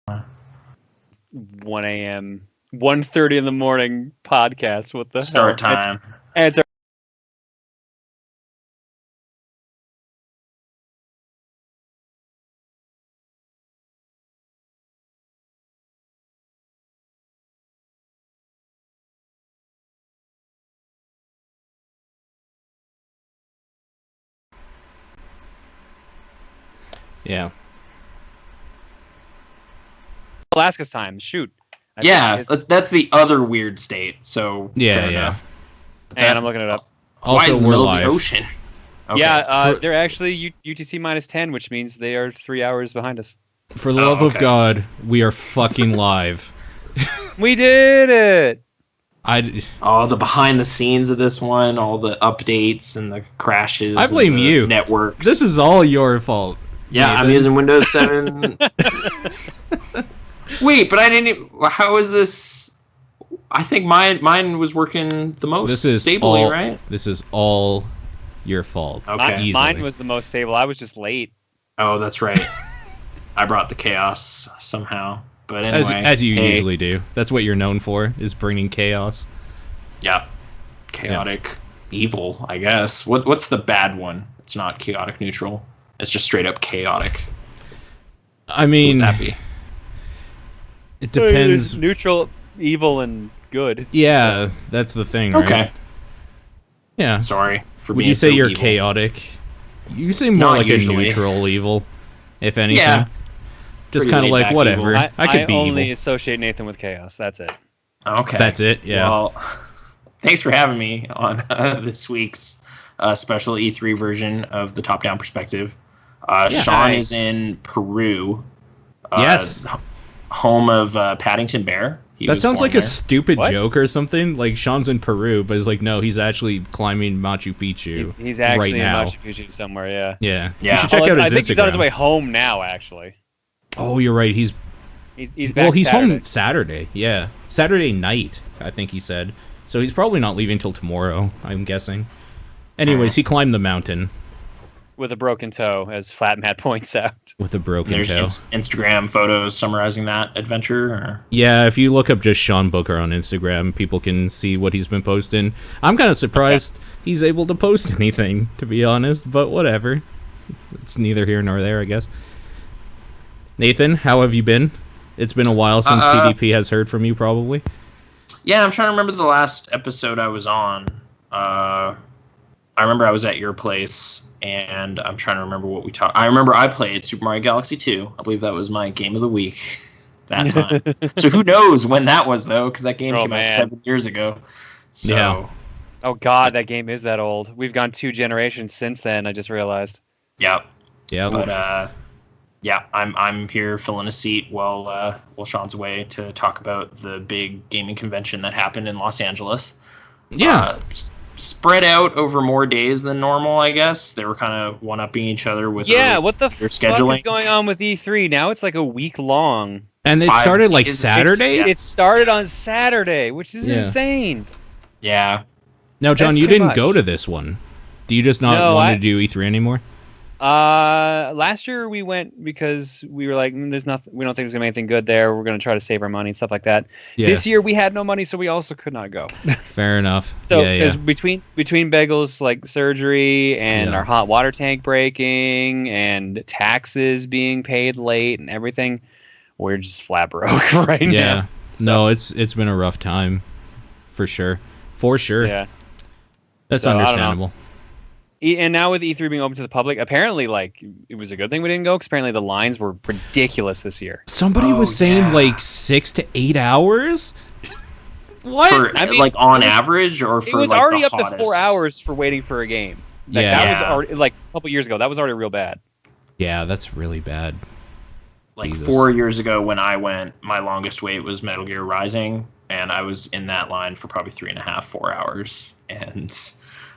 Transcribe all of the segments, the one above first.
1 a.m. 1:30 in the morning podcast. What the Start hell? time. It's Yeah. Alaska's time. Shoot. Yeah, that's the other weird state. So Yeah, yeah. And I'm looking it up. Also, why is the we're middle live. of the ocean? Okay. Yeah, they're actually UTC -10, which means they are 3 hours behind us. For the love of God, we are fucking live. We did it! All the behind the scenes of this one, all the updates and the crashes. I blame and the you. Networks. This is all your fault. Yeah, Nathan. I'm using Windows 7. Wait, but I didn't. How is this? I think mine was working the most This is stably, all, right? This is all your fault. Okay. Easily. Mine was the most stable. I was just late. Oh, that's right. I brought the chaos somehow. But anyway, as you usually do. That's what you're known for, is bringing chaos. Yeah, chaotic evil, I guess. What's the bad one? It's not chaotic neutral. It's just straight up chaotic. I mean, What would that be? it depends. There's neutral, evil, and good. Yeah, that's the thing, right? Okay. Yeah. Sorry for Would being you say so you're evil. chaotic? You seem more Not like usually. a neutral evil, if anything. Yeah. Just Pretty kind of like, laid-back whatever. evil. I could be only evil. associate Nathan with chaos. That's it. Okay. That's it, yeah. Well, thanks for having me on this week's special E3 version of the top-down perspective. Sean is in Peru. Yes. Home of Paddington Bear. He That was sounds born like there. a stupid What? joke or something. Like, Sean's in Peru, but it's like, no, he's actually climbing Machu Picchu He's actually right now. in Machu Picchu somewhere, yeah. Yeah. Yeah. You should check Well, out his I think Instagram. he's on his way home now, actually. Oh, you're right. He's He's back he's Saturday. home Saturday. Yeah, Saturday night, I think he said. So he's probably not leaving till tomorrow, I'm guessing. Anyways, he climbed the mountain With a broken toe, as Flat Matt points out. with a broken There's toe. Instagram photos summarizing that adventure. Or... Yeah, if you look up just Sean Booker on Instagram, people can see what he's been posting. I'm kind of surprised he's able to post anything, to be honest, but whatever. It's neither here nor there, I guess. Nathan, how have you been? It's been a while since TDP has heard from you, probably. Yeah, I'm trying to remember the last episode I was on. I remember I was at your place, and I'm trying to remember what we talked. I remember I played Super Mario Galaxy 2. I believe that was my game of the week that time. So who knows when that was, though, because that game came out 7 years ago. So, Yeah. Oh god, that game is that old. We've gone 2 generations since then, I just realized. Yeah. Yeah. But yeah, I'm here filling a seat while Sean's away to talk about the big gaming convention that happened in Los Angeles. Yeah. Spread out over more days than normal, I guess. They were kind of one-upping each other with What the their fuck scheduling. is going on with E3? Now it's like a week long. And it 5 started like days. Saturday? It started on Saturday, which is Yeah. insane. Yeah. Now, John, That's you too didn't much. go to this one. Do you just not No, want I- to do E3 anymore? Last year we went because we were like, there's nothing. We don't think there's gonna be anything good there. We're gonna try to save our money and stuff like that. Yeah. This year we had no money, so we also could not go. Fair enough. So yeah, yeah. between Bagels like surgery and Yeah. our hot water tank breaking and taxes being paid late and everything, we're just flat broke right now. Yeah. No, it's been a rough time. For sure. For sure. Yeah. That's So, I don't know. understandable. And now with E3 being open to the public, apparently like it was a good thing we didn't go because apparently the lines were ridiculous this year. Somebody Oh, was saying yeah. like 6 to 8 hours? What? For, I mean, like on it was- average, or for It was like already the up to hottest? 4 hours for waiting for a game. Like, Yeah. That was Yeah. already like a couple years ago. That was already real bad. Yeah, that's really bad. Like Jesus. 4 years ago when I went, my longest wait was Metal Gear Rising, and I was in that line for probably 3.5, 4 hours, and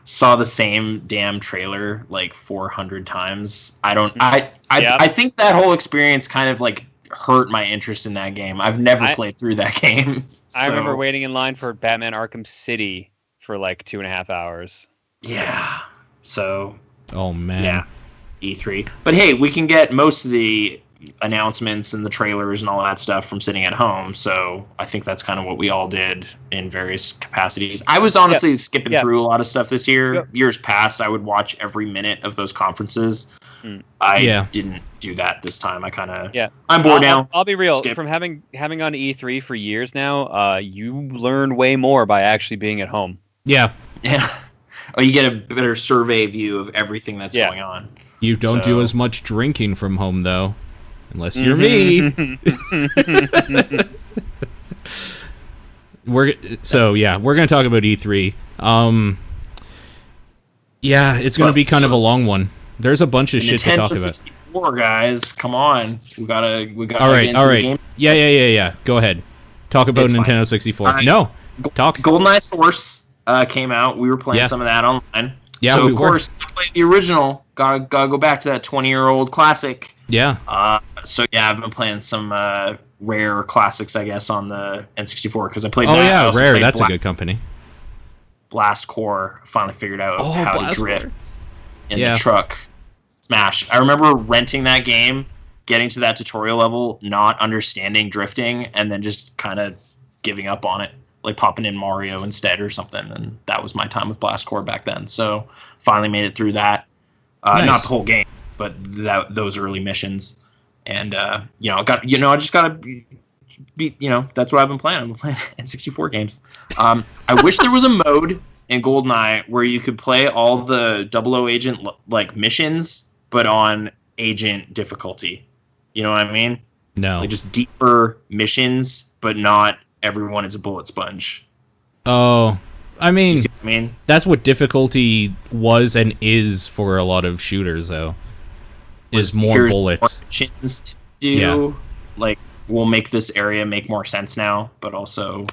saw the same damn trailer like 400 times. I think that whole experience kind of like hurt my interest in that game. I've never played through that game. I remember so, waiting in line for Batman Arkham City for like 2.5 hours. Yeah. So Oh, man. yeah, E3. But hey, we can get most of the announcements and the trailers and all that stuff from sitting at home. So I think that's kind of what we all did in various capacities. I was honestly skipping through a lot of stuff this year. Yep. Years past, I would watch every minute of those conferences. I didn't do that this time. I kind of I'm bored now. I'll be real. From having gone to E3 for years now, you learn way more by actually being at home. Yeah. Oh, you get a better survey view of everything that's going on. You don't do as much drinking from home, though. Unless you're me. We're going to talk about E3. It's going to be kind of a long one. There's a bunch of shit to talk about. 64, guys, come on. We gotta. All right. Yeah. Go ahead. Talk about Nintendo 64. No, talk. GoldenEye Source came out. We were playing some of that online. Yeah, so of course, I played the original. Gotta go back to that 20-year-old classic. Yeah. I've been playing some Rare classics, I guess, on the N64 because I played. Rare. That's a good company. Blast Core. Finally figured out how to drift in the truck. Smash. I remember renting that game, getting to that tutorial level, not understanding drifting, and then just kind of giving up on it, like popping in Mario instead or something. And that was my time with Blast Core back then. So finally made it through that. Nice. Not the whole game, but those early missions. And I just gotta be. That's what I've been playing. I've been playing N64 games. I wish there was a mode in GoldenEye where you could play all the 00 agent like missions, but on agent difficulty. You know what I mean? No. Like just deeper missions, but not everyone is a bullet sponge. Oh, I mean, you see what I mean? That's what difficulty was and is for a lot of shooters, though. Is more bullets. More missions to do. Like, we'll make this area make more sense now, but also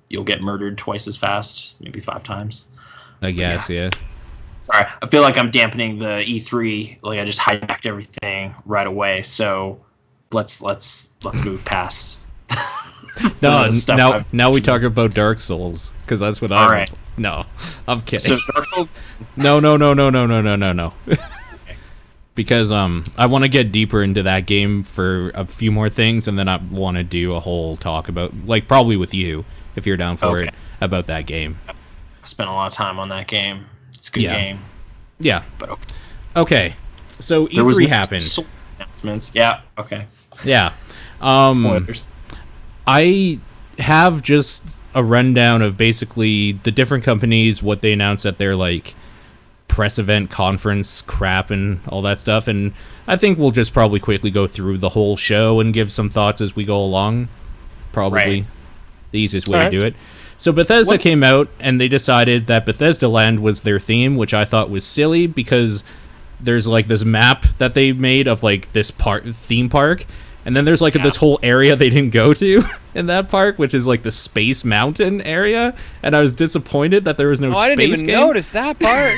you'll get murdered twice as fast, maybe 5 times. I guess, yeah. Sorry, I feel like I'm dampening the E3. Like I just hijacked everything right away. So let's move past. Now we talk about Dark Souls because that's what I'm. Right. No, I'm kidding. So Dark Souls. No. Because I want to get deeper into that game for a few more things, and then I want to do a whole talk about, like, probably with you if you're down for it, about that game. I spent a lot of time on that game. It's a good game. Yeah. But okay. So E3 happened. Announcements. Yeah. Okay. Yeah. Spoilers. I have just a rundown of basically the different companies, what they announced at their like press event, conference crap, and all that stuff. And I think we'll just probably quickly go through the whole show and give some thoughts as we go along. Probably the easiest way to do it. So Bethesda came out, and they decided that Bethesda Land was their theme, which I thought was silly because there's like this map that they made of like this theme park, and then there's like this whole area they didn't go to in that park, which is like the Space Mountain area, and I was disappointed that there was no space game. I didn't even notice that part.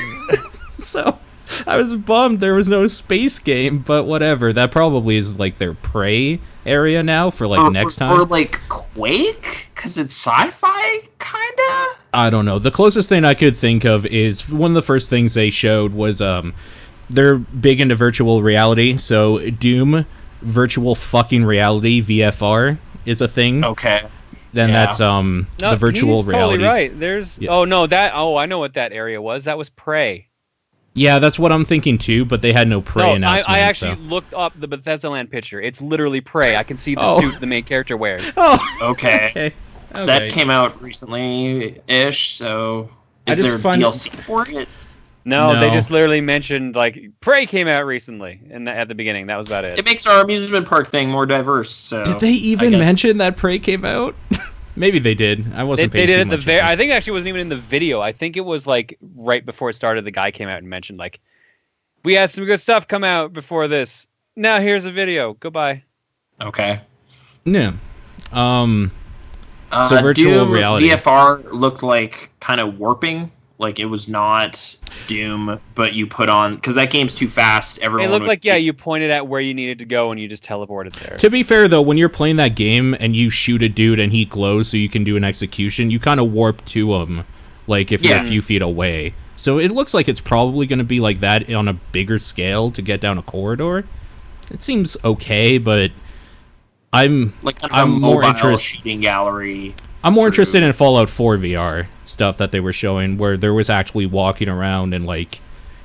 So I was bummed there was no space game, but whatever. That probably is like their prey area now for like next time. Or like Quake, because it's sci-fi, kinda? I don't know. The closest thing I could think of is one of the first things they showed was they're big into virtual reality, so Doom virtual fucking reality, VFR, is a thing. Okay. Then that's the virtual reality. Totally right. There's I know what that area was. That was Prey. Yeah, that's what I'm thinking too, but they had no Prey announcement. I actually looked up the Bethesda Land picture. It's literally Prey. I can see the suit the main character wears. Okay. That came out recently-ish, so is there DLC for it? No, they just literally mentioned, like, Prey came out recently at the beginning. That was about it. It makes our amusement park thing more diverse. So did they even mention that Prey came out? Maybe they did. I wasn't paying too much attention. I think it actually wasn't even in the video. I think it was, like, right before it started, the guy came out and mentioned, like, we had some good stuff come out before this. Now here's a video. Goodbye. Okay. Yeah. So virtual reality. VFR looked like kind of warping. Like, it was not Doom, but you put on... Because that game's too fast. It looked like, you pointed at where you needed to go and you just teleported there. To be fair, though, when you're playing that game and you shoot a dude and he glows so you can do an execution, you kind of warp to him, like, if you're a few feet away. So it looks like it's probably going to be like that on a bigger scale to get down a corridor. it seems okay, but I'm Like kind of I'm a more mobile interested. shooting gallery. I'm more through- interested in Fallout 4 VR stuff that they were showing, where there was actually walking around and like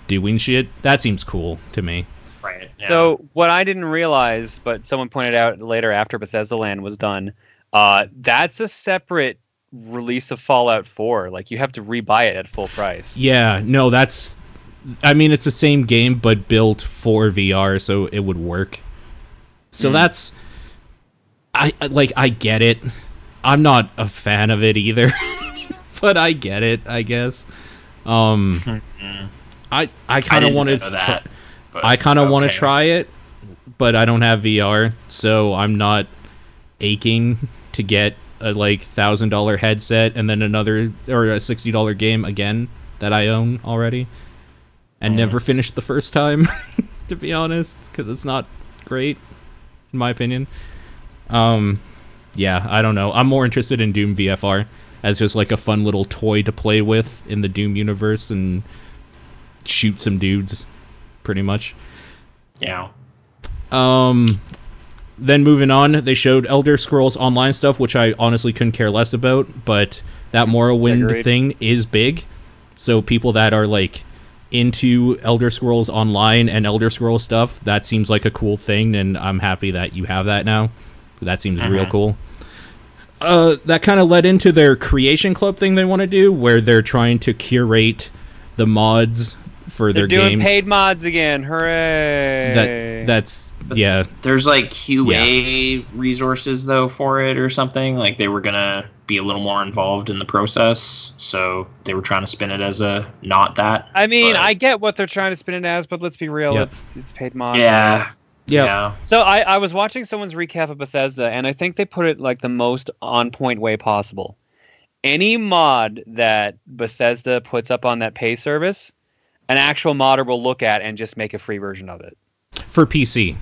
doing shit. That seems cool to me. Right. Yeah. So what I didn't realize, but someone pointed out later after Bethesda Land was done, that's a separate release of Fallout 4. Like you have to rebuy it at full price. Yeah, no, that's. I mean, it's the same game but built for VR, so it would work. So that's. I get it. I'm not a fan of it either, but I get it. I guess. I kind of want to. I kind of want to try it, but I don't have VR, so I'm not aching to get a like $1,000 headset and then another or a $60 game again that I own already, and never finished the first time, to be honest, because it's not great, in my opinion. Yeah, I don't know. I'm more interested in Doom VFR as just like a fun little toy to play with in the Doom universe and shoot some dudes. Pretty much. Yeah. Then moving on, they showed Elder Scrolls Online stuff, which I honestly couldn't care less about, but that Morrowind Agreed. thing is big. So people that are like into Elder Scrolls Online and Elder Scrolls stuff, that seems like a cool thing, and I'm happy that you have that now. That seems real cool. That kind of led into their Creation Club thing they want to do, where they're trying to curate the mods for They're their doing games. paid mods again. Hooray! That's yeah. There's like QA resources though for it or something. Like they were gonna be a little more involved in the process, so they were trying to spin it as a not that. I mean, but- I get what they're trying to spin it as, but let's be real. Yep. It's paid mods. Yeah. Yep. Yeah. So I was watching someone's recap of Bethesda, and I think they put it like the most on-point way possible. Any mod that Bethesda puts up on that pay service, an actual modder will look at and just make a free version of it. For PC.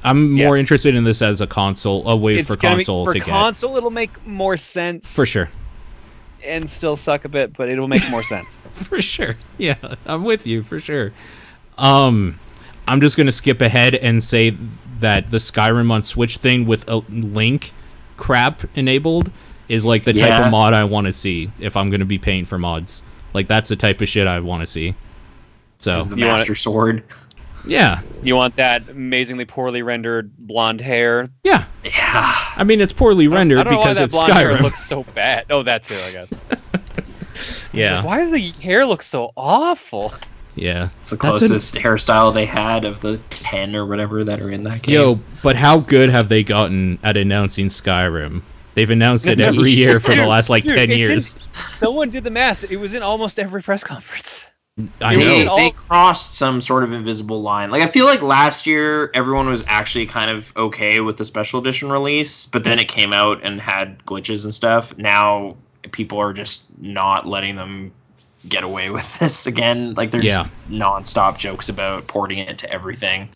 I'm more interested in this as a console, a way for console to console, it'll make more sense. get. For sure. And still suck a bit, but it'll make more sense. For sure. Yeah, I'm with you, for sure. I'm just going to skip ahead and say that the Skyrim on Switch thing with a link crap enabled is like the type of mod I want to see if I'm going to be paying for mods. Like, that's the type of shit I want to see. So, Is the Master Sword. yeah. You want that amazingly poorly rendered blonde hair? Yeah. Yeah. I mean, it's poorly rendered I don't know why because that it's blonde hair Skyrim. looks so bad. Oh, that too, I guess. Yeah. Like, why does the hair look so awful? Yeah. It's the closest hairstyle they had of the 10 or whatever that are in that game. Yo, but how good have they gotten at announcing Skyrim? They've announced it every year for the last, like, 10 it's years. Someone did the math. It was in almost every press conference. I They, know. they crossed some sort of invisible line. Like I feel like last year everyone was actually kind of okay with the special edition release, but then it came out and had glitches and stuff. Now people are just not letting them get away with this again. Like there's nonstop jokes about porting it to everything.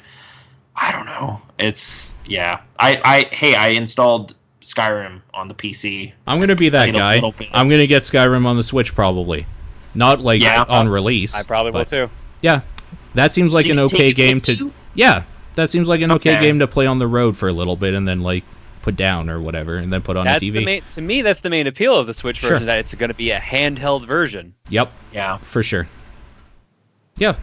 I don't know. It's I installed Skyrim on the PC. I'm going to be that Played a guy. little bit. I'm going to get Skyrim on the Switch probably. Not like on release. I probably will but too. Yeah. That seems like an okay game to... Yeah. That seems like an okay game to play on the road for a little bit and then like put down or whatever and then put on a TV. To me, that's the main appeal of the Switch Sure. version, that it's going to be a handheld version. Yep. Yeah. For sure. Yeah.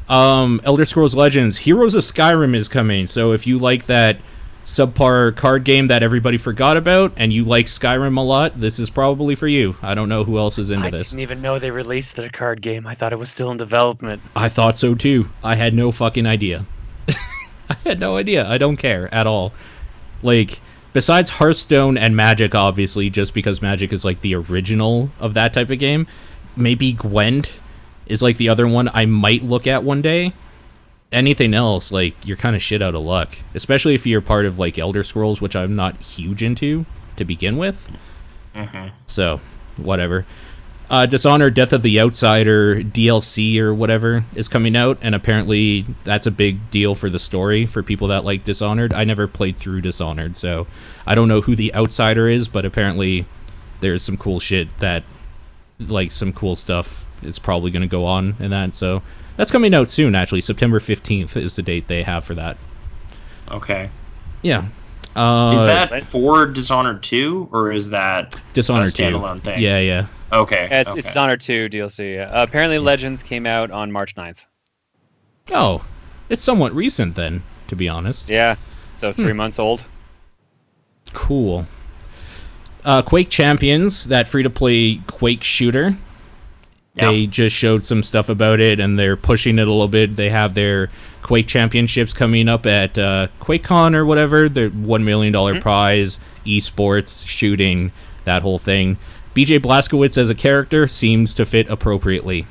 Elder Scrolls Legends, Heroes of Skyrim is coming. So if you like that subpar card game that everybody forgot about and you like Skyrim a lot, this is probably for you. I don't know who else is into I this. didn't even know they released the card game. I thought it was still in development. I thought so too. I had no fucking idea. I had no idea. I don't care at all. Like, besides Hearthstone and Magic, obviously, just because Magic is like the original of that type of game, maybe Gwent is like the other one I might look at one day. Anything else, like, you're kind of shit out of luck. Especially if you're part of, like, Elder Scrolls, which I'm not huge into to begin with. So, whatever. Dishonored Death of the Outsider DLC or whatever is coming out, and apparently that's a big deal for the story for people that like Dishonored. I never played through Dishonored, so I don't know who the Outsider is, but apparently there's some cool shit that, like, some cool stuff is probably going to go on in that, so... That's coming out soon, actually. September 15th is the date they have for that. Okay. Yeah. Is that for Dishonored 2, or is that Dishonored a standalone 2 thing? Yeah. Okay. Yeah, it's okay. Dishonored 2 DLC. Yeah. Apparently, Legends came out on March 9th. Oh, it's somewhat recent then, to be honest. Yeah, so 3 months old. Cool. Quake Champions, that free-to-play Quake shooter. Yeah. They just showed some stuff about it, and they're pushing it a little bit. They have their Quake Championships coming up at QuakeCon or whatever. Their $1 million prize, esports, shooting, that whole thing. BJ Blazkowicz as a character seems to fit appropriately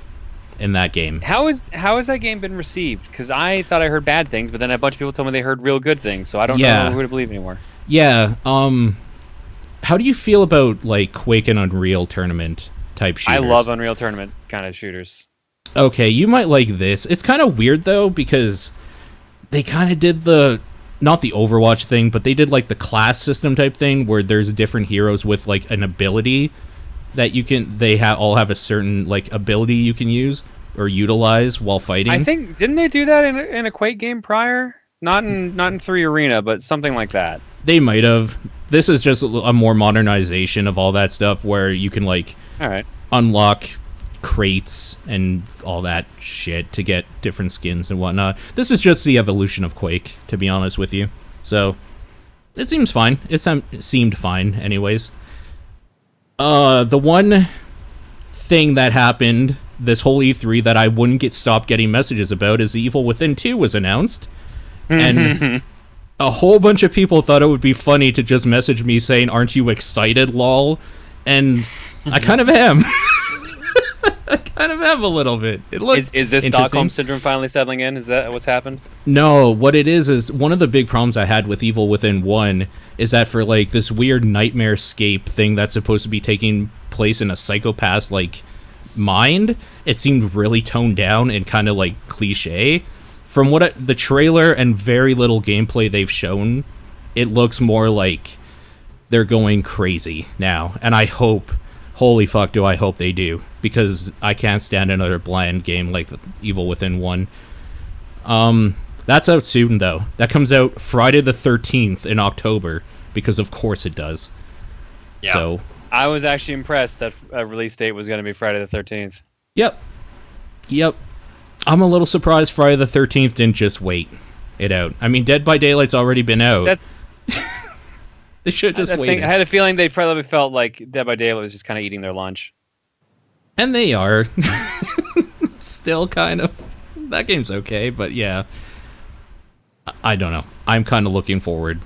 in that game. How has that game been received? Because I thought I heard bad things, but then a bunch of people told me they heard real good things, so I don't know who to believe anymore. Yeah, how do you feel about, like, Quake and Unreal Tournament type shooters? I love Unreal Tournament kind of shooters. Okay, you might like this. It's kind of weird, though, because they kind of did not the Overwatch thing, but they did, like, the class system type thing, where there's different heroes with, like, an ability that they all have a certain, like, ability you can use or utilize while fighting. I think, didn't they do that in a Quake game prior? Not in 3 Arena, but something like that. They might have. This is just a more modernization of all that stuff, where you can, like, all right, unlock crates and all that shit to get different skins and whatnot. This is just the evolution of Quake, to be honest with you. So, it seems fine. It seemed fine, anyways. The one thing that happened this whole E3 that I wouldn't stop getting messages about is Evil Within 2 was announced. And a whole bunch of people thought it would be funny to just message me saying, "Aren't you excited, lol?" And I kind of am. I kind of am a little bit. It looks is this Stockholm Syndrome finally settling in? Is that what's happened? No, what it is one of the big problems I had with Evil Within 1 is that for, like, this weird nightmare scape thing that's supposed to be taking place in a psychopath's, like, mind, it seemed really toned down and kind of, like, cliche. From the trailer and very little gameplay they've shown, it looks more like they're going crazy now. And I hope, holy fuck do I hope they do, because I can't stand another bland game like Evil Within 1. That's out soon, though. That comes out Friday the 13th in October, because of course it does. Yeah. So I was actually impressed that a release date was going to be Friday the 13th. Yep. I'm a little surprised Friday the 13th didn't just wait it out. I mean, Dead by Daylight's already been out. They should have just waited. I had a feeling they probably felt like Dead by Daylight was just kind of eating their lunch. And they are. Still kind of. That game's okay, but yeah. I don't know. I'm kind of looking forward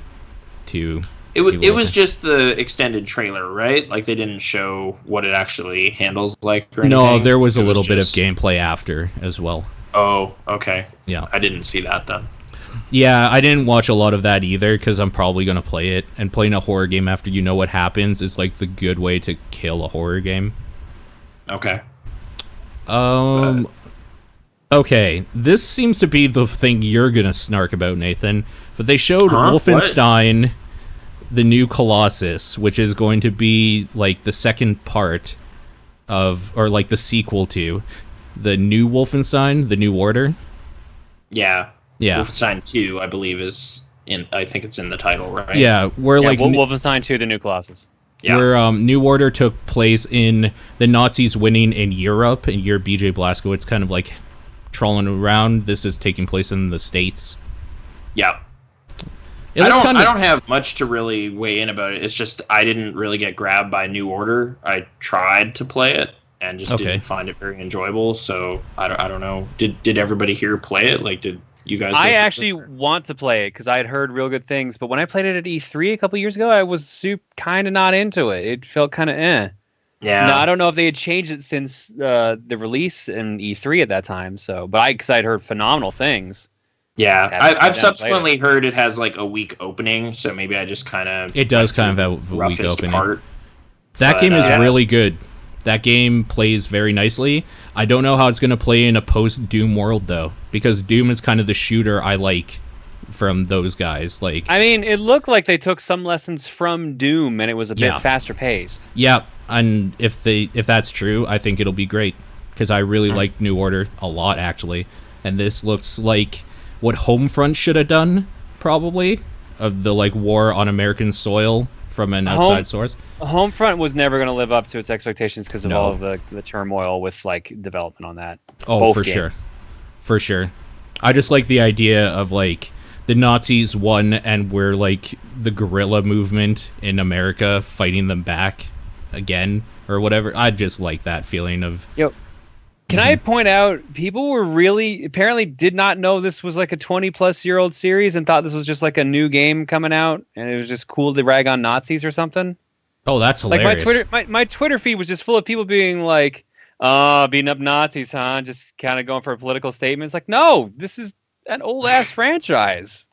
to... It was just the extended trailer, right? Like, they didn't show what it actually handles like or anything? No, there was a little bit of gameplay after as well. Oh, okay. Yeah. I didn't see that then. Yeah, I didn't watch a lot of that either, because I'm probably going to play it. And playing a horror game after you know what happens is, like, the good way to kill a horror game. Okay. Okay, this seems to be the thing you're going to snark about, Nathan. But they showed Wolfenstein... What? The new Colossus, which is going to be, like, the second part of, or, like, the sequel to the new Wolfenstein, the New Order. Yeah. Wolfenstein 2, I believe, I think it's in the title, right? Yeah, Wolfenstein 2, the new Colossus. Yeah. Where New Order took place in the Nazis winning in Europe, and you're BJ Blazkowicz kind of, like, trawling around. This is taking place in the States. Yeah. I don't have much to really weigh in about it. It's just I didn't really get grabbed by New Order. I tried to play it and just didn't find it very enjoyable. So I don't know. Did everybody here play it? Like, did you guys? I actually want to play it because I had heard real good things. But when I played it at E3 a couple years ago, I was kind of not into it. It felt kind of eh. Yeah. Now, I don't know if they had changed it since the release in E3 at that time. So, because I'd heard phenomenal things. Yeah, I've subsequently heard it has, like, a weak opening, so maybe I just kind of... It does kind of have a weak opening. That game is really good. That game plays very nicely. I don't know how it's going to play in a post-Doom world, though, because Doom is kind of the shooter I like from those guys. Like, I mean, it looked like they took some lessons from Doom, and it was a bit faster paced. Yeah, and if that's true, I think it'll be great, because I really like New Order a lot, actually. And this looks like what Homefront should have done, probably, of the like war on American soil from an outside source. Homefront was never going to live up to its expectations because of No. all of the turmoil with like development on that. Oh, Both for games. sure. For sure. I just like the idea of like the Nazis won and we're like the guerrilla movement in America fighting them back again or whatever. I just like that feeling of Yo, can I point out people were apparently did not know this was like a 20-plus-year-old series and thought this was just like a new game coming out and it was just cool to rag on Nazis or something. oh, that's hilarious. Like my Twitter feed was just full of people being like, beating up Nazis, huh? Just kind of going for a political statement. It's like, no, this is an old ass franchise.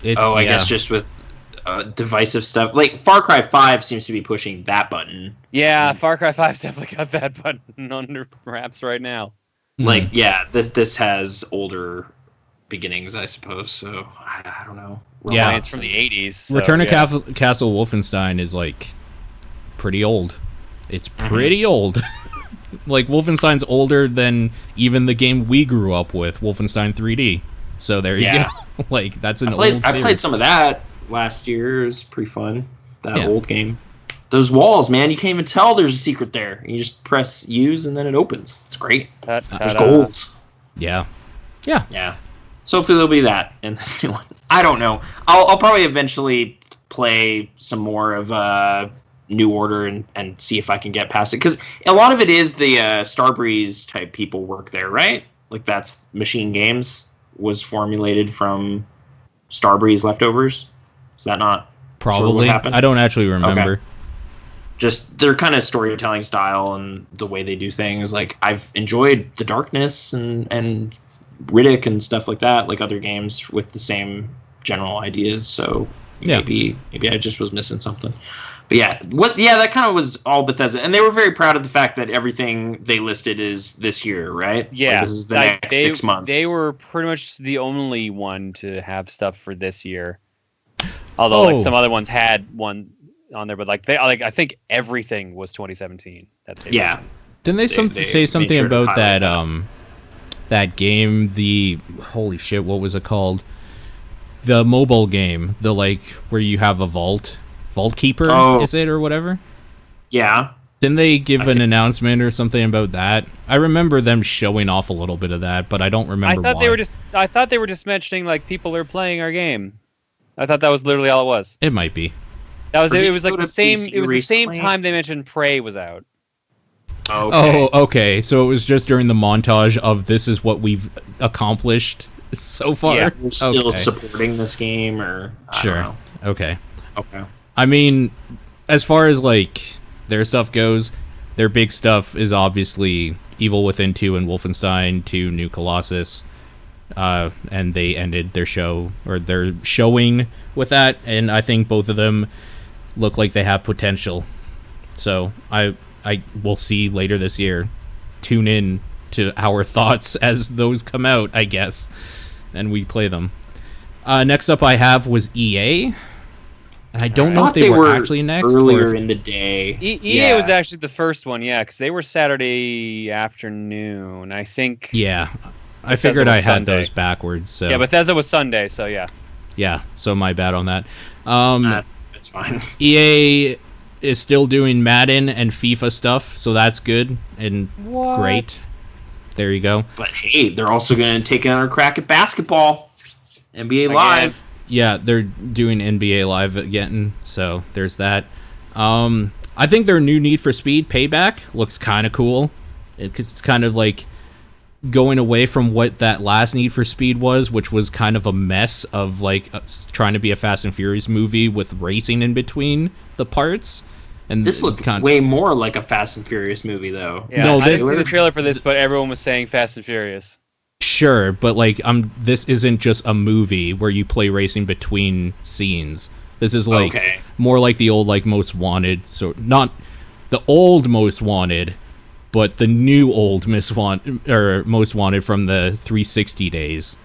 I guess just with divisive stuff. Like Far Cry 5 seems to be pushing that button. Yeah, Far Cry 5's definitely got that button under wraps right now. Like, yeah, this has older beginnings, I suppose. So I don't know. Yeah, it's from the 80s. So, Return to Castle Wolfenstein is like pretty old. It's pretty old. Like Wolfenstein's older than even the game we grew up with, Wolfenstein 3D. So there you go. Like that's an old series. I played some of that last year. It was pretty fun. That Yeah. old game. Those walls, man, you can't even tell there's a secret there. You just press use and then it opens. It's great. There's gold. Yeah. Yeah. So hopefully there'll be that in this new one. I don't know. I'll probably eventually play some more of New Order and see if I can get past it. Because a lot of it is the Starbreeze type people work there, right? Like that's Machine Games was formulated from Starbreeze leftovers. Is that not Probably. sort of what happened? I don't actually remember. Okay. Just their kind of storytelling style and the way they do things. Like I've enjoyed The Darkness and Riddick and stuff like that, like other games with the same general ideas. So maybe I just was missing something. But that kind of was all Bethesda, and they were very proud of the fact that everything they listed is this year, right? Yeah, like this is the next 6 months. They were pretty much the only one to have stuff for this year. Although like some other ones had one on there, but I think everything was 2017. That they mentioned. Didn't they say something sure to about that highlight that game? The holy shit, what was it called? The mobile game, the like where you have a vault keeper, is it or whatever? Yeah. Didn't they give an announcement or something about that? I remember them showing off a little bit of that, but I don't remember. I thought they were just mentioning like people are playing our game. I thought that was literally all it was. It might be. That was it. It was like go the to same. PC It was the same recently? time they mentioned Prey was out. Okay. Oh, okay. So it was just during the montage of this is what we've accomplished so far. Yeah, We're still Okay. supporting this game, or I Sure. don't know. Okay. Okay. I mean, as far as like their stuff goes, their big stuff is obviously Evil Within 2 and Wolfenstein 2 New Colossus. And they ended their show or their showing with that, and I think both of them look like they have potential. So I will see later this year. Tune in to our thoughts as those come out, I guess, and we play them. Next up I have was EA. And I don't know if they were actually next. Earlier in the day. EA was actually the first one, because they were Saturday afternoon, I think. Yeah, I Bethesda figured I was had Sunday. those backwards. So Yeah, Bethesda was Sunday, so yeah. yeah, so my bad on that. That's fine. EA is still doing Madden and FIFA stuff, so that's good and What? great. There you go. But hey, they're also going to take another crack at basketball. NBA Live. Yeah, they're doing NBA Live again, so there's that. I think their new Need for Speed Payback looks kind of cool. It's kind of like going away from what that last Need for Speed was, which was kind of a mess of like trying to be a Fast and Furious movie with racing in between the parts. And This looked way more like a Fast and Furious movie, though. Yeah, No, I this- didn't see the trailer for this, but everyone was saying Fast and Furious. Sure, but like this isn't just a movie where you play racing between scenes. This is like more like the old like Most Wanted, so not the old Most Wanted, but the new old Most Wanted from the 360 days.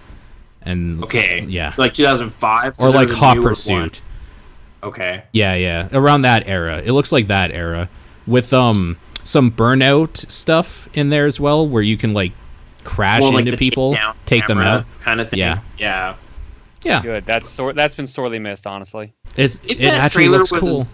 And yeah, it's like 2005 or like Hot Pursuit. Okay. Yeah, around that era. It looks like that era with some Burnout stuff in there as well, where you can like crash into people, take them out, kind of thing. Yeah. Yeah, Good. That's been sorely missed, honestly. it that actually trailer looks was cool.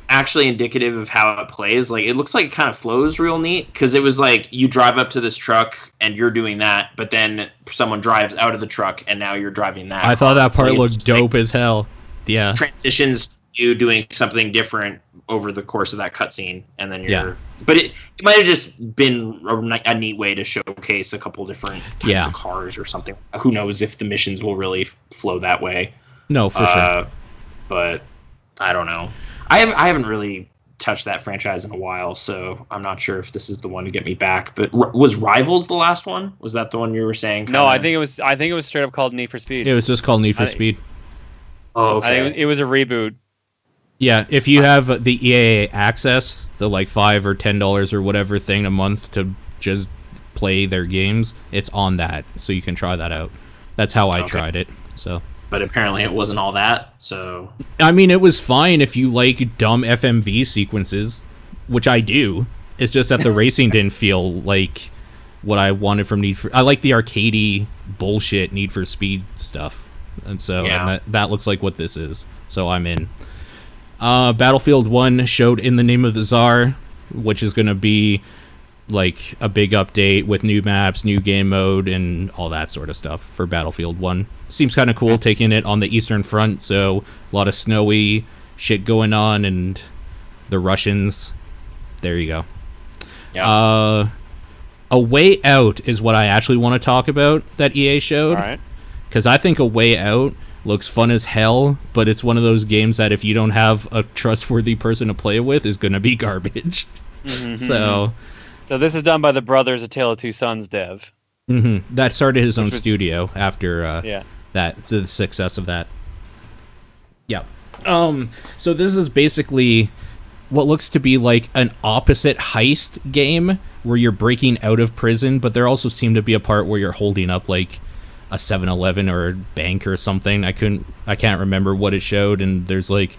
actually indicative of how it plays. Like, it looks like it kind of flows real neat, because it was like you drive up to this truck and you're doing that, but then someone drives out of the truck and now you're driving that. I thought that part Like, looked dope as hell. Yeah. Transitions you doing something different over the course of that cutscene, and then you're. Yeah. But it might have just been a neat way to showcase a couple different types of cars or something. Who knows if the missions will really flow that way? No, for sure. But I don't know. I haven't really touched that franchise in a while, so I'm not sure if this is the one to get me back. But was Rivals the last one? Was that the one you were saying? No, I think it was straight up called Need for Speed. It was just called Need for Speed. Oh, okay. I think it was a reboot. Yeah, if you have the EA access, the like $5 or $10 or whatever thing a month to just play their games, it's on that, so you can try that out. That's how I tried it. So, but apparently it wasn't all that. So, I mean, it was fine if you like dumb FMV sequences, which I do. It's just that the racing didn't feel like what I wanted from Need for. I like the arcadey bullshit Need for Speed stuff, and so and that looks like what this is. So I'm in. Battlefield 1 showed In the Name of the Tsar, which is going to be like a big update with new maps, new game mode, and all that sort of stuff for Battlefield 1. Seems kind of cool taking it on the Eastern Front, so a lot of snowy shit going on, and the Russians. There you go. Yeah. A Way Out is what I actually want to talk about that EA showed. All right. Because I think A Way Out looks fun as hell, but it's one of those games that if you don't have a trustworthy person to play with is going to be garbage. Mm-hmm. So this is done by the Brothers, A Tale of Two Sons dev. Mm-hmm. That started his own studio after the success of that. Yeah. So this is basically what looks to be like an opposite heist game where you're breaking out of prison, but there also seemed to be a part where you're holding up like a 7-Eleven or a bank or something. I can't remember what it showed, and there's like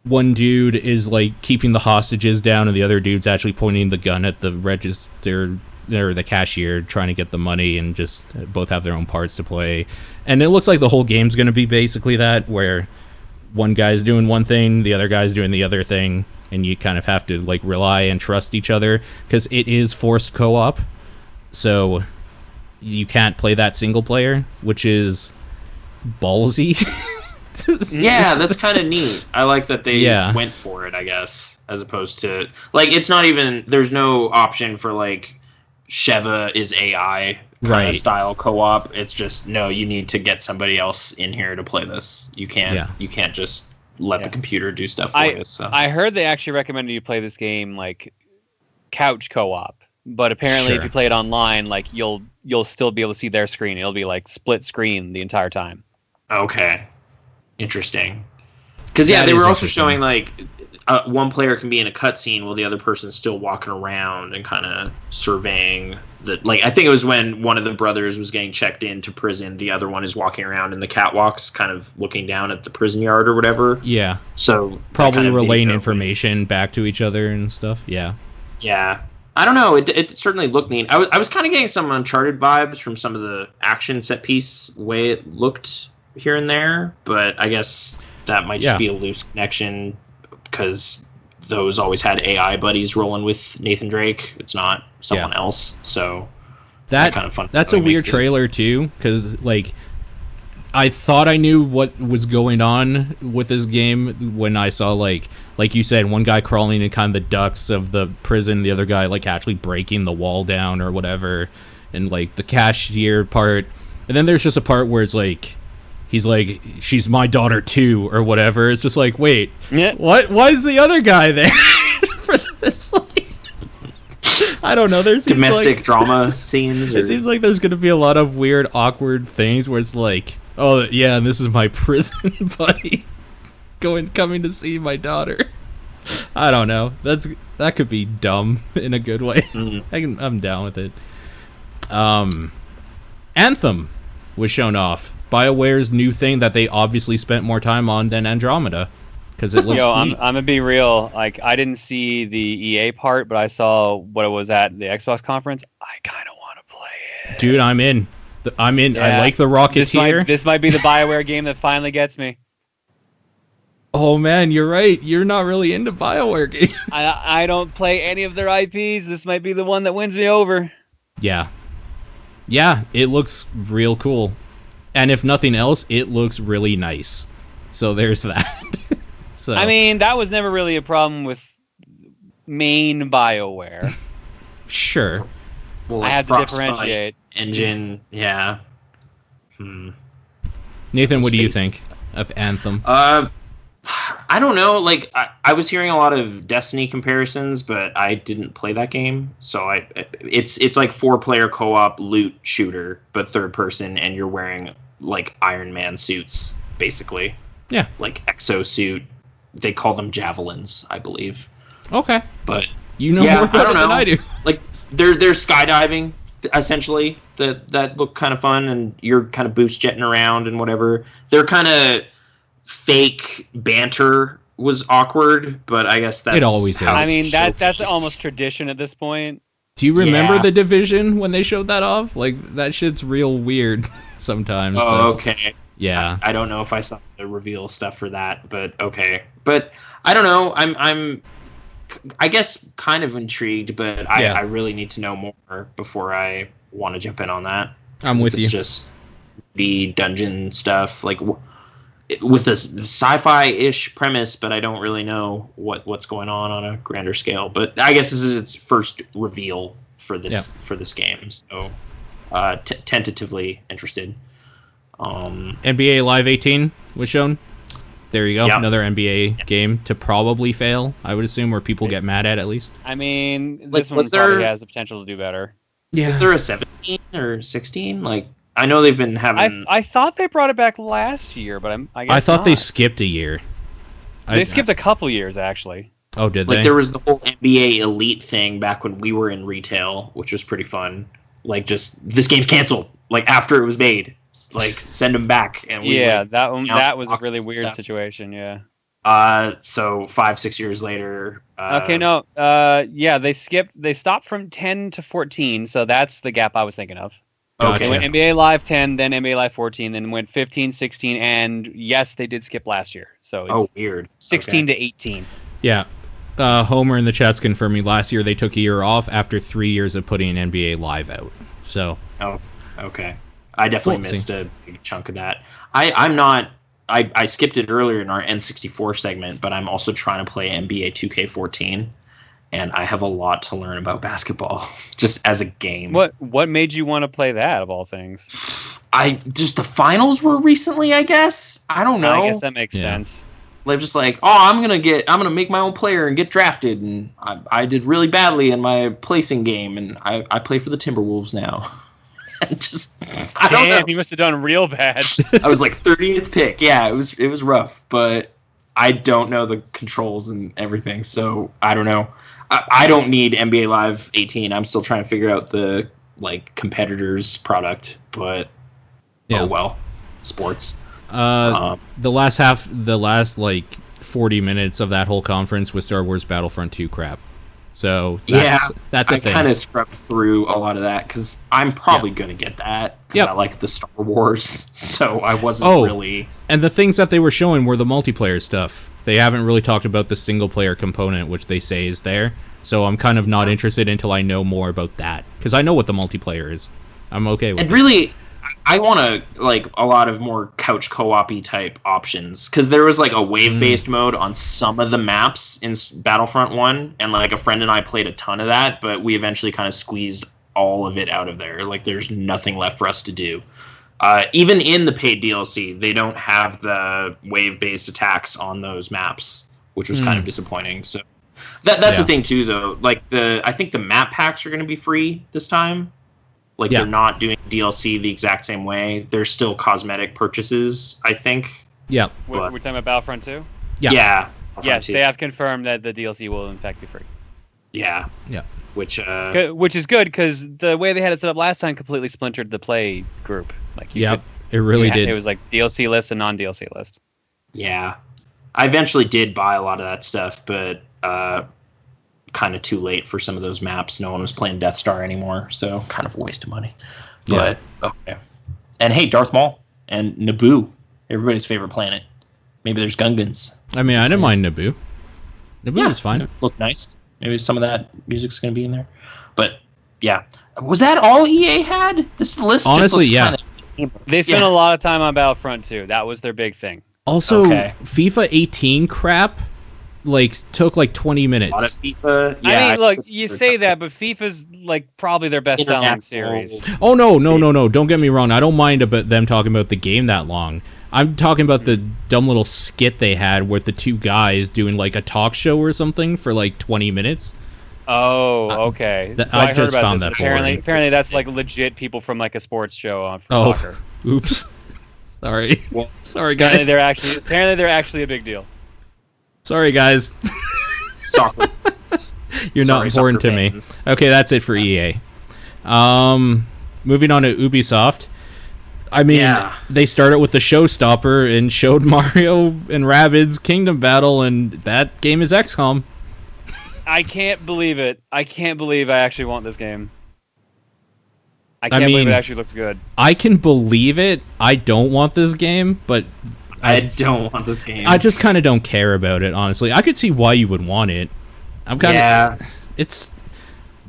one dude is like keeping the hostages down and the other dude's actually pointing the gun at the register or the cashier trying to get the money, and just both have their own parts to play. And it looks like the whole game's going to be basically that, where one guy's doing one thing, the other guy's doing the other thing, and you kind of have to like rely and trust each other, because it is forced co-op. So you can't play that single player, which is ballsy. Yeah, that's kind of neat. I like that they went for it, I guess, as opposed to like, it's not even, there's no option for like Sheva is AI kind of style co-op. It's just, no, you need to get somebody else in here to play this. You can't just let the computer do stuff for you. So I heard they actually recommended you play this game like couch co-op, but apparently if you play it online, like you'll still be able to see their screen. It'll be like split screen the entire time. Okay, interesting. Because they were also showing like one player can be in a cutscene while the other person's still walking around and kind of surveying the. Like, I think it was when one of the brothers was getting checked into prison, the other one is walking around in the catwalks, kind of looking down at the prison yard or whatever. Yeah. So probably kind of relaying information back to each other and stuff. Yeah. Yeah. I don't know. It certainly looked neat. I was kind of getting some Uncharted vibes from some of the action set piece way it looked here and there, but I guess that might just be a loose connection because those always had AI buddies rolling with Nathan Drake. It's not someone else, so that kind of fun. That's a weird trailer too, because like I thought I knew what was going on with this game when I saw like you said, one guy crawling in kind of the ducts of the prison, the other guy like actually breaking the wall down or whatever, and like the cashier part, and then there's just a part where it's like he's like, she's my daughter too, or whatever. It's just like, wait, what? Why is the other guy there for this? Like, I don't know. There's domestic drama scenes. It seems like there's gonna be a lot of weird, awkward things where it's like, oh yeah, and this is my prison buddy coming to see my daughter. I don't know. That could be dumb in a good way. Mm-hmm. I'm down with it. Anthem was shown off. BioWare's new thing that they obviously spent more time on than Andromeda, because it looks neat. I'm gonna be real. Like, I didn't see the EA part, but I saw what it was at the Xbox conference. I kind of want to play it. Dude, I'm in. I'm in. Yeah. I like the Rocketeer. This might be the BioWare game that finally gets me. Oh man, you're right. You're not really into BioWare games. I don't play any of their IPs. This might be the one that wins me over. Yeah. Yeah, it looks real cool. And if nothing else, it looks really nice. So there's that. So I mean, that was never really a problem with main BioWare. Sure. Well, I had to Frostbite differentiate. Engine, yeah. Nathan, what do you Space. think of Anthem? I don't know. Like, I was hearing a lot of Destiny comparisons, but I didn't play that game. So it's like 4-player co-op loot shooter, but third person, and you're wearing like Iron Man suits, basically. Yeah. Like exosuit. They call them javelins, I believe. Okay. But You know yeah, more about I don't it than know. I do. Like they're skydiving essentially. That look kind of fun, and you're kind of boost jetting around and whatever. They're kind of fake banter was awkward, but I guess that's It always how is. I mean, that's showcase. almost tradition at this point. Do you remember Yeah. The Division when they showed that off? Like, that shit's real weird sometimes. Oh, so, okay. yeah. I don't know if I saw the reveal stuff for that, but okay. But I don't know. I guess kind of intrigued, but Yeah. I really need to know more before I want to jump in on that. I'm 'Cause with if you. It's just the dungeon stuff, like with this sci-fi-ish premise, but I don't really know what's going on a grander scale. But I guess this is its first reveal for this game, so tentatively interested. NBA Live 18 was shown. There you go. Yeah. Another NBA game to probably fail, I would assume, or people get mad at least. I mean, Like, this one was probably there- has the potential to do better. Is there a 17 or 16? Like, I know they've been having. I thought they brought it back last year, but I guess I thought they not. skipped a year. They skipped a couple years actually. Oh, did Like they? there was the whole NBA Elite thing back when we were in retail, which was pretty fun. Like, just this game's canceled. Like after it was made, like send them back. And we Yeah, like, that one. count That was a boxes really and weird stuff. situation. Yeah. So 5-6 years later. Okay, no. Yeah, they stopped from 10 to 14, so that's the gap I was thinking of. Gotcha. They went NBA Live 10, then NBA Live 14, then went 15, 16, and yes, they did skip last year. So it's Oh, weird. 16 to 18. Yeah. Homer in the chat's confirmed me last year they took a year off after 3 years of putting NBA Live out. So Oh, okay. I definitely We'll missed a big chunk of that. I'm not. I skipped it earlier in our N64 segment, but I'm also trying to play NBA 2K14, and I have a lot to learn about basketball just as a game. What made you want to play that of all things? The finals were recently, I guess. I don't know. I guess that makes Yeah. sense. They're just like, oh, I'm gonna make my own player and get drafted, and I did really badly in my placing game, and I play for the Timberwolves now. And just I don't know. Damn, you must have done real bad. I was like 30th pick. Yeah, it was rough, but I don't know the controls and everything, so I don't know. I don't need NBA Live 18. I'm still trying to figure out the like competitors product, but Yeah. oh well, sports. the last like 40 minutes of that whole conference was Star Wars Battlefront 2 crap. So that's a I thing. kind of scrubbed through a lot of that because I'm probably gonna get that because Yep. I like the Star Wars, so I wasn't really. And the things that they were showing were the multiplayer stuff. They haven't really talked about the single player component, which they say is there. So I'm kind of not interested until I know more about that because I know what the multiplayer is. I'm okay with And it. really, I want to like a lot of more couch co-op-y type options because there was like a wave-based mode on some of the maps in Battlefront 1, and like a friend and I played a ton of that, but we eventually kind of squeezed all of it out of there. Like there's nothing left for us to do. Even in the paid DLC, they don't have the wave-based attacks on those maps, which was kind of disappointing. So that's the thing too, though. Like I think the map packs are going to be free this time. Like they're not doing DLC the exact same way. There's still cosmetic purchases, I think. Yeah. We're talking about Battlefront 2? Yeah. Yeah. Yes, they have confirmed that the DLC will in fact be free. Yeah. Yeah. Which is good because the way they had it set up last time completely splintered the play group. Like It really did. It was like DLC list and non-DLC list. Yeah. I eventually did buy a lot of that stuff, but kind of too late for some of those maps. No one was playing Death Star anymore, so kind of a waste of money. Yeah. But okay. And hey, Darth Maul and Naboo, everybody's favorite planet. Maybe there's Gungans. I mean, I didn't mind Naboo. Naboo was fine. Looked nice. Maybe some of that music's going to be in there. But, yeah. Was that all EA had? This list honestly, just looks They spent a lot of time on Battlefront 2. That was their big thing. Also, FIFA 18 crap, like, took like 20 minutes. A lot of FIFA. Yeah, I mean, look, you say that, but FIFA's like probably their best-selling series. Oh no! Don't get me wrong. I don't mind about them talking about the game that long. I'm talking about the dumb little skit they had with the two guys doing like a talk show or something for like 20 minutes. Oh, okay. So I just found that boring. Apparently, that's like legit people from like a sports show on soccer. Oops. Sorry. Well, sorry, guys. Apparently, they're actually a big deal. Sorry, guys. Soccer. You're not important to me. Okay, that's it for EA. Moving on to Ubisoft. I mean, they started with the showstopper and showed Mario and Rabbids Kingdom Battle, and that game is XCOM. I can't believe it. I can't believe I actually want this game. I can't believe it actually looks good. I can believe it. I don't want this game, but I don't want this game. I just kind of don't care about it, honestly. I could see why you would want it. I'm kind of... It's...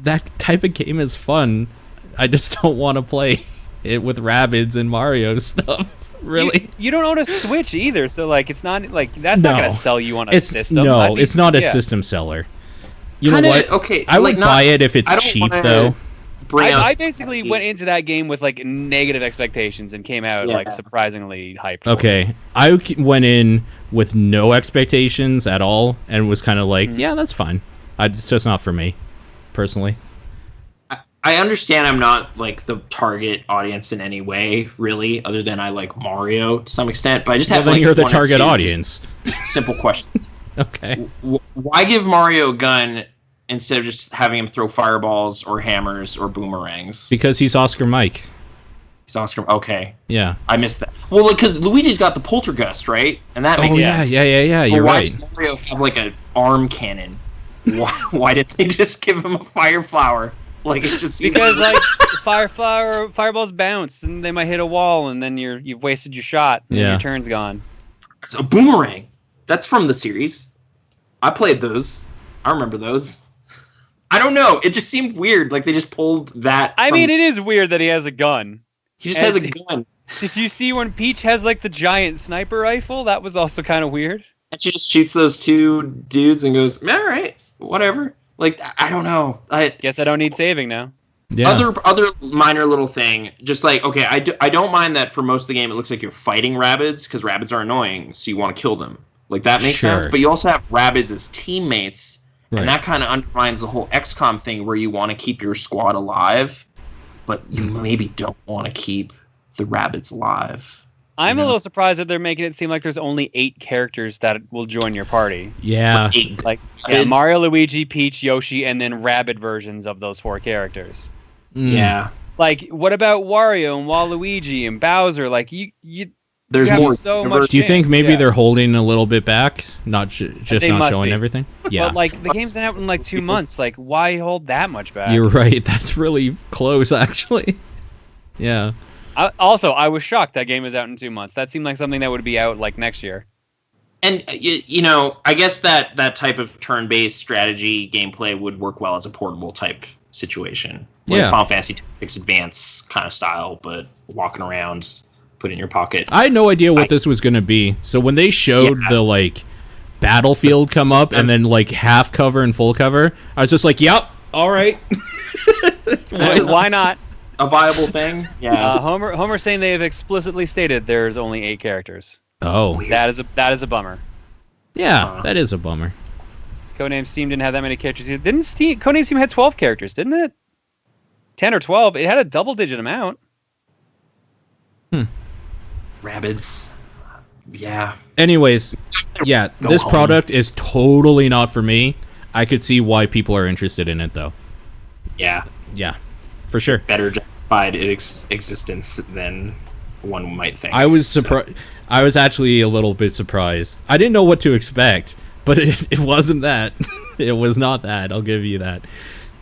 That type of game is fun. I just don't want to play it with Rabbids and Mario stuff. Really? You don't own a Switch either, so like it's not like that's not gonna sell you on a system. No, it's not a system seller. You know what? Okay, I would buy it if it's cheap though. I basically went into that game with like negative expectations and came out like surprisingly hyped. Okay, I went in with no expectations at all and was kind of like, yeah, that's fine. It's just not for me, personally. I understand I'm not like the target audience in any way, really, other than I like Mario to some extent. But I just have then you're the target audience. Simple questions. Okay. Why give Mario a gun instead of just having him throw fireballs or hammers or boomerangs? Because he's Oscar Mike. He's Oscar. Okay. Yeah. I missed that. Well, because Luigi's got the poltergust, right? And that makes sense. Yeah. You're why right. Does Mario have like an arm cannon? Why did they just give him a fire flower? Like it's just because like fireballs bounce and they might hit a wall and then you've wasted your shot and your turn's gone. It's a boomerang. That's from the series. I played those. I remember those. I don't know. It just seemed weird. Like they just pulled that. I mean, it is weird that he has a gun. He just has a gun. Did you see when Peach has like the giant sniper rifle? That was also kind of weird. And she just shoots those two dudes and goes, all right, whatever. Like, I don't know. I guess I don't need saving now. Yeah. Other minor little thing, just like, okay, I don't mind that for most of the game it looks like you're fighting Rabbids, because Rabbids are annoying, so you want to kill them. Like, that makes sense. But you also have Rabbids as teammates, and that kind of undermines the whole XCOM thing where you want to keep your squad alive, but you maybe don't want to keep the Rabbids alive. I'm a little surprised that they're making it seem like there's only 8 characters that will join your party. Yeah. Mario, Luigi, Peach, Yoshi, and then Rabbid versions of those 4 characters. Yeah. Like, what about Wario and Waluigi and Bowser? Like, there's more. So much. Do you think maybe they're holding a little bit back, just not showing everything? Yeah. But like, the game's been out in like 2 months. Like, why hold that much back? You're right. That's really close, actually. Yeah. I was shocked that game is out in 2 months. That seemed like something that would be out like next year. And you know, I guess that type of turn-based strategy gameplay would work well as a portable type situation, like Final Fantasy Tactics Advance kind of style, but walking around, put it in your pocket. I had no idea what this was going to be. So when they showed the like battlefield come up and then like half cover and full cover, I was just like, "Yep, all right." Why not? A viable thing. Yeah. Homer saying they have explicitly stated there's only 8 characters. Oh, that is a bummer. Yeah, that is a bummer. Codename Steam didn't have that many characters. Codename Steam had 12 characters, didn't it? 10 or 12. It had a double-digit amount. Rabbids. Yeah. Anyways, this product is totally not for me. I could see why people are interested in it, though. Yeah. Yeah. For sure. Better justified existence than one might think. I was surprised. I was actually a little bit surprised. I didn't know what to expect, but it wasn't that. It was not that. I'll give you that.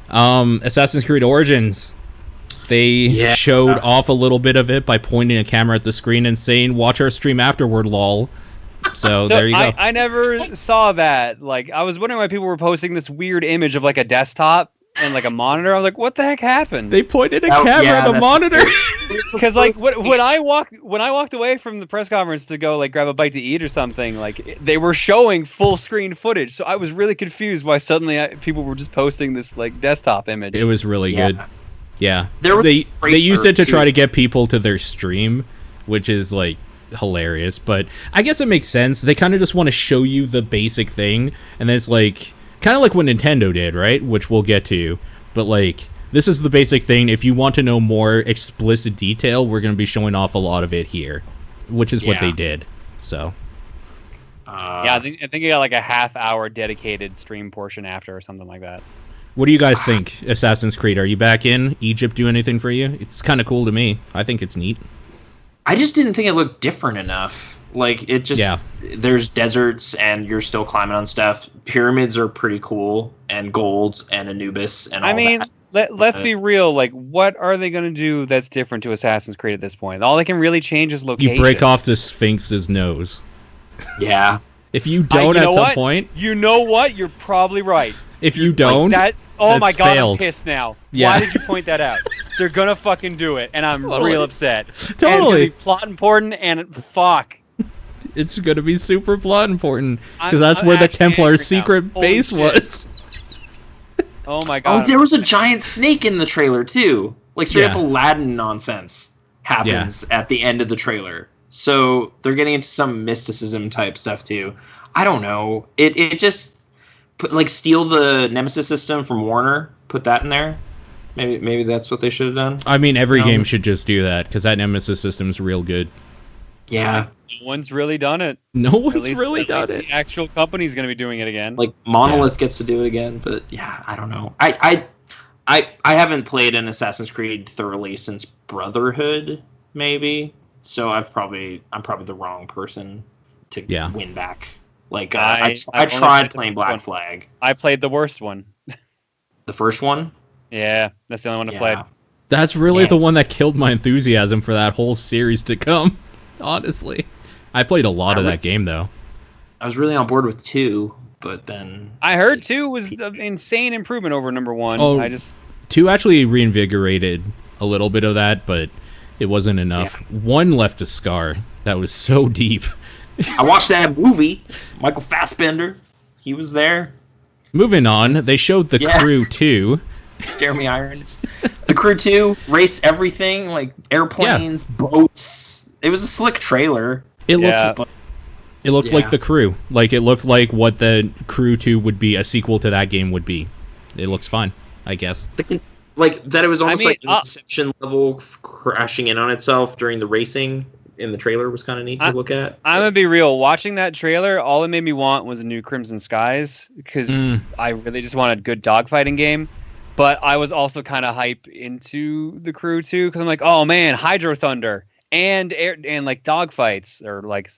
Assassin's Creed Origins. They showed off a little bit of it by pointing a camera at the screen and saying, "Watch our stream afterward, lol." So there you go. I never saw that. Like, I was wondering why people were posting this weird image of like a desktop and like a monitor. I was like, what the heck happened? They pointed a camera at the monitor. Because like when I walked away from the press conference to go like grab a bite to eat or something, like they were showing full screen footage. So I was really confused why suddenly people were just posting this like desktop image. It was really good. Yeah, they used it to try to get people to their stream, which is like hilarious. But I guess it makes sense. They kind of just want to show you the basic thing, and then it's like kind of like what Nintendo did, right? Which we'll get to. But like this is the basic thing. If you want to know more explicit detail, we're going to be showing off a lot of it here, which is what they did. So. I think you got like a half-hour dedicated stream portion after or something like that. What do you guys think, Assassin's Creed? Are you back in? Egypt do anything for you? It's kind of cool to me. I think it's neat. I just didn't think it looked different enough. Like, it just... There's deserts, and you're still climbing on stuff. Pyramids are pretty cool, and gold, and Anubis, and all that. Let's be real. Like, what are they going to do that's different to Assassin's Creed at this point? All they can really change is location. You break off the Sphinx's nose. Yeah. If you don't at some point... You know what? You're probably right. If you don't... Like oh my god, failed. I'm pissed now. Yeah. Why did you point that out? They're gonna fucking do it, and I'm real upset. Totally. And it's gonna be plot important, and fuck. It's gonna be super plot important, because that's where the Templar's secret base was. Oh my god. Oh, there was a giant snake in the trailer, too. Like, straight up Aladdin nonsense happens at the end of the trailer. So, they're getting into some mysticism type stuff, too. I don't know. It just... steal the Nemesis system from Warner, put that in there. Maybe that's what they should have done. I mean, every game should just do that, because that Nemesis system is real good. Yeah. No one's really done it. No one's really done it. The actual company's going to be doing it again. Like, Monolith gets to do it again, but yeah, I don't know. I haven't played an Assassin's Creed thoroughly since Brotherhood, maybe. So I'm probably the wrong person to win back. Like, I tried playing Black Flag. I played the worst one. The first one? Yeah, that's the only one I played. That's really the one that killed my enthusiasm for that whole series to come, honestly. I played a lot of that game, though. I was really on board with 2, but then... I heard 2 was an insane improvement over number 1. Oh, 2 actually reinvigorated a little bit of that, but it wasn't enough. 1 left a scar that was so deep. I watched that movie. Michael Fassbender, he was there. Moving on, they showed The Crew 2. Jeremy Irons. The Crew 2, race everything, like airplanes, boats. It was a slick trailer. It looked like The Crew. Like, it looked like what the Crew 2 would be, a sequel to that game would be. It looks fine, I guess. Like, that it was almost like an Inception level crashing in on itself during the racing. In the trailer was kind of neat to look at. I'm gonna be real. Watching that trailer, all it made me want was a new Crimson Skies, because I really just wanted a good dogfighting game. But I was also kind of hype into The Crew too, because I'm like, oh man, Hydro Thunder and like dogfights or like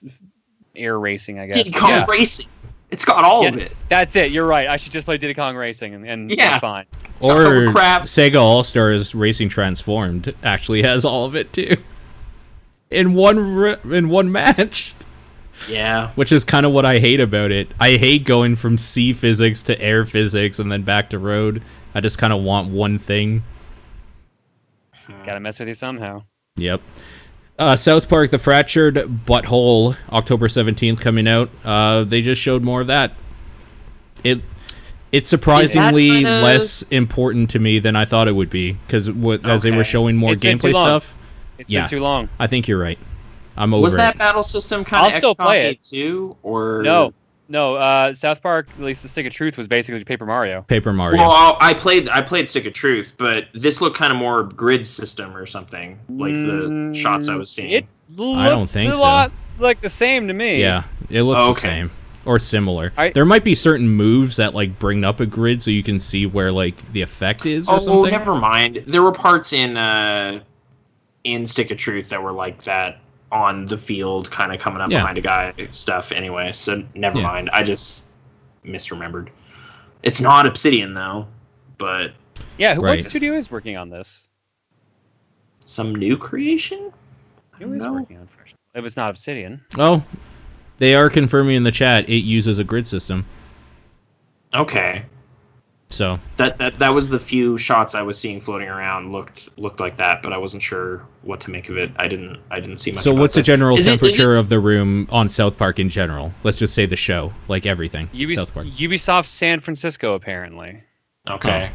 air racing, I guess. Diddy Kong Racing. It's got all of it. That's it. You're right. I should just play Diddy Kong Racing and it's fine. Or Sega All Stars Racing Transformed actually has all of it too. In one match. Yeah. Which is kind of what I hate about it. I hate going from sea physics to air physics and then back to road. I just kind of want one thing. Gotta mess with you somehow. Yep. South Park: The Fractured Butthole, October 17th coming out. They just showed more of that. It's surprisingly less important to me than I thought it would be, because as they were showing more gameplay stuff. It's been too long. I think you're right. I'm over it. Was that battle system kind of I'll still play it too, or no? South Park, at least the Stick of Truth, was basically Paper Mario. Paper Mario. Well, I played Stick of Truth, but this looked kind of more grid system or something, like the shots I was seeing. It I don't think a lot like the same to me. Yeah, it looks the same or similar. There might be certain moves that like bring up a grid so you can see where like the effect is or something. Oh, never mind. There were parts in Stick of Truth that were like that on the field, kind of coming up behind a guy stuff anyway, so never mind. I just misremembered. It's not Obsidian though, but what studio is working on this? some new creation? Who is working on Fresh? If it's not Obsidian. Oh, they are confirming in the chat it uses a grid system. Okay. So that was the few shots I was seeing floating around looked like that, but I wasn't sure what to make of it. I didn't see much. So about what's the this. general Is temperature it, of the room on South Park in general? Let's just say the show, like everything. South Park. Ubisoft San Francisco, apparently. Okay.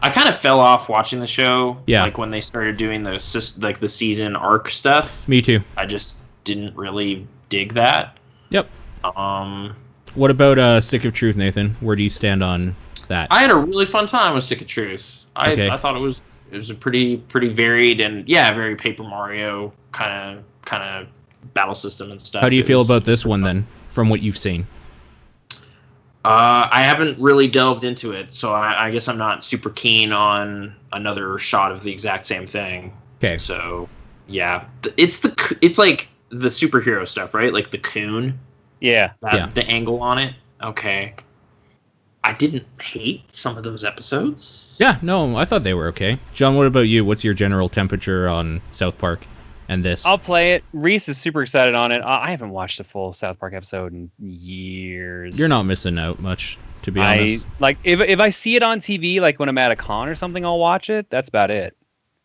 I kind of fell off watching the show. Yeah. Like when they started doing the season arc stuff. Me too. I just didn't really dig that. Yep. Um. What about Stick of Truth, Nathan? Where do you stand on that? I had a really fun time with Stick of Truth. Okay. I thought it was a pretty varied and very Paper Mario kind of battle system and stuff. How do you feel about this one then, from what you've seen? I haven't really delved into it, so I guess I'm not super keen on another shot of the exact same thing. Okay. So yeah, it's like the superhero stuff, right? Like the coon. Yeah. The angle on it. Okay. I didn't hate some of those episodes. Yeah, no, I thought they were okay. John, what about you? What's your general temperature on South Park and this? I'll play it. Reese is super excited on it. I haven't watched a full South Park episode in years. You're not missing out much, to be honest. Like if I see it on TV, like when I'm at a con or something, I'll watch it. That's about it.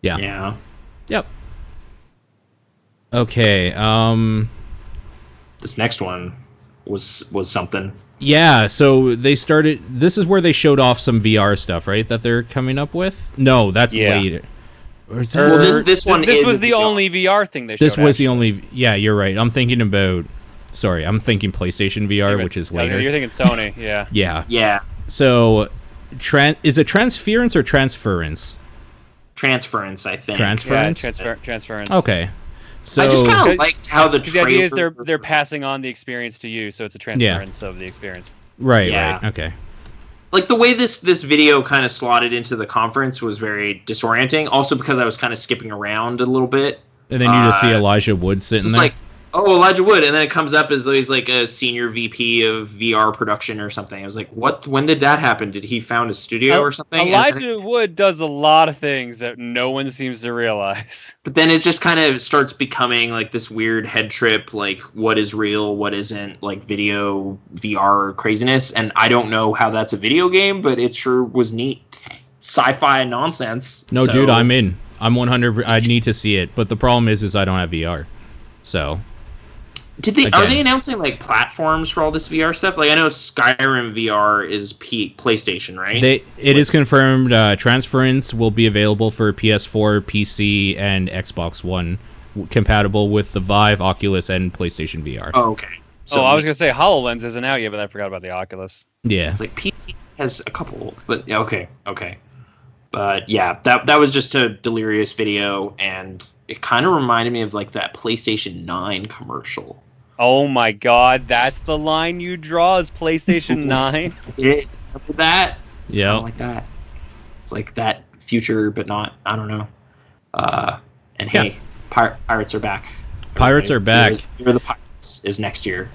Yeah. Yeah. Yep. Okay. This next one was something. Yeah, so they started. This is where they showed off some VR stuff, right? That they're coming up with. No, that's later. Or is that, Well, this was the only VR thing they showed. This was the only. Yeah, you're right. I'm thinking about. Sorry, I'm thinking PlayStation VR, which is later. You're thinking Sony, yeah. Yeah. Yeah. So, is it transference or transference? Transference, I think. Transference. Yeah, transference. Okay. So I just kind of liked how the idea is they're passing on the experience to you, so it's a transference of the experience. Right. Yeah. Right. Okay. Like the way this video kind of slotted into the conference was very disorienting. Also because I was kind of skipping around a little bit. And then you just see Elijah Wood sitting there. Like, oh, Elijah Wood, and then it comes up as though he's like a senior VP of VR production or something. I was like, what? When did that happen? Did he found a studio or something? Elijah Wood does a lot of things that no one seems to realize. But then it just kind of starts becoming like this weird head trip, like what is real, what isn't, like video VR craziness. And I don't know how that's a video game, but it sure was neat. Sci-fi nonsense. No, dude, I'm in. I'm 100. I need to see it, but the problem is I don't have VR. So. Are they announcing like platforms for all this VR stuff? Like I know Skyrim VR is PlayStation, right? It is confirmed. Transference will be available for PS4, PC, and Xbox One, compatible with the Vive, Oculus, and PlayStation VR. Oh, okay. So I was gonna say HoloLens isn't out yet, but I forgot about the Oculus. Yeah, it's like PC has a couple, but yeah, okay. But yeah, that was just a delirious video, and it kind of reminded me of like that PlayStation 9 commercial. Oh my God, that's the line you draw is PlayStation 9? That? Yeah. Like that. It's like that future, but not, I don't know. And hey, Pirates are back. Pirates are back. Year of the Pirates is next year,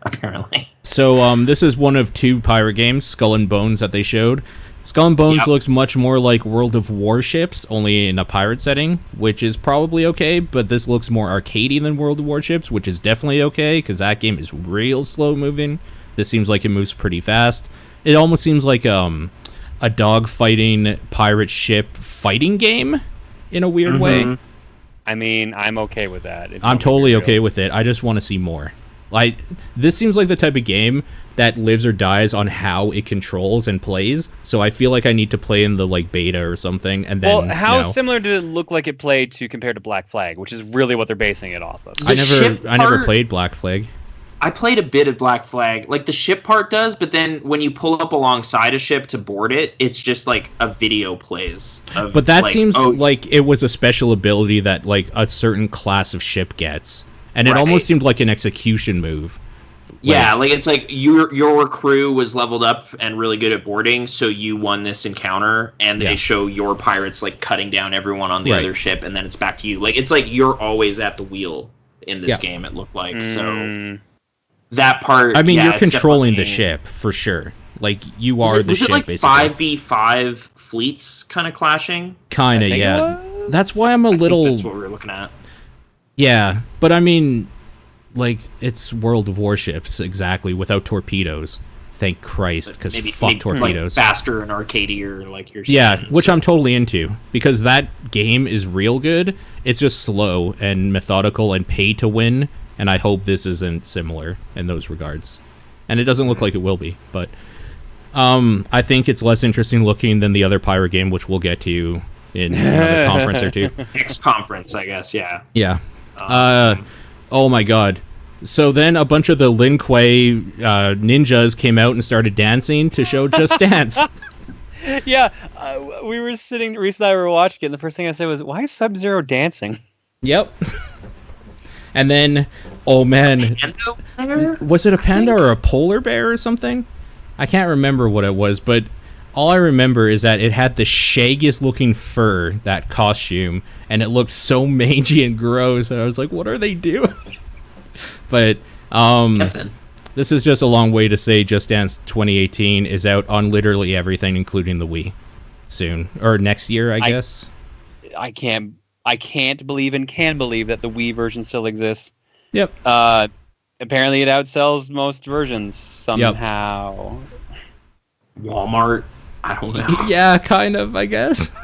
apparently. So this is one of two pirate games, Skull and Bones, that they showed. Skull and Bones looks much more like World of Warships, only in a pirate setting, which is probably okay, but this looks more arcadey than World of Warships, which is definitely okay, because that game is real slow moving. This seems like it moves pretty fast. It almost seems like a dog-fighting pirate ship fighting game, in a weird way. I mean, I'm okay with that. I'm totally okay with it. I just want to see more. Like, this seems like the type of game that lives or dies on how it controls and plays. So I feel like I need to play in the like beta or something. And then, how similar did it look like it played to compared to Black Flag, which is really what they're basing it off of? I never played Black Flag. I played a bit of Black Flag. Like the ship part does, but then when you pull up alongside a ship to board it, it's just like a video plays. But that seems like it was a special ability that like a certain class of ship gets. And it almost seemed like an execution move. Yeah, like it's like your crew was leveled up and really good at boarding, so you won this encounter, and they show your pirates like cutting down everyone on the other ship, and then it's back to you. Like it's like you're always at the wheel in this game. It looked like so that part. I mean, you're controlling the ship for sure. Like, you are the ship, like basically. 5v5 fleets kind of clashing? Kind of, yeah. That's why I'm a I think little... that's what we were looking at. Yeah, but I mean, like, it's World of Warships, exactly, without torpedoes. Thank Christ, because fuck torpedoes. Like faster and arcadier, like you're saying. Yeah, which I'm totally into, because that game is real good. It's just slow and methodical and pay to win, and I hope this isn't similar in those regards. And it doesn't look like it will be, but I think it's less interesting looking than the other pirate game, which we'll get to in another conference or two. Next conference, I guess, yeah. Yeah. Oh my god. So then a bunch of the Lin Kuei ninjas came out and started dancing to show Just Dance. Yeah, we were sitting, Reese and I were watching it, and the first thing I said was, why is Sub-Zero dancing? Yep. And then, oh man, was it a panda or a polar bear or something? I can't remember what it was, but all I remember is that it had the shaggiest looking fur, that costume, and it looked so mangy and gross, and I was like, what are they doing? But this is just a long way to say Just Dance 2018 is out on literally everything, including the Wii, soon. Or next year, I guess. I can't believe and can believe that the Wii version still exists. Yep. Apparently it outsells most versions somehow. Yep. Walmart, I don't know. Yeah, kind of, I guess.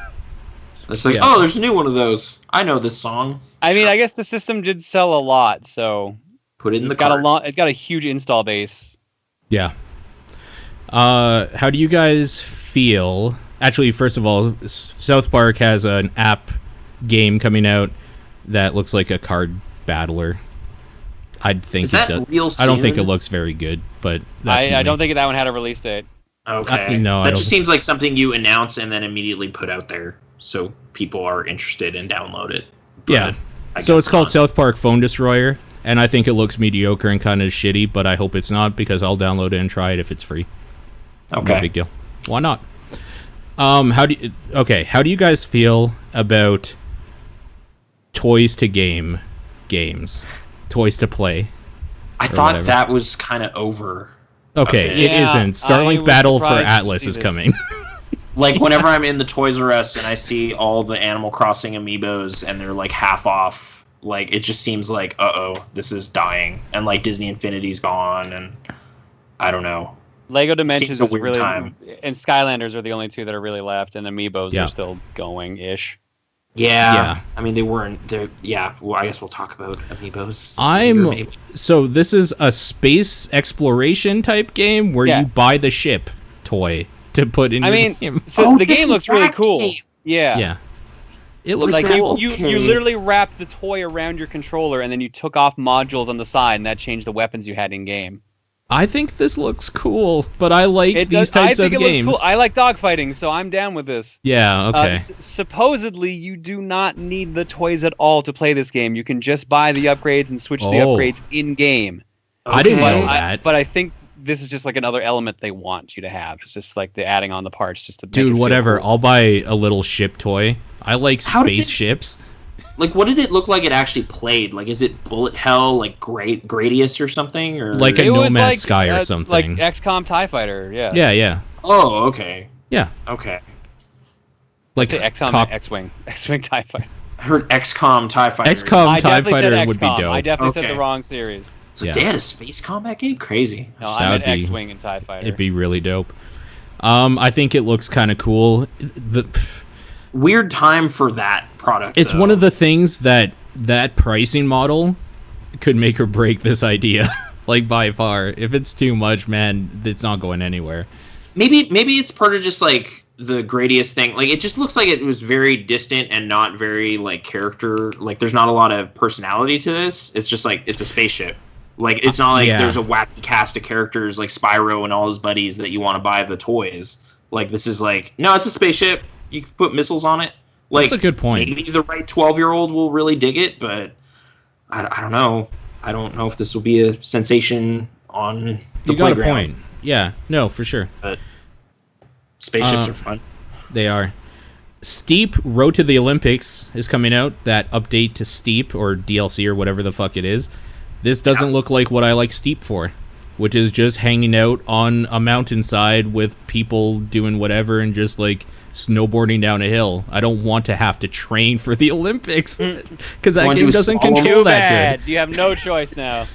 It's like, oh, there's a new one of those. I know this song. I mean, I guess the system did sell a lot, so put it in the cart. It's got a huge install base. Yeah. How do you guys feel? Actually, first of all, South Park has an app game coming out that looks like a card battler. I think is that real soon? I don't think it looks very good, but I don't think that one had a release date. Okay. No, that just seems like something you announce and then immediately put out there so people are interested and download it. But yeah. So it's called South Park Phone Destroyer, and I think it looks mediocre and kind of shitty, but I hope it's not because I'll download it and try it if it's free. Okay. No big deal. Why not? How do you guys feel about toys to games? Toys to play? I thought that was kind of over. Okay, it isn't. Starlink Battle for Atlas is coming. Like, whenever I'm in the Toys R Us and I see all the Animal Crossing amiibos and they're, like, half off, like, it just seems like, uh-oh, this is dying. And, like, Disney Infinity's gone, and I don't know. Lego Dimensions is really... time. And Skylanders are the only two that are really left, and amiibos are still going-ish. Yeah. I mean, well, I guess we'll talk about amiibos. So this is a space exploration type game where you buy the ship toy to put in your game. So the game looks really cool. Yeah. It looks like cool. You literally wrapped the toy around your controller and then you took off modules on the side and that changed the weapons you had in game. I think this looks cool, but I like these types of games. Looks cool. I like dogfighting, so I'm down with this. Yeah, okay. Supposedly, you do not need the toys at all to play this game. You can just buy the upgrades and switch the upgrades in-game. Okay. I didn't know that. But I think this is just like another element they want you to have. It's just like the adding on the parts just to make Dude, it whatever. feel cool. I'll buy a little ship toy. I like space ships. Like, what did it look like it actually played? Like, is it bullet hell, like Gradius or something? Or like a No Man's Sky or something. Like XCOM TIE Fighter, yeah. Yeah. Oh, okay. Yeah. Okay. Like XCOM X-Wing. X-Wing TIE Fighter. I heard XCOM TIE Fighter. XCOM TIE Fighter would be dope. I definitely said the wrong series. So they had a space combat game? Crazy. No, I meant X-Wing and TIE Fighter. It'd be really dope. I think it looks kind of cool. Weird time for that product. It's one of the things that pricing model could make or break this idea. Like, by far. If it's too much, man, it's not going anywhere. Maybe it's part of just like the Gradius thing. Like, it just looks like it was very distant and not very like character. Like, there's not a lot of personality to this. It's just like it's a spaceship. Like, it's not like there's a wacky cast of characters like Spyro and all his buddies that you want to buy the toys. Like, this is like, no, it's a spaceship. You can put missiles on it. Like, that's a good point. Maybe the right 12-year-old will really dig it, but I don't know. I don't know if this will be a sensation on the playground. You got a point. Yeah, no, for sure. But spaceships are fun. They are. Steep Road to the Olympics is coming out. That update to Steep or DLC or whatever the fuck it is. This doesn't look like what I like Steep for. which is just hanging out on a mountainside with people doing whatever and just like snowboarding down a hill. I don't want to have to train for the Olympics because that game doesn't control that good. You have no choice now.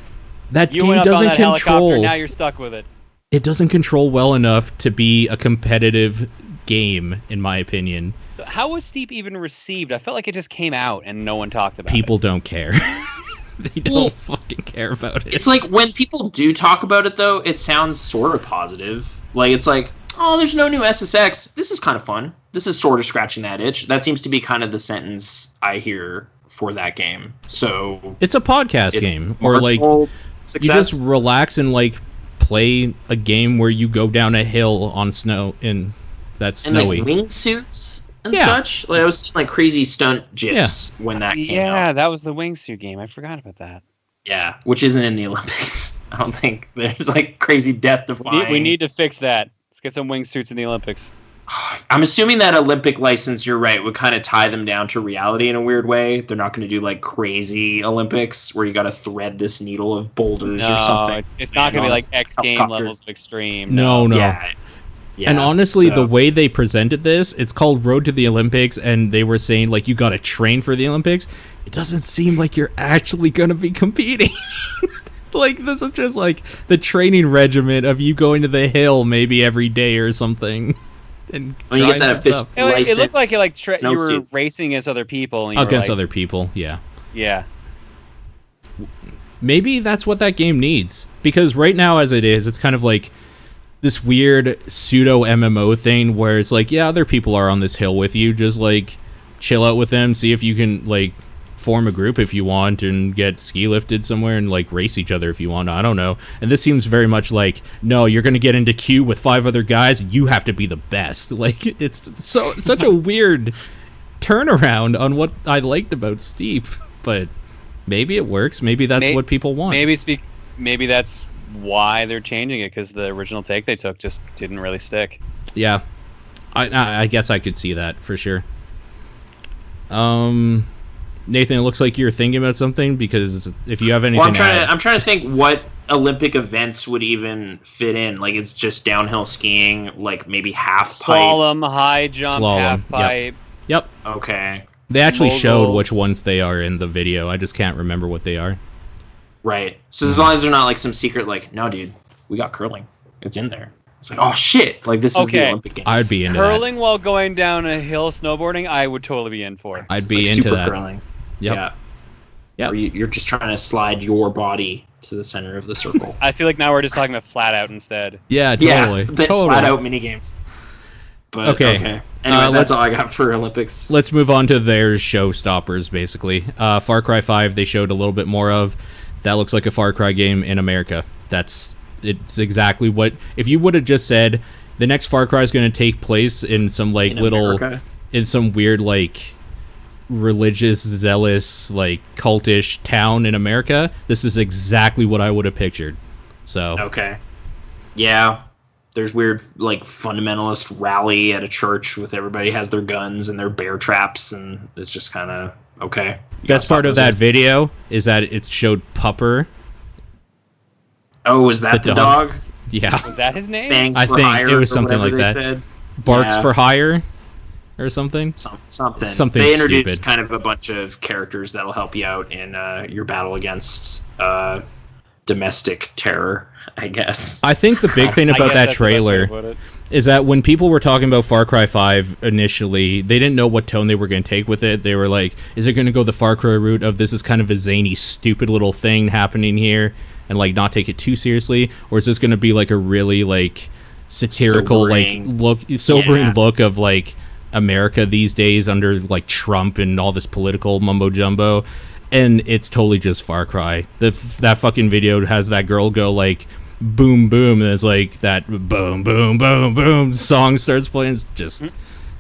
That game doesn't control. Now you're stuck with it. It doesn't control well enough to be a competitive game, in my opinion. So how was Steep even received? I felt like it just came out and no one talked about it. People don't care. They don't fucking care about it. It's like when people do talk about it, though, it sounds sort of positive. Like, it's like, oh, there's no new SSX. This is kind of fun. This is sort of scratching that itch. That seems to be kind of the sentence I hear for that game. So it's a podcast game, or like success. You just relax and like play a game where you go down a hill on snow and that's snowy. And like wingsuits and such. Like I was seeing like crazy stunt gifs when that came out. Yeah, that was the wingsuit game. I forgot about that. Yeah, which isn't in the Olympics. I don't think there's like crazy death defying. We need to fix that. Let's get some wingsuits in the Olympics. I'm assuming that Olympic license, you're right, would kind of tie them down to reality in a weird way. They're not going to do like crazy Olympics where you got to thread this needle of boulders or something. It's not going to be like X game levels of extreme. No. Yeah, and honestly, the way they presented this, it's called Road to the Olympics, and they were saying like you got to train for the Olympics. It doesn't seem like you're actually going to be competing. Like this is just like the training regimen of you going to the hill maybe every day or something. And when you get that it looked like you were racing against other people. And other people, yeah. Yeah. Maybe that's what that game needs. Because right now, as it is, it's kind of like this weird pseudo MMO thing where it's like, yeah, other people are on this hill with you. Just like chill out with them, see if you can like form a group if you want and get ski lifted somewhere and like race each other if you want. I don't know. And this seems very much like, no, you're going to get into queue with 5 other guys. You have to be the best. Like it's such a weird turnaround on what I liked about Steep, but maybe it works. Maybe that's what people want. Maybe that's why they're changing it, because the original take they took just didn't really stick. Yeah. I guess I could see that for sure. Nathan, it looks like you're thinking about something, because if you have anything I'm trying to think what Olympic events would even fit in. Like, it's just downhill skiing, like maybe half slalom, pipe. high jump, half pipe. Yep. Okay. They actually showed which ones they are in the video. I just can't remember what they are. Right. So as long as they're not like some secret, like, no, dude, we got curling. It's in there. It's like, oh shit! Like this is the Olympic Games. I'd be into curling while going down a hill snowboarding. I would totally be in for. I'd be like into super that. Curling. Yep. Yeah. You're just trying to slide your body to the center of the circle. I feel like now we're just talking about flat out instead. Yeah, totally. Yeah, flat out mini games. But, okay. Anyway, that's all I got for Olympics. Let's move on to their showstoppers, basically. Far Cry 5, they showed a little bit more of. That looks like a Far Cry game in America. It's exactly what... If you would have just said, the next Far Cry is going to take place in some, like, in some weird, like, religious, zealous, like, cultish town in America, this is exactly what I would have pictured. So... Okay. Yeah. There's weird, like, fundamentalist rally at a church with everybody has their guns and their bear traps, and it's just kind of, okay. Best part of that video is that it showed Pupper. Oh, was that the dog? Yeah. Was that his name? Bangs I for think hire it was or something like that. Said. Barks for hire or something? Something they introduced stupid. Kind of a bunch of characters that'll help you out in your battle against domestic terror, I guess. I think the big thing about that trailer is that when people were talking about Far Cry 5 initially, they didn't know what tone they were going to take with it. They were like, is it going to go the Far Cry route of this is kind of a zany, stupid little thing happening here and like not take it too seriously? Or is this going to be like a really like satirical, sobering look of like America these days under like Trump and all this political mumbo jumbo? And it's totally just Far Cry. That fucking video has that girl go like boom boom, and it's like that boom boom boom boom song starts playing. It's just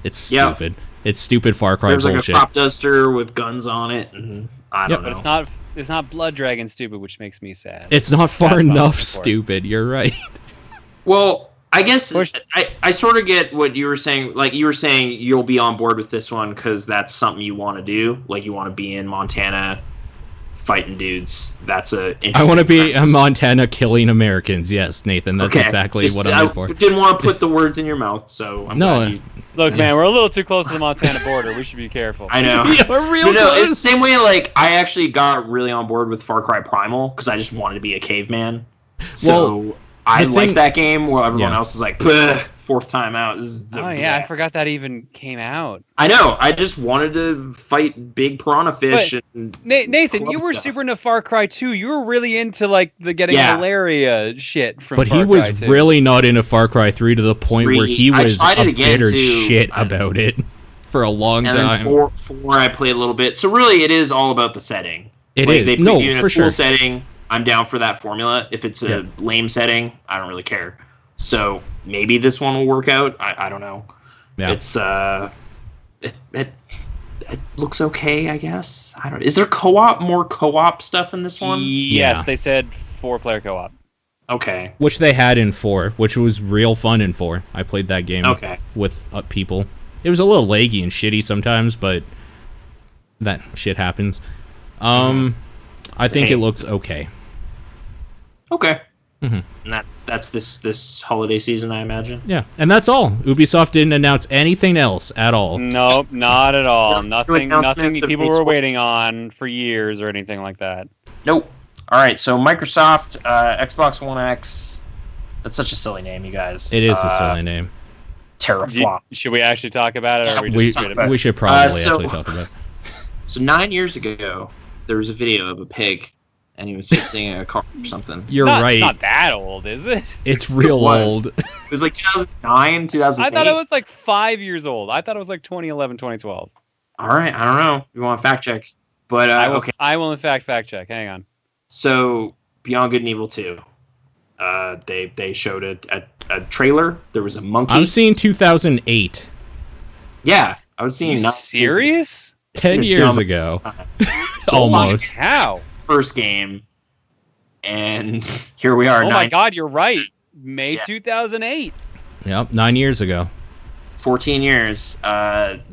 it's stupid. Yep. It's stupid Far Cry bullshit. There's like a crop duster with guns on it, and I don't know. But it's not Blood Dragon stupid, which makes me sad. It's not far enough stupid. You're right. Well, I guess I sort of get what you were saying. Like, you were saying you'll be on board with this one because that's something you want to do. Like, you want to be in Montana fighting dudes. That's a. I want to be a Montana killing Americans. Yes, Nathan, that's exactly what I'm in for. I didn't want to put the words in your mouth, so I'm glad you... Look, man, we're a little too close to the Montana border. We should be careful. I know. We're real close. It's the same way, like, I actually got really on board with Far Cry Primal, because I just wanted to be a caveman. So, I like that game, while everyone else was like, fourth time out. I forgot that even came out. I know. I just wanted to fight big piranha fish. And Nathan, you were super into Far Cry 2. You were really into like the getting malaria shit from Far Cry 2. But he was really not into Far Cry 3 to the point where he was a bitter shit about it for a long time. And then 4 I played a little bit. So really, it is all about the setting. It is. They put you in a cool setting. I'm down for that formula. If it's a lame setting, I don't really care. So maybe this one will work out. I don't know. Yeah. It's it looks okay, I guess. I don't. Is there more co-op stuff in this one? Yes, they said 4-player co-op. Okay. Which they had in 4, which was real fun in 4. I played that game with people. It was a little laggy and shitty sometimes, but that shit happens. I think it looks okay. Okay. Mm-hmm. And that's this holiday season, I imagine. Yeah, and that's all. Ubisoft didn't announce anything else at all. Nope, not at all. Nothing people were waiting on for years or anything like that. Nope. All right, so Microsoft, Xbox One X. That's such a silly name, you guys. It is a silly name. Teraflop. Should we actually talk about it? Or we should probably actually talk about it. So 9 years ago, there was a video of a pig. And he was fixing a car or something. You're right. It's not that old, is it? It's real old. It was like 2009, 2008. I thought it was like 5 years old. I thought it was like 2011, 2012. All right, I don't know. You want to fact check? But I will in fact check. Hang on. So Beyond Good and Evil 2. They showed a trailer. There was a monkey. I'm seeing 2008. Yeah, I was seeing. Are you serious? 10 years ago. Almost. How? First game, and here we are. Oh my God, you're right. May 2008. Yep, 9 years ago. 14 years.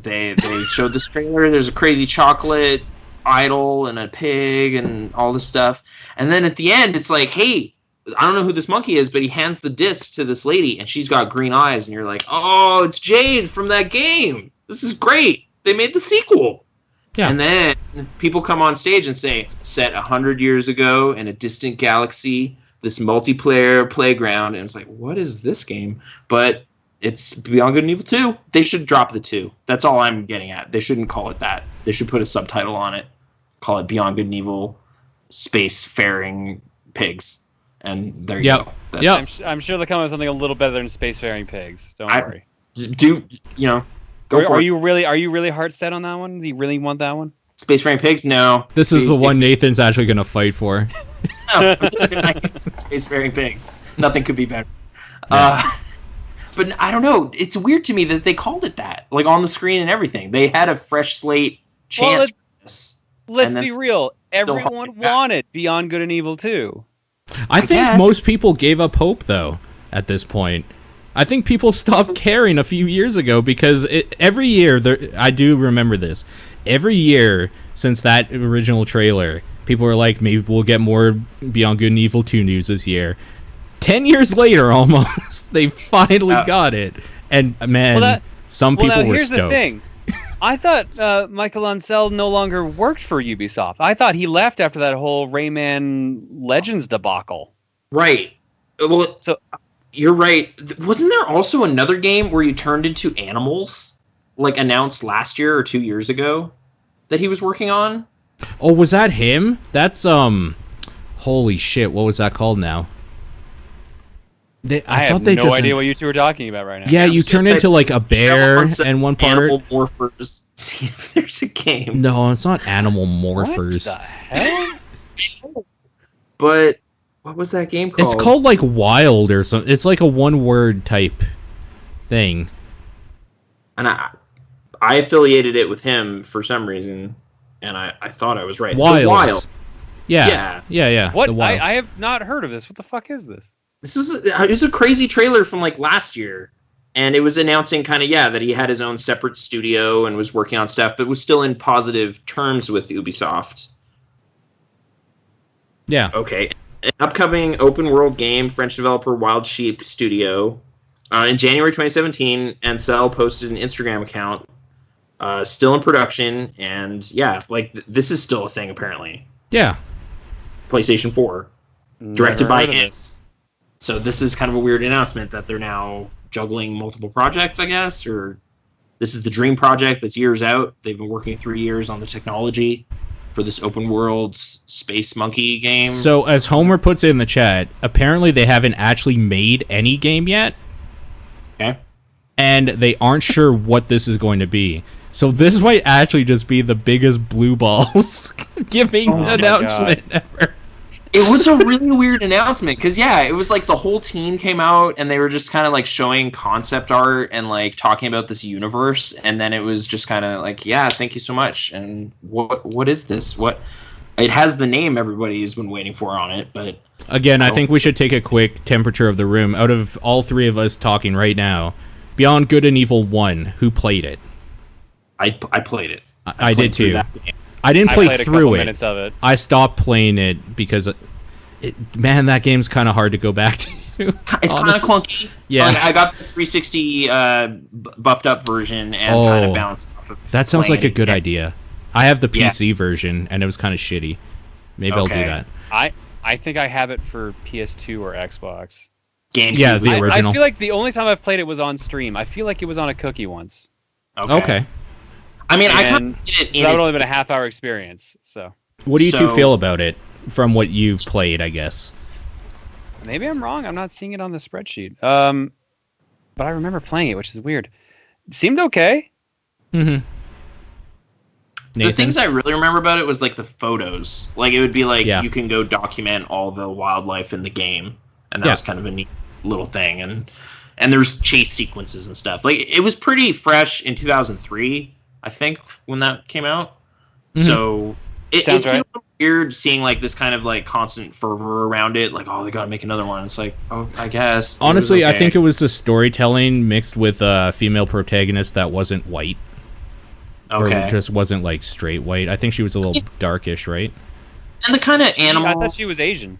They showed this trailer. There's a crazy chocolate idol and a pig and all this stuff. And then at the end, it's like, hey, I don't know who this monkey is, but he hands the disc to this lady, and she's got green eyes, and you're like, oh, it's Jade from that game. This is great. They made the sequel. Yeah. And then people come on stage and say, set 100 years ago in a distant galaxy, this multiplayer playground. And it's like, what is this game? But it's Beyond Good and Evil 2. They should drop the 2. That's all I'm getting at. They shouldn't call it that. They should put a subtitle on it. Call it Beyond Good and Evil Spacefaring Pigs. And there you go. I'm sure they'll come up with something a little better than Spacefaring Pigs. Don't worry. Are you really hard set on that one? Do you really want that one? Spacefaring Pigs? No. This is the one Nathan's actually going to fight for. No, Spacefaring Pigs. Nothing could be better. Yeah. But I don't know. It's weird to me that they called it that. Like on the screen and everything. They had a fresh slate chance for this. Let's be real. Everyone wanted Beyond Good and Evil 2. I think most people gave up hope, though, at this point. I think people stopped caring a few years ago because every year, I do remember this, every year since that original trailer, people were like, maybe we'll get more Beyond Good and Evil 2 news this year. 10 years later, almost, they finally got it. And, man, some people were stoked. Here's the thing. I thought Michael Ancel no longer worked for Ubisoft. I thought he left after that whole Rayman Legends debacle. Right. Well, so... You're right. Wasn't there also another game where you turned into animals, like announced last year or 2 years ago, that he was working on? Oh, was that him? That's holy shit! What was that called now? I have no idea what you two are talking about right now. Yeah, you turn into like a bear and one part. Animal Morphers. See if there's a game. No, it's not Animal Morphers. What the hell? But. What was that game called? It's called like Wild or something. It's like a one-word type thing. And I affiliated it with him for some reason, and I thought I was right. Wild. Yeah. What? I have not heard of this. What the fuck is this? It was a crazy trailer from like last year, and it was announcing kind of that he had his own separate studio and was working on stuff, but was still in positive terms with Ubisoft. Yeah. Okay. An upcoming open world game, French developer Wild Sheep Studio. In January 2017, Ansel posted an Instagram account, still in production, and this is still a thing apparently. Yeah. PlayStation 4, directed Never by heard of him. this. So this is kind of a weird announcement that they're now juggling multiple projects, I guess, or this is the dream project that's years out. They've been working 3 years on the technology for this open world space monkey game. So, as Homer puts it in the chat, apparently they haven't actually made any game yet. Okay. And they aren't sure what this is going to be. So this might actually just be the biggest blue balls giving announcement ever. It was a really weird announcement because it was like the whole team came out and they were just kind of like showing concept art and like talking about this universe, and then it was just kind of like, thank you so much. And what is this? What it has the name everybody has been waiting for on it, but again, I think we should take a quick temperature of the room. Out of all 3 of us talking right now, Beyond Good and Evil 1, who played it? I played it. I did too. I didn't play through it. Of it. I stopped playing it because, that game's kind of hard to go back to. It's kind of clunky. Yeah. Like, I got the 360 buffed up version and kind of bounced off of that sounds like a good idea. I have the PC version, and it was kind of shitty. Maybe I'll do that. I think I have it for PS2 or Xbox. GameCube. Yeah, the original. I feel like the only time I've played it was on stream. I feel like it was on a cookie once. Okay. I mean, I And kind of did it. so that would only been a half-hour experience. So What do you two feel about it from what you've played, I guess? maybe I'm wrong. I'm not seeing it on the spreadsheet. But I remember playing it, which is weird. It seemed okay. Mm-hmm. The things I really remember about it was like the photos. Like it would be like Yeah. you can go document all the wildlife in the game, and that was kind of a neat little thing. And there's chase sequences and stuff. Like it was pretty fresh in 2003, I think, when that came out. Mm-hmm. So it Sounds feels right. weird seeing like this kind of like constant fervor around it. Like, oh, they gotta make another one. It's like, oh, I guess. Honestly, I think it was the storytelling mixed with a female protagonist that wasn't white. Okay. Or just wasn't like straight white. I think she was a little darkish, right? And the kind of animal. I thought she was Asian.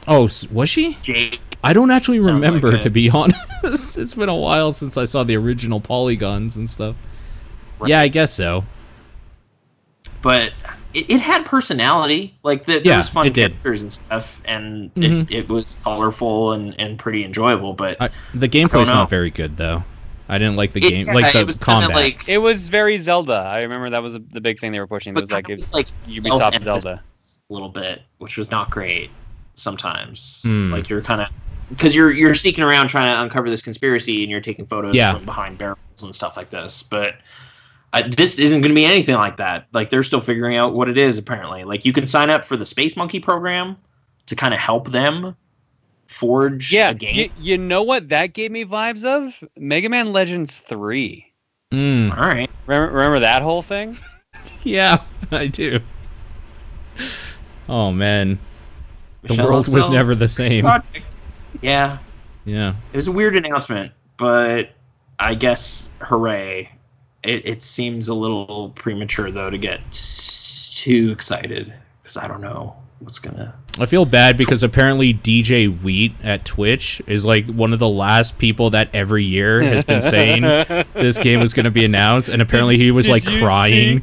Oh, was she? Jade. I don't actually Sounds remember, like it. to be honest. It's been a while since I saw the original polygons and stuff. Right. Yeah, I guess so. But it had personality. Like there was fun it did. characters and stuff, and Mhm. it was colorful and pretty enjoyable. But The gameplay's know. not very good, though. I didn't like the it- game, yeah, like the it was kinda combat. like, It was very Zelda. I remember that was the big thing they were pushing. It but was like kind of it's like Ubisoft self-emphasis Zelda. a little bit, which was not great sometimes. Hmm. Like you're kind of because you're sneaking around trying to uncover this conspiracy, and you're taking photos Yeah. from behind barrels and stuff like this. But this isn't going to be anything like that. Like they're still figuring out what it is. Apparently, like you can sign up for the Space Monkey program to kind of help them forge a game. You know what that gave me vibes of? Mega Man Legends 3. Mm. All right. Remember that whole thing? Yeah, I do. Oh man, the Michelle world was Ansel's never the same. project. Yeah, Yeah. it was a weird announcement, but I guess hooray. It seems a little premature though to get too excited because I don't know what's gonna. I feel bad because apparently DJ Wheat at Twitch is like one of the last people that every year has been saying this game was going to be announced, and apparently he was Did like you crying.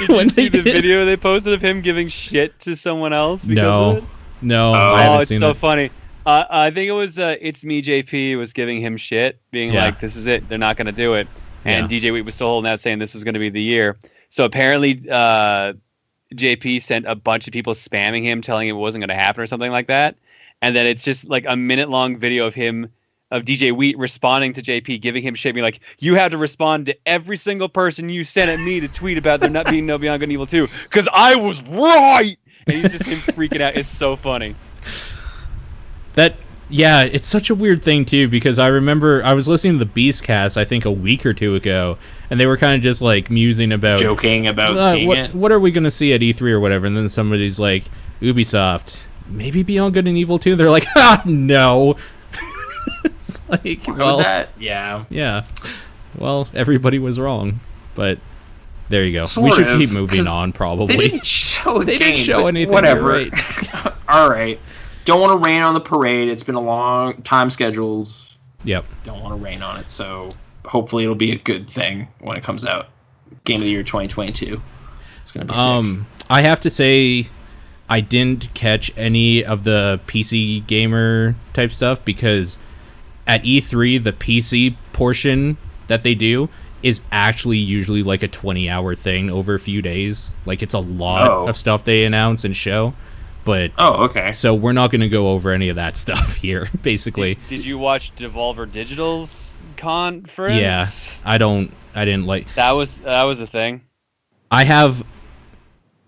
Did when you see they the did. video they posted of him giving shit to someone else because of it? No, Oh, I haven't it's seen so it. funny. I think it was It's Me JP was giving him shit, being Yeah. like, "This is it. They're not going to do it." And Yeah. DJ Wheat was still holding out, saying this was going to be the year. So apparently, JP sent a bunch of people spamming him, telling him it wasn't going to happen or something like that. And then it's just like a minute-long video of DJ Wheat responding to JP, giving him shit, being like, "You have to respond to every single person you sent at me to tweet about there not being no Beyond Good and Evil 2, because I was right." And he's just him freaking out. It's so funny. Yeah, it's such a weird thing too, because I remember I was listening to the Beastcast I think a week or two ago, and they were kind of just like musing about Joking about seeing it. what are we going to see at E3 or whatever, and then somebody's like, Ubisoft, maybe Beyond Good and Evil 2. They're like, no. It's like, Go with well, that. Yeah. yeah, well, everybody was wrong, but There you go. Sort we should of, keep moving 'cause on, probably. They didn't show anything. Whatever. Right. All right. Don't want to rain on the parade. It's been a long time scheduled. Yep. Don't want to rain on it. So hopefully it'll be a good thing when it comes out. Game of the year 2022. It's gonna be sick. I have to say, I didn't catch any of the PC gamer type stuff because at E3 the PC portion that they do is actually usually like a 20-hour thing over a few days. Like, it's a lot of stuff they announce and show. But okay. So we're not going to go over any of that stuff here, basically. Did you watch Devolver Digital's conference? Yeah, I didn't like... That was a thing. I have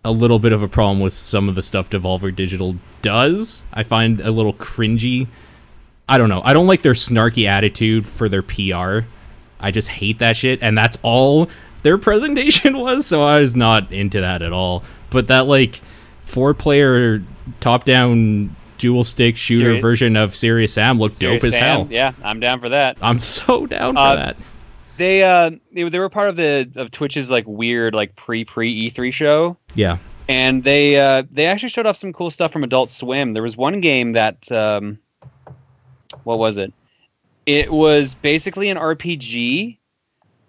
a little bit of a problem with some of the stuff Devolver Digital does. I find a little cringy. I don't know. I don't like their snarky attitude for their PR. I just hate that shit, and that's all their presentation was, so I was not into that at all. But that, like, 4-player top-down dual-stick shooter version of Serious Sam looked dope as hell. Yeah, I'm down for that. I'm so down for that. They were part of Twitch's like weird like pre E3 show. Yeah. And they actually showed off some cool stuff from Adult Swim. There was one game that what was it? It was basically an RPG,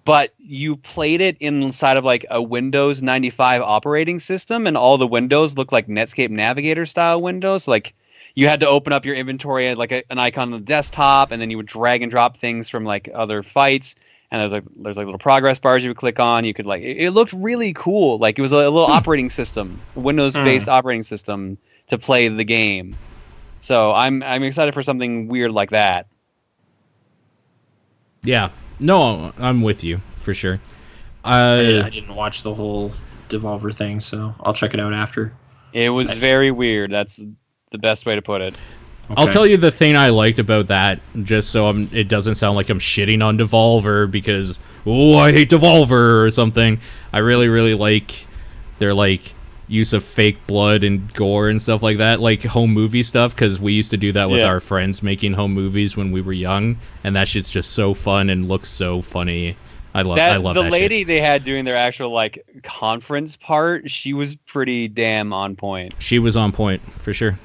but you played it inside of like a Windows 95 operating system, and all the windows look like Netscape Navigator style windows. Like you had to open up your inventory at like an icon on the desktop, and then you would drag and drop things from like other fights. And there's like little progress bars you would click on. You could like it looked really cool. Like it was a little operating system, Windows-based operating system to play the game. So I'm excited for something weird like that. Yeah. No, I'm with you for sure. I didn't watch the whole Devolver thing, so I'll check it out after. It was very weird. That's the best way to put it. Okay. I'll tell you the thing I liked about that, just so it doesn't sound like I'm shitting on Devolver because, I hate Devolver or something. I really, really like their, like, use of fake blood and gore and stuff like that, like home movie stuff, because we used to do that with our friends making home movies when we were young, and that shit's just so fun and looks so funny. I love that The lady shit. they had doing their actual, like, conference part, she was pretty damn on point. She was on point, for sure.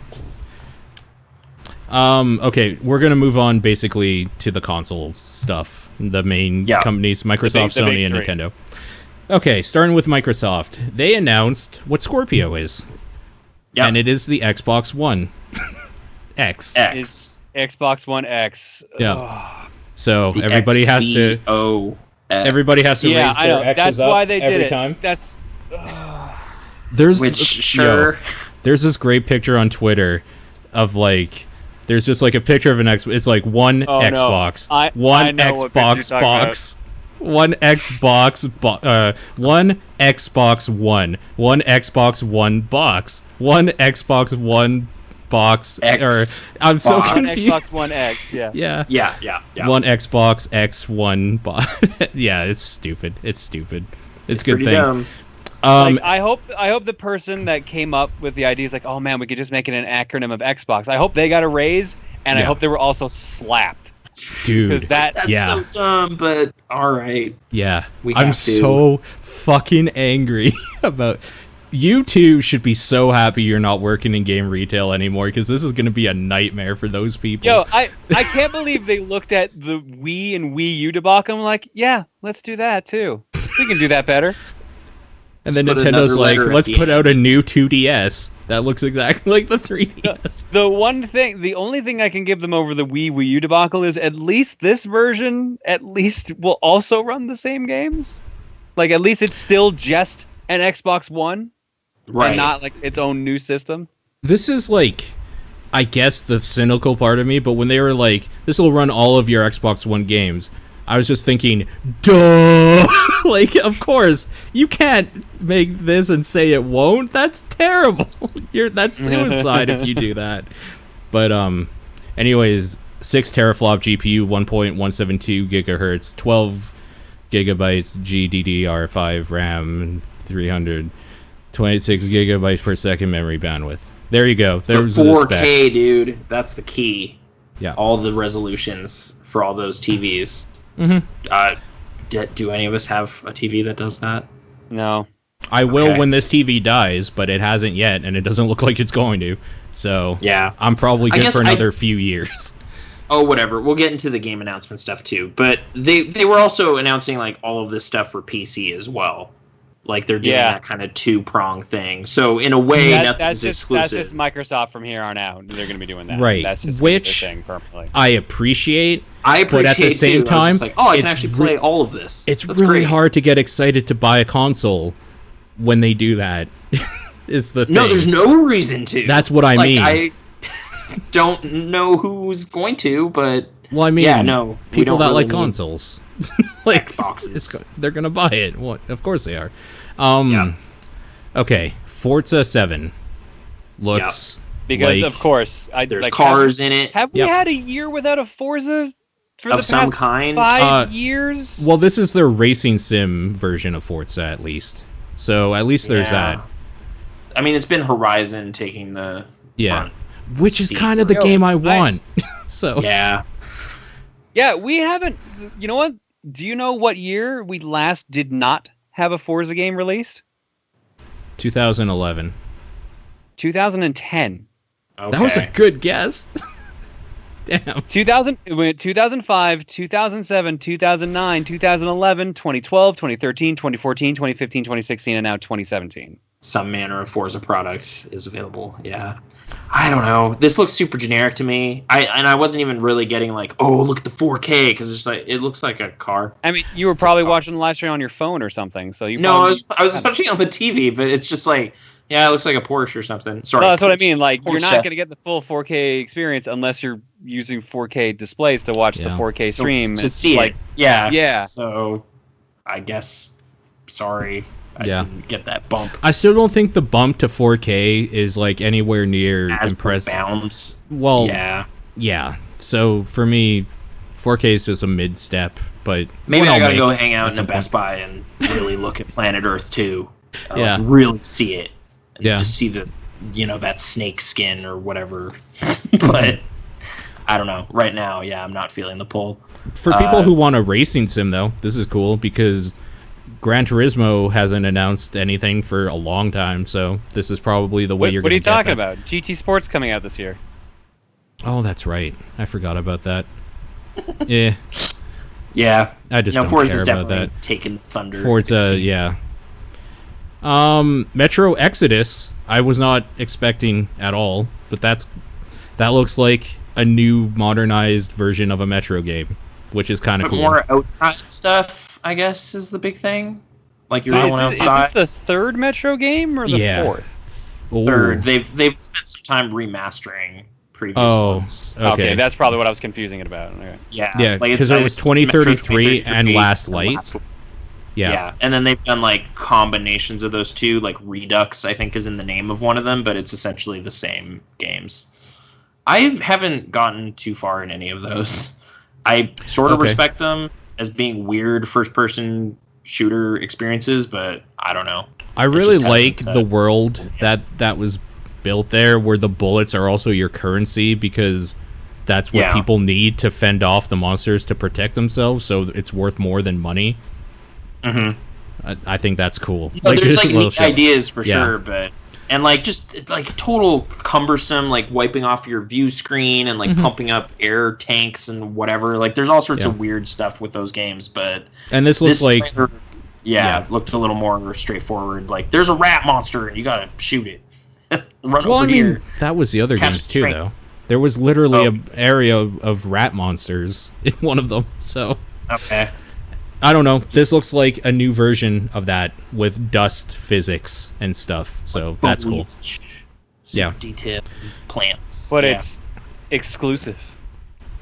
Okay, we're gonna move on basically to the console stuff. The main companies, Microsoft, Sony, and Nintendo. Okay, starting with Microsoft. They announced what Scorpio is. Yep. And it is the Xbox One X. Is Xbox One X. Yeah. Ugh. So everybody has to everybody has to raise their X's That's up why they did every it. time. That's there's a great picture on Twitter of like there's just like a picture of an X. It's like one Xbox, one Xbox box, one Xbox, one Xbox One, one Xbox One box, one Xbox One box. I'm so confused. Xbox One X, yeah. One Xbox X1 box. Yeah, it's stupid. It's a good thing. Dumb. I hope the person that came up with the idea is like, oh man, we could just make it an acronym of Xbox. I hope they got a raise, and I hope they were also slapped. Dude, that's so dumb, but all right. Yeah, I'm so fucking angry about. You two should be so happy you're not working in game retail anymore, because this is going to be a nightmare for those people. Yo, I can't believe they looked at the Wii and Wii U debacle and were like, yeah, let's do that too. We can do that better. And then Nintendo's like, let's put out a new 2DS that looks exactly like the 3DS. The only thing I can give them over the Wii U debacle is at least this version will also run the same games. Like, at least it's still just an Xbox One. Right. And not like its own new system. This is like, I guess, the cynical part of me, but when they were like, this will run all of your Xbox One games, I was just thinking, duh! Like, of course, you can't make this and say it won't. That's terrible. That's suicide if you do that. But, anyways, 6 teraflop GPU, 1.172 gigahertz, 12 gigabytes GDDR5 RAM, 326 gigabytes per second memory bandwidth. There you go. There's the 4K, dude. That's the key. Yeah. All the resolutions for all those TVs. Mm-hmm. Do any of us have a TV that does that? No. I will Okay. when this TV dies, but it hasn't yet, and it doesn't look like it's going to. So Yeah. I'm probably I good guess for another few years. Oh, whatever. We'll get into the game announcement stuff too. But they were also announcing like all of this stuff for PC as well. Like they're doing that kind of two-prong thing. So in a way, nothing's exclusive. That's just Microsoft from here on out. They're going to be doing that. Right. That's just Which their thing permanently. I appreciate. I appreciate but at the same too. I was time, just like, I can it's actually play all of this. It's That's really great. hard to get excited to buy a console when they do that. Is the thing. No, there's no reason to. That's what I mean. I don't know who's going to, but well, I mean, yeah, no, people that really like need consoles, like Xboxes. they're gonna buy it. What? Of course they are. Yeah. Okay, Forza 7 looks Because like, of course, There's like, cars in it. Have we Yep. had a year without a Forza for Of the some past kind? 5 years? Well, this is their racing sim version of Forza, at least. So at least there's Yeah. that. I mean, it's been Horizon taking the front. Which is seat. kind of the Yo, game I want. So Yeah. Yeah, we haven't. You know what? Do you know what year we last did not have a Forza game released? 2011. 2010. Okay. That was a good guess. Damn. 2005, 2007, 2009, 2011, 2012, 2013, 2014, 2015, 2016, and now 2017. Some manner of Forza product is available. Yeah. I don't know. This looks super generic to me. I wasn't even really getting like, oh, look at the 4K, because it's like it looks like a car. I mean, you were probably watching the live stream on your phone or something, so you. No, probably, I was watching it on the TV, but it's just like, yeah, it looks like a Porsche or something. Sorry. Well, that's what I mean. Like, you're not Porsche. going to get the full 4K experience unless you're using 4K displays to watch the 4K stream. to It's see like, it. Yeah. Yeah. So, I guess, sorry, I didn't get that bump. I still don't think the bump to 4K is like anywhere near As impressive. bounds. Well, Yeah. So for me, 4K is just a mid step, but Maybe one I I'll gotta make go hang out at in a some Best Buy and really look at Planet Earth 2. Yeah. Really see it. And Yeah. just see the, that snake skin or whatever. But I don't know. Right now, yeah, I'm not feeling the pull. For people who want a racing sim, though, this is cool because Gran Turismo hasn't announced anything for a long time, so this is probably the way you're what going to are you get talking that. about? GT Sports coming out this year. Oh, that's right. I forgot about that. Yeah, Yeah. I just don't Forza's care about definitely that. taking the thunder. Forza, yeah. Metro Exodus, I was not expecting at all, but that looks like a new modernized version of a Metro game, which is kind of But cool. more outside stuff, I guess, is the big thing. Like you're So going is outside. this the third Metro game or the Yeah. fourth? Ooh. Third, they've spent some time remastering previous Oh, ones. okay. That's probably what I was confusing it about. Okay. Yeah, Yeah, like, 'cause there was it's 2033 and Last Light. Light. Yeah. Yeah, and then they've done like combinations of those two, like Redux, I think is in the name of one of them, but it's essentially the same games. I haven't gotten too far in any of those. I sort of Okay. respect them as being weird first-person shooter experiences, but I don't know. I really just hasn't, like the world that was built there, where the bullets are also your currency, because that's what Yeah. people need to fend off the monsters to protect themselves, so it's worth more than money. Mm-hmm. I think that's cool. So there's just like a little neat show. ideas for Yeah. sure, but and like just like total cumbersome, like wiping off your view screen and like pumping up air tanks and whatever. Like there's all sorts Mm-hmm. Yeah. of weird stuff with those games, but And this looks like trailer, yeah. looked a little more straightforward. Like there's a rat monster and you gotta shoot it. Run well, over I mean, here. that was the other Catch games the too, train. though. There was literally Oh. an area of rat monsters in one of them. So Okay. I don't know. This looks like a new version of that with dust physics and stuff. So that's cool. Super Yeah. detailed plants. But Yeah. it's exclusive.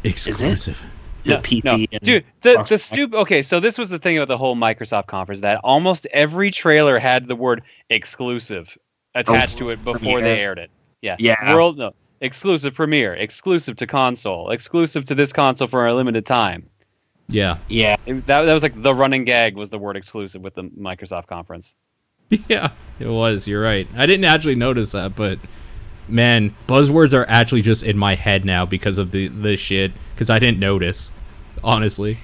Exclusive. the PC and Dude, the Xbox. stupid. Okay, so this was the thing about the whole Microsoft conference, that almost every trailer had the word exclusive attached to it before they Premiere. aired it. Yeah. Yeah. Exclusive premiere, exclusive to console, exclusive to this console for a limited time. Yeah. Yeah. That was like the running gag, was the word exclusive with the Microsoft conference. Yeah, it was. You're right. I didn't actually notice that, but man, buzzwords are actually just in my head now because of this shit. Because I didn't notice, honestly.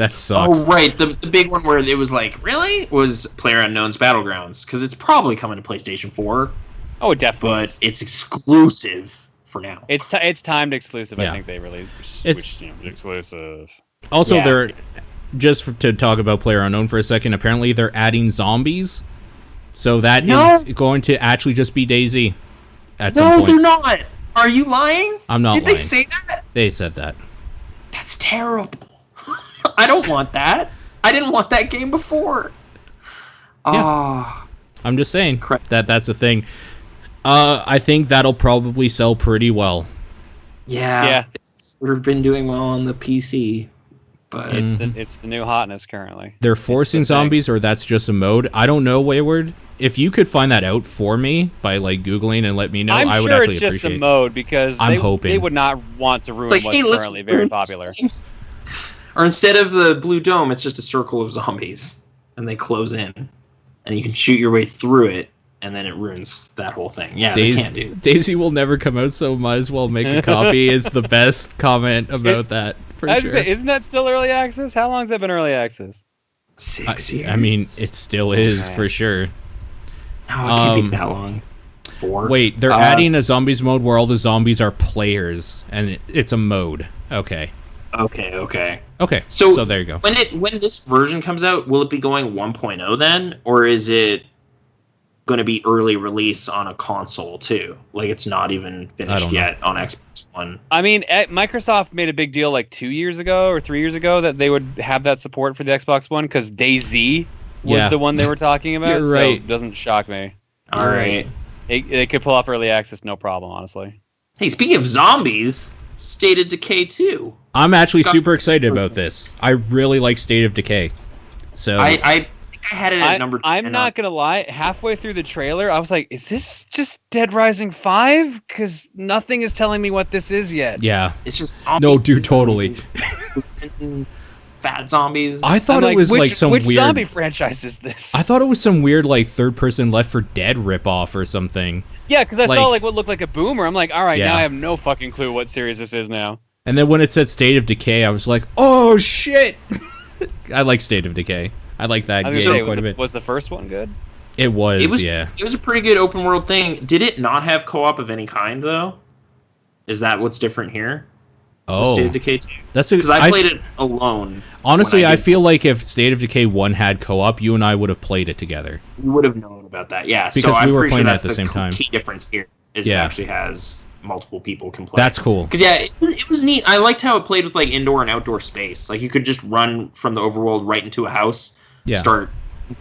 That sucks. Oh, right. The big one where it was like, really? Was PlayerUnknown's Battlegrounds. Because it's probably coming to PlayStation 4. Oh, definitely. But it's exclusive for now. It's timed exclusive. Yeah. I think they released. It's exclusive. Also, Yeah. they're to talk about PlayerUnknown for a second. Apparently, they're adding zombies, so that is going to actually just be DayZ at some point. No, they're not. Are you lying? I'm not Did lying. they say that? They said that. That's terrible. I don't want that. I didn't want that game before. Yeah. I'm just saying Correct. that's the thing. I think that'll probably sell pretty well. Yeah. It's sort of been doing well on the PC, but It's the new hotness currently. They're forcing zombies, or that's just a mode. I don't know, Wayward. If you could find that out for me by like Googling and let me know, I would sure actually it's just appreciate a mode because I'm hoping. they would not want to ruin it's like, what's hey, currently very popular. Or instead of the blue dome, it's just a circle of zombies, and they close in, and you can shoot your way through it, and then it ruins that whole thing. Yeah, they can't do. Daisy will never come out, so might as well make a copy. Is the best comment about that for sure. Isn't that still early access? How long has that been early access? 6 years. I mean, it still is for sure. No, it can't be that long. 4. Wait, they're adding a zombies mode where all the zombies are players, and it's a mode. Okay. Okay. So there you go. When this version comes out, will it be going 1.0 then, or is it going to be early release on a console too? Like it's not even finished yet on Xbox One. I mean, Microsoft made a big deal like 2 years ago or 3 years ago that they would have that support for the Xbox One because DayZ was the one they were talking about. You're right. So it doesn't shock me. All right. They could pull off early access, no problem, honestly. Hey, speaking of zombies, State of Decay 2. I'm actually super excited about this. I really like State of Decay. So I think I had it at number 10. I'm not going to lie. Halfway through the trailer, I was like, is this just Dead Rising 5? Because nothing is telling me what this is yet. yeah. It's just zombies. No, dude, totally. Fat zombies. I thought it was like some which weird zombie franchise is this? I thought it was some weird like third person Left 4 Dead ripoff or something. Yeah, because I saw like what looked like a boomer. I'm like, all right, Yeah. now I have no fucking clue what series this is now. And then when it said State of Decay, I was like, oh shit. I like State of Decay. I like that I was gonna game say, quite a bit. was the first one good? It was, yeah. It was a pretty good open world thing. Did it not have co-op of any kind though? Is that what's different here? Oh, State of Decay 2? that's Because I played it alone. Honestly, I feel like if State of Decay 1 had co-op, you and I would have played it together. You would have known about that, yeah. Because so we I'm were pretty playing sure it that's at the same time. Key difference here is Yeah. it actually has multiple people can play. That's cool. Because yeah, it was neat. I liked how it played with like indoor and outdoor space. Like you could just run from the overworld right into a house, start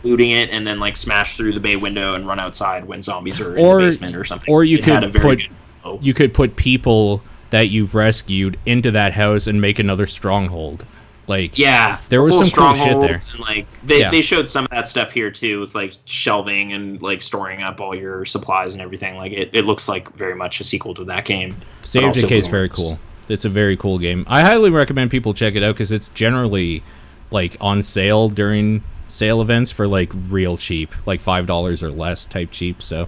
looting it, and then like smash through the bay window and run outside when zombies are in the basement or something. Or you It had a could very put good you could put people that you've rescued into that house and make another stronghold. Like there was some cool shit there. And, like they showed some of that stuff here too, with like shelving and like storing up all your supplies and everything. Like it looks like very much a sequel to that game. State of Decay is very cool. It's a very cool game. I highly recommend people check it out because it's generally like on sale during sale events for like real cheap, like $5 or less type cheap. So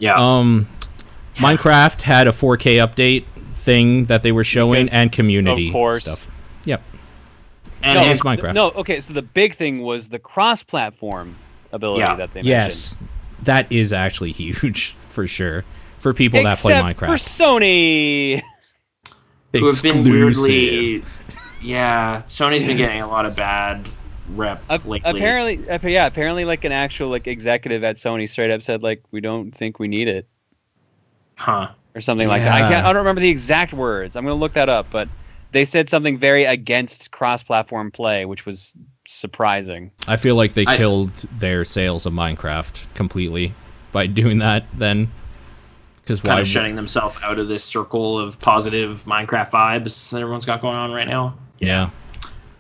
Minecraft had a 4K update thing that they were showing and community stuff. Yep. And it was Minecraft. No, okay, so the big thing was the cross-platform ability that they mentioned. Yes, that is actually huge for sure for people that play Minecraft. For Sony. Who have been weirdly, Sony's been getting a lot of bad rep lately. Apparently, like an actual like executive at Sony straight up said like we don't think we need it, or something like that. I don't remember the exact words. I'm gonna look that up, but they said something very against cross-platform play, which was surprising. I feel like they killed their sales of Minecraft completely by doing that. Then, because kind of shutting themselves out of this circle of positive Minecraft vibes that everyone's got going on right now. Yeah.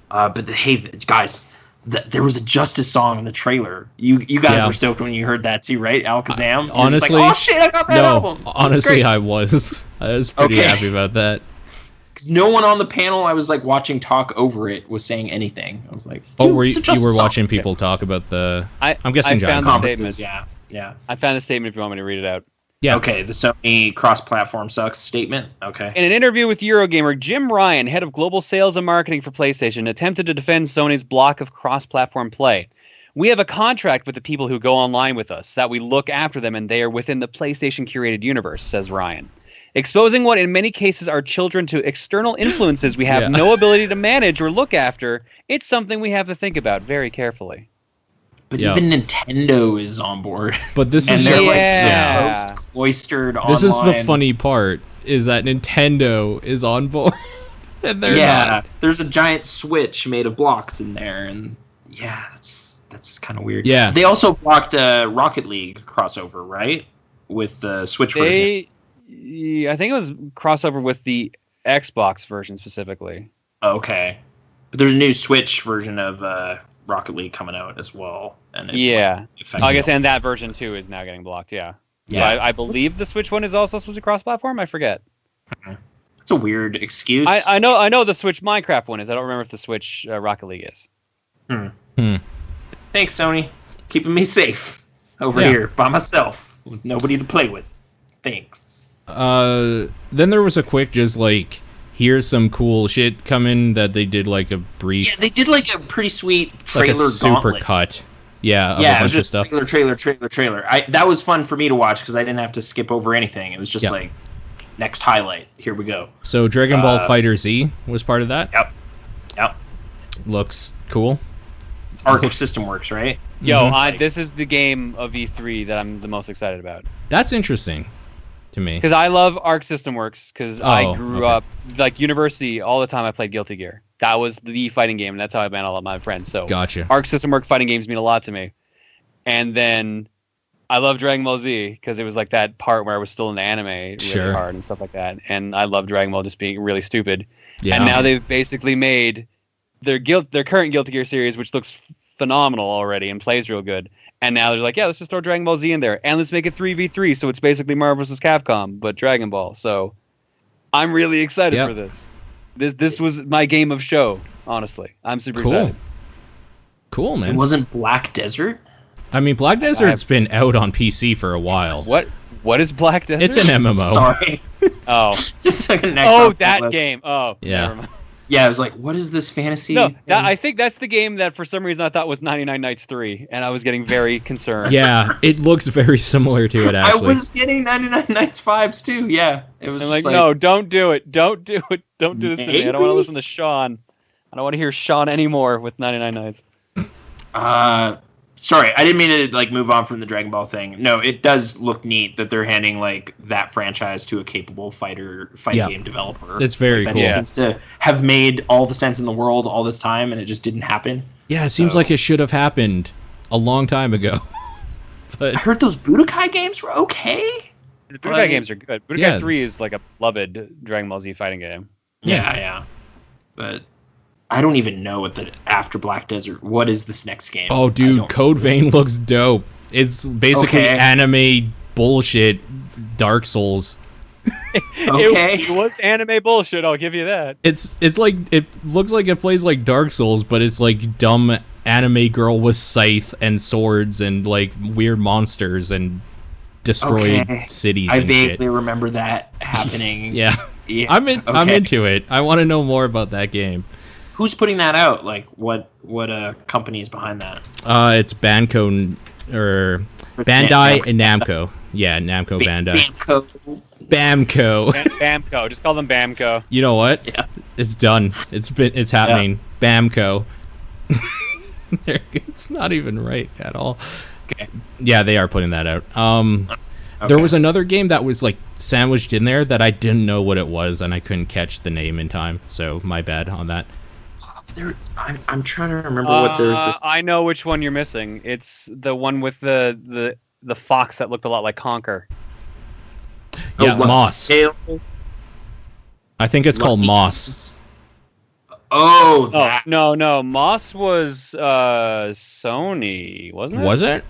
But hey, guys, there was a Justice song in the trailer. You guys were stoked when you heard that too, right? Alakazam. Honestly, like, oh shit, I got that album. Honestly, I was pretty happy about that. Because no one on the panel I was like watching talk over it was saying anything. I was like, you were watching people talk about the? I'm guessing I John found the statement. Yeah. I found a statement. If you want me to read it out. Yeah. Okay, the Sony cross-platform sucks statement. Okay. In an interview with Eurogamer, Jim Ryan, head of global sales and marketing for PlayStation, attempted to defend Sony's block of cross-platform play. We have a contract with the people who go online with us, that we look after them and they are within the PlayStation curated universe, says Ryan. Exposing what in many cases are children to external influences we have no ability to manage or look after, it's something we have to think about very carefully. But even Nintendo is on board. But this and is they're Yeah. like the most cloistered online. This is the funny part, is that Nintendo is on board. And they're not. There's a giant Switch made of blocks in there, and that's kind of weird. Yeah. They also blocked Rocket League crossover, right? With the Switch version. I think it was crossover with the Xbox version specifically. Okay. But there's a new Switch version of Rocket League coming out as well. And I guess, and that version too is now getting blocked, yeah. I believe the Switch one is also supposed to be cross-platform, I forget. It's a weird excuse. I know the Switch Minecraft one is. I don't remember if the Switch Rocket League is. Thanks, Sony. Keeping me safe over here by myself with nobody to play with. Thanks. Then there was a quick just like, here's some cool shit coming that they did like a brief. Yeah, they did like a pretty sweet trailer like a super gauntlet. Cut. Yeah, of a it was bunch just of stuff. Trailer. That was fun for me to watch because I didn't have to skip over anything. It was just like, next highlight. Here we go. So Dragon Ball Fighter Z was part of that? Yep. Looks cool. Arc System Works, right? Yo, this is the game of E3 that I'm the most excited about. That's interesting to me. Because I love Arc System Works, because I grew up, like, university, all the time I played Guilty Gear. That was the fighting game, and that's how I met all of my friends. So Gotcha. Arc System Works fighting games mean a lot to me. And then I love Dragon Ball Z, because it was like that part where I was still in the anime really hard and stuff like that. And I love Dragon Ball just being really stupid. Yeah. And now they've basically made their current Guilty Gear series, which looks phenomenal already and plays real good. And now they're like, yeah, let's just throw Dragon Ball Z in there. And let's make it 3v3, so it's basically Marvel vs. Capcom, but Dragon Ball. So I'm really excited for this. This was my game of show, honestly. I'm super excited. Cool, man. It wasn't Black Desert? I mean, Black Desert's been out on PC for a while. What is Black Desert? It's an MMO. Sorry. Just like a next that game. Oh, yeah. Never mind. Yeah, I was like, what is this fantasy? No, I think that's the game that for some reason I thought was 99 Nights 3, and I was getting very concerned. Yeah, it looks very similar to it, actually. I was getting 99 Nights vibes, too, yeah. It was like, no, don't do it. Don't do it. Don't do this to me. I don't want to listen to Sean. I don't want to hear Sean anymore with 99 Nights. Sorry, I didn't mean to like move on from the Dragon Ball thing. No, it does look neat that they're handing like that franchise to a capable fighting game developer. It's very cool. That seems to have made all the sense in the world all this time, and it just didn't happen. Yeah, it seems like it should have happened a long time ago. But I heard those Budokai games were okay. The Budokai games are good. Budokai 3 is like a beloved Dragon Ball Z fighting game. Yeah. But I don't even know what after Black Desert. What is this next game? Oh, dude, Code Vein looks dope. It's basically anime bullshit, Dark Souls. It was anime bullshit. I'll give you that. It's like it looks like it plays like Dark Souls, but it's like dumb anime girl with scythe and swords and like weird monsters and destroyed cities. I and vaguely remember that happening. Yeah. I'm into it. I want to know more about that game. Who's putting that out? Like, what company is behind that? It's Bandai and Namco. Yeah, Namco Bandai. Bamco. Bamco. Just call them Bamco. You know what? Yeah. It's done. It's happening. Yeah. Bamco. It's not even right at all. Okay. Yeah, they are putting that out. There was another game that was like sandwiched in there that I didn't know what it was, and I couldn't catch the name in time. So my bad on that. I'm trying to remember what there's this. I know which one you're missing. It's the one with the fox that looked a lot like Conker. Yeah, Moss. I think it's called Moss. Oh, no. Moss was Sony, wasn't it? Was it?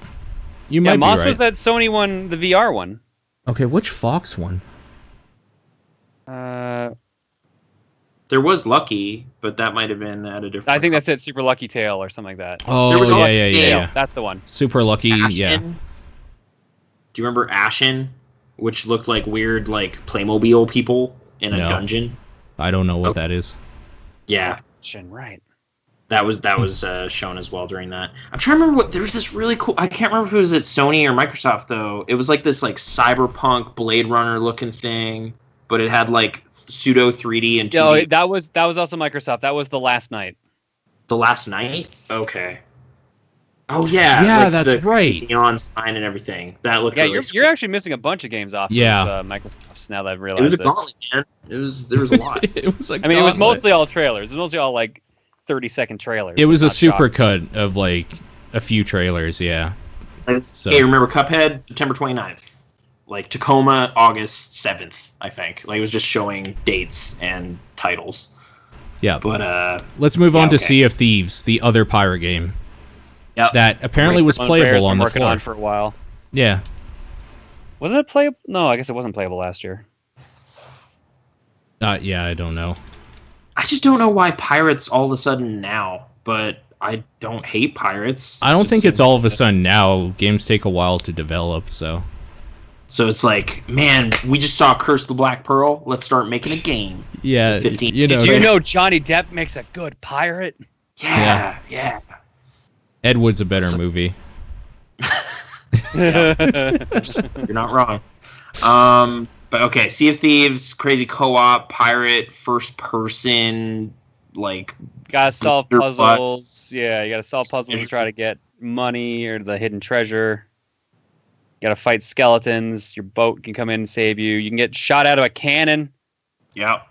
You might be Moss right. was that Sony one, the VR one. Okay, which Fox one? There was Lucky, but that might have been at a different. I think that's it. Super Lucky Tail or something like that. Oh, there was yeah. That's the one. Super Lucky, Ashen? yeah. Do you remember Ashen? which looked like weird like Playmobil people in a dungeon. I don't know what that is. Yeah, right. that was shown as well during that. I'm trying to remember what there was this really cool. I can't remember if it was at Sony or Microsoft though. It was like this like cyberpunk Blade Runner looking thing, but it had like pseudo 3D and 2D. No, that was also Microsoft. That was The Last Night. The Last Night? Okay. Oh yeah, Yeah, like that's right. Neon sign and everything. That looked. Yeah, really you're actually missing a bunch of games off of Microsoft's. Now that I've realized it was a this. gauntlet, man. There was a lot. It was like I mean, it was mostly all trailers. It was mostly all like 30-second trailers. It was a super shocking. cut of like a few trailers. Yeah. So. Hey, remember Cuphead, September 29th. Like Tacoma, August 7th, I think. Like it was just showing dates and titles. Yeah. But let's move on to Sea of Thieves, the other pirate game. Yep. That apparently was playable on the floor. On for a while. Yeah. Wasn't it playable? No, I guess it wasn't playable last year. Yeah, I don't know. I just don't know why pirates all of a sudden now, but I don't hate pirates. I don't think it's all of a sudden now. Games take a while to develop, so. So it's like, man, we just saw Curse the Black Pearl. Let's start making a game. Yeah, 15. Did you know Johnny Depp makes a good pirate? Yeah. Ed Wood's a better movie. You're not wrong. But okay, Sea of Thieves, crazy co-op, pirate, first person, like gotta solve puzzles. Yeah, you gotta solve puzzles to try to get money or the hidden treasure. You gotta fight skeletons. Your boat can come in and save you. You can get shot out of a cannon. Yeah.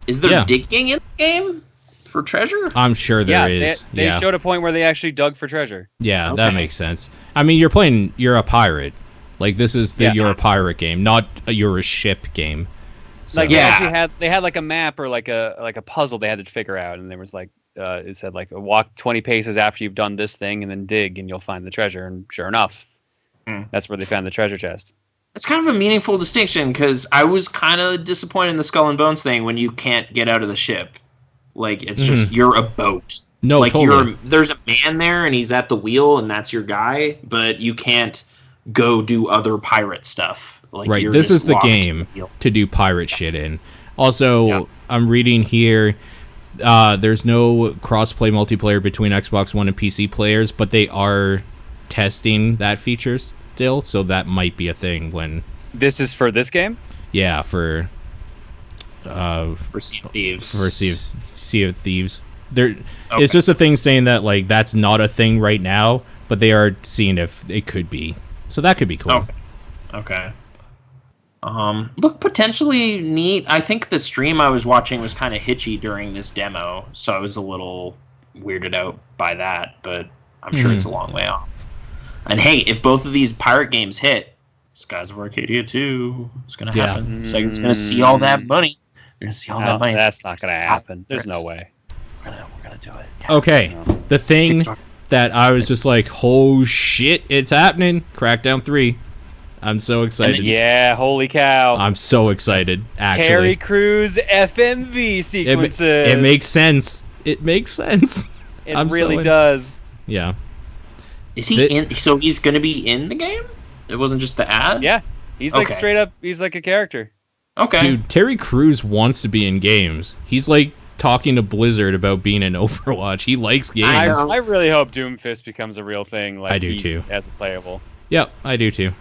Is there digging in the game for treasure? I'm sure there is. They showed a point where they actually dug for treasure. Yeah, that makes sense. I mean, you're a pirate. Like this is you're a pirate game, not you're a ship game. So. Like they had like a map or like a puzzle they had to figure out, and there was like it said like walk 20 paces after you've done this thing, and then dig, and you'll find the treasure. And sure enough, that's where they found the treasure chest. It's kind of a meaningful distinction because I was kind of disappointed in the Skull and Bones thing when you can't get out of the ship. Like it's just you're a boat. No, like totally. There's a man there and he's at the wheel and that's your guy, but you can't go do other pirate stuff. Like right, this is the game to do pirate shit in. Also, I'm reading here, there's no cross-play multiplayer between Xbox One and PC players, but they are testing that feature still, so that might be a thing when... This is for this game? Yeah, for Sea of Thieves. For Sea of Thieves. It's just a thing saying that like that's not a thing right now, but they are seeing if it could be. So that could be cool. Okay. Look, potentially neat. I think the stream I was watching was kind of hitchy during this demo, so I was a little weirded out by that, but I'm sure it's a long way off. And hey, if both of these pirate games hit, Skies of Arcadia 2, it's going to happen. Sega's going to see all that money. They're going to see all that money. That's not going to happen. There's no way. We're gonna do it. Yeah. Okay, the thing that I was just like, oh shit, it's happening. Crackdown 3. I'm so excited. Yeah, holy cow. I'm so excited, actually. Terry Crews FMV sequences. It makes sense. It makes sense. It really does. Yeah. Is he in? So he's going to be in the game? It wasn't just the ad? Yeah. He's like straight up, he's like a character. Okay. Dude, Terry Crews wants to be in games. He's like talking to Blizzard about being in Overwatch. He likes games. I really hope Doomfist becomes a real thing. Like I do too. As a playable. Yep, I do too.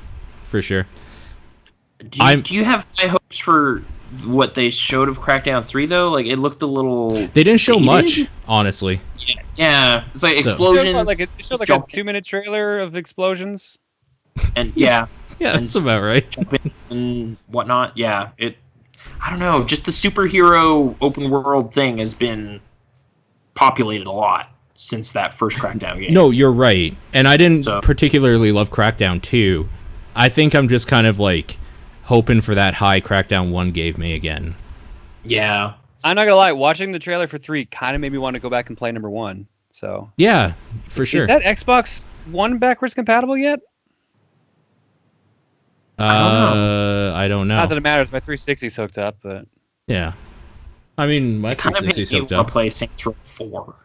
For sure. Do you have high hopes for what they showed of Crackdown 3 though? Like it looked a little. They didn't show much, honestly. Yeah. It's like explosions. It showed like a 2-minute trailer of explosions. And yeah, that's about right. And whatnot. Yeah, I don't know. Just the superhero open world thing has been populated a lot since that first Crackdown game. No, you're right. And I didn't particularly love Crackdown 2. I think I'm just kind of like hoping for that high Crackdown 1 gave me again. Yeah. I'm not gonna lie. Watching the trailer for 3 kind of made me want to go back and play number 1. So yeah, for sure. Is that Xbox One backwards compatible yet? I don't know. Not that it matters. My 360's hooked up, but yeah. I mean, my 360's hooked up. Play Saints Row 4.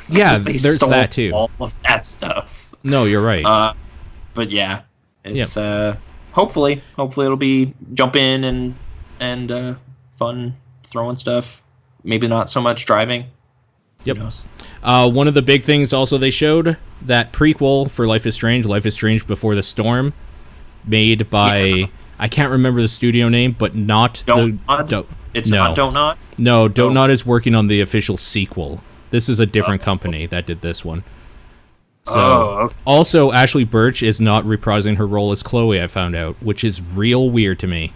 Yeah, there's that too. All of that stuff. No, you're right. But yeah, it's hopefully it'll be jump in and fun throwing stuff. Maybe not so much driving. Yep. One of the big things also they showed, that prequel for Life is Strange Before the Storm, made by, I can't remember the studio name, but not Don't Nod is working on the official sequel. This is a different company that did this one. So, okay. Also, Ashley Birch is not reprising her role as Chloe, I found out, which is real weird to me.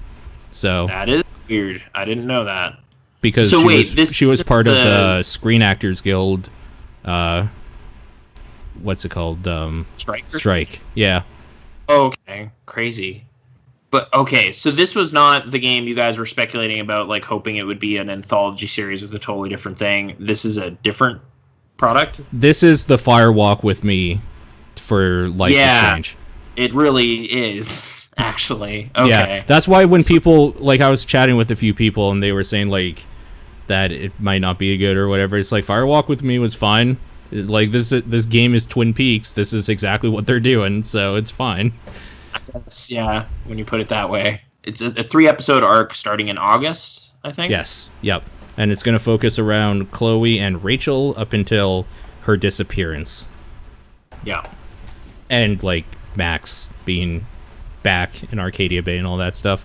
So that is weird. I didn't know that. Because she was part of the Screen Actors Guild, what's it called? Strike. Yeah. Okay. Crazy. But, okay, so this was not the game you guys were speculating about, like, hoping it would be an anthology series with a totally different thing. This is a different product? This is the Firewalk with me for Life is Strange. It really is, actually. Okay. Yeah, that's why when people, like, I was chatting with a few people, and they were saying, like, that it might not be good or whatever. It's like, Firewalk with me was fine. Like, this game is Twin Peaks. This is exactly what they're doing, so it's fine. Yes, yeah, when you put it that way. It's a 3-episode arc starting in August, I think? Yes, yep. And it's going to focus around Chloe and Rachel up until her disappearance. Yeah. And, like, Max being back in Arcadia Bay and all that stuff.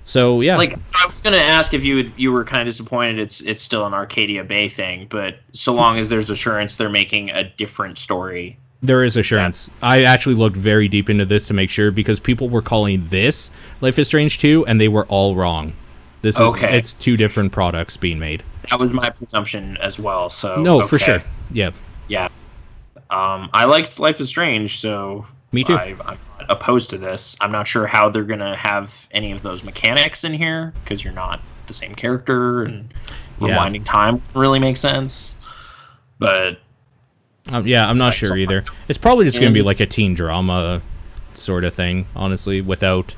So, yeah. Like, I was going to ask if you were kind of disappointed it's still an Arcadia Bay thing, but so long as there's assurance they're making a different story. There is assurance. I actually looked very deep into this to make sure, because people were calling this Life is Strange 2, and they were all wrong. It's two different products being made. That was my presumption as well. So no, for sure. Yeah. Yeah. I liked Life is Strange, so me too. I'm not opposed to this. I'm not sure how they're gonna have any of those mechanics in here, because you're not the same character, and rewinding time really makes sense. But I'm not sure either. It's probably just going to be like a teen drama sort of thing, honestly, without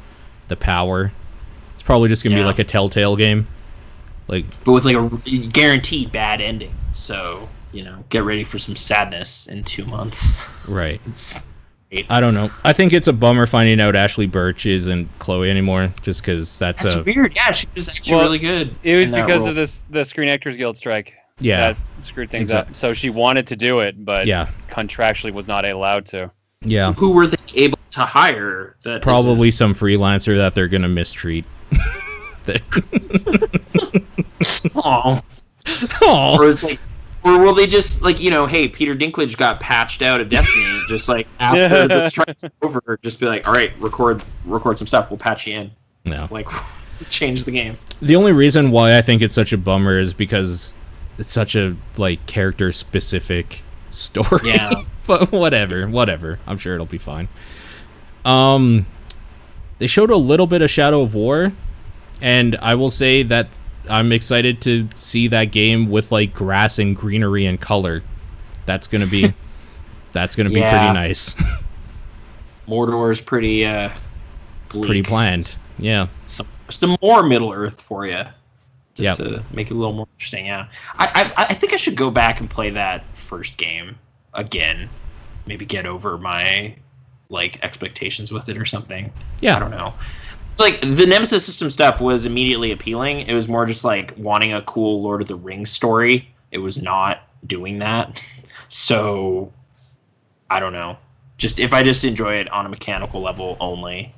the power. It's probably just going to be like a Telltale game. But with like a guaranteed bad ending. So, get ready for some sadness in 2 months. Right. I don't know. I think it's a bummer finding out Ashley Birch isn't Chloe anymore, just because that's weird. Yeah, she was actually really good. It was because of the Screen Actors Guild strike. Yeah. That screwed things up. So she wanted to do it, but contractually was not allowed to. Yeah. So who were they able to hire? Probably some freelancer that they're going to mistreat. Aww. Or will they just, hey, Peter Dinklage got patched out of Destiny, just like after the strike's over, just be like, all right, record some stuff, we'll patch you in. No. Change the game. The only reason why I think it's such a bummer is because it's such a character specific story. Yeah. But whatever. I'm sure it'll be fine. They showed a little bit of Shadow of War, and I will say that I'm excited to see that game with grass and greenery and color. That's gonna be pretty nice. Mordor is pretty bleak. Pretty bland. Yeah. Some more Middle Earth for you. Just to make it a little more interesting, yeah. I think I should go back and play that first game again. Maybe get over my expectations with it or something. Yeah. I don't know. It's the Nemesis system stuff was immediately appealing. It was more just wanting a cool Lord of the Rings story. It was not doing that. So I don't know. If I just enjoy it on a mechanical level only,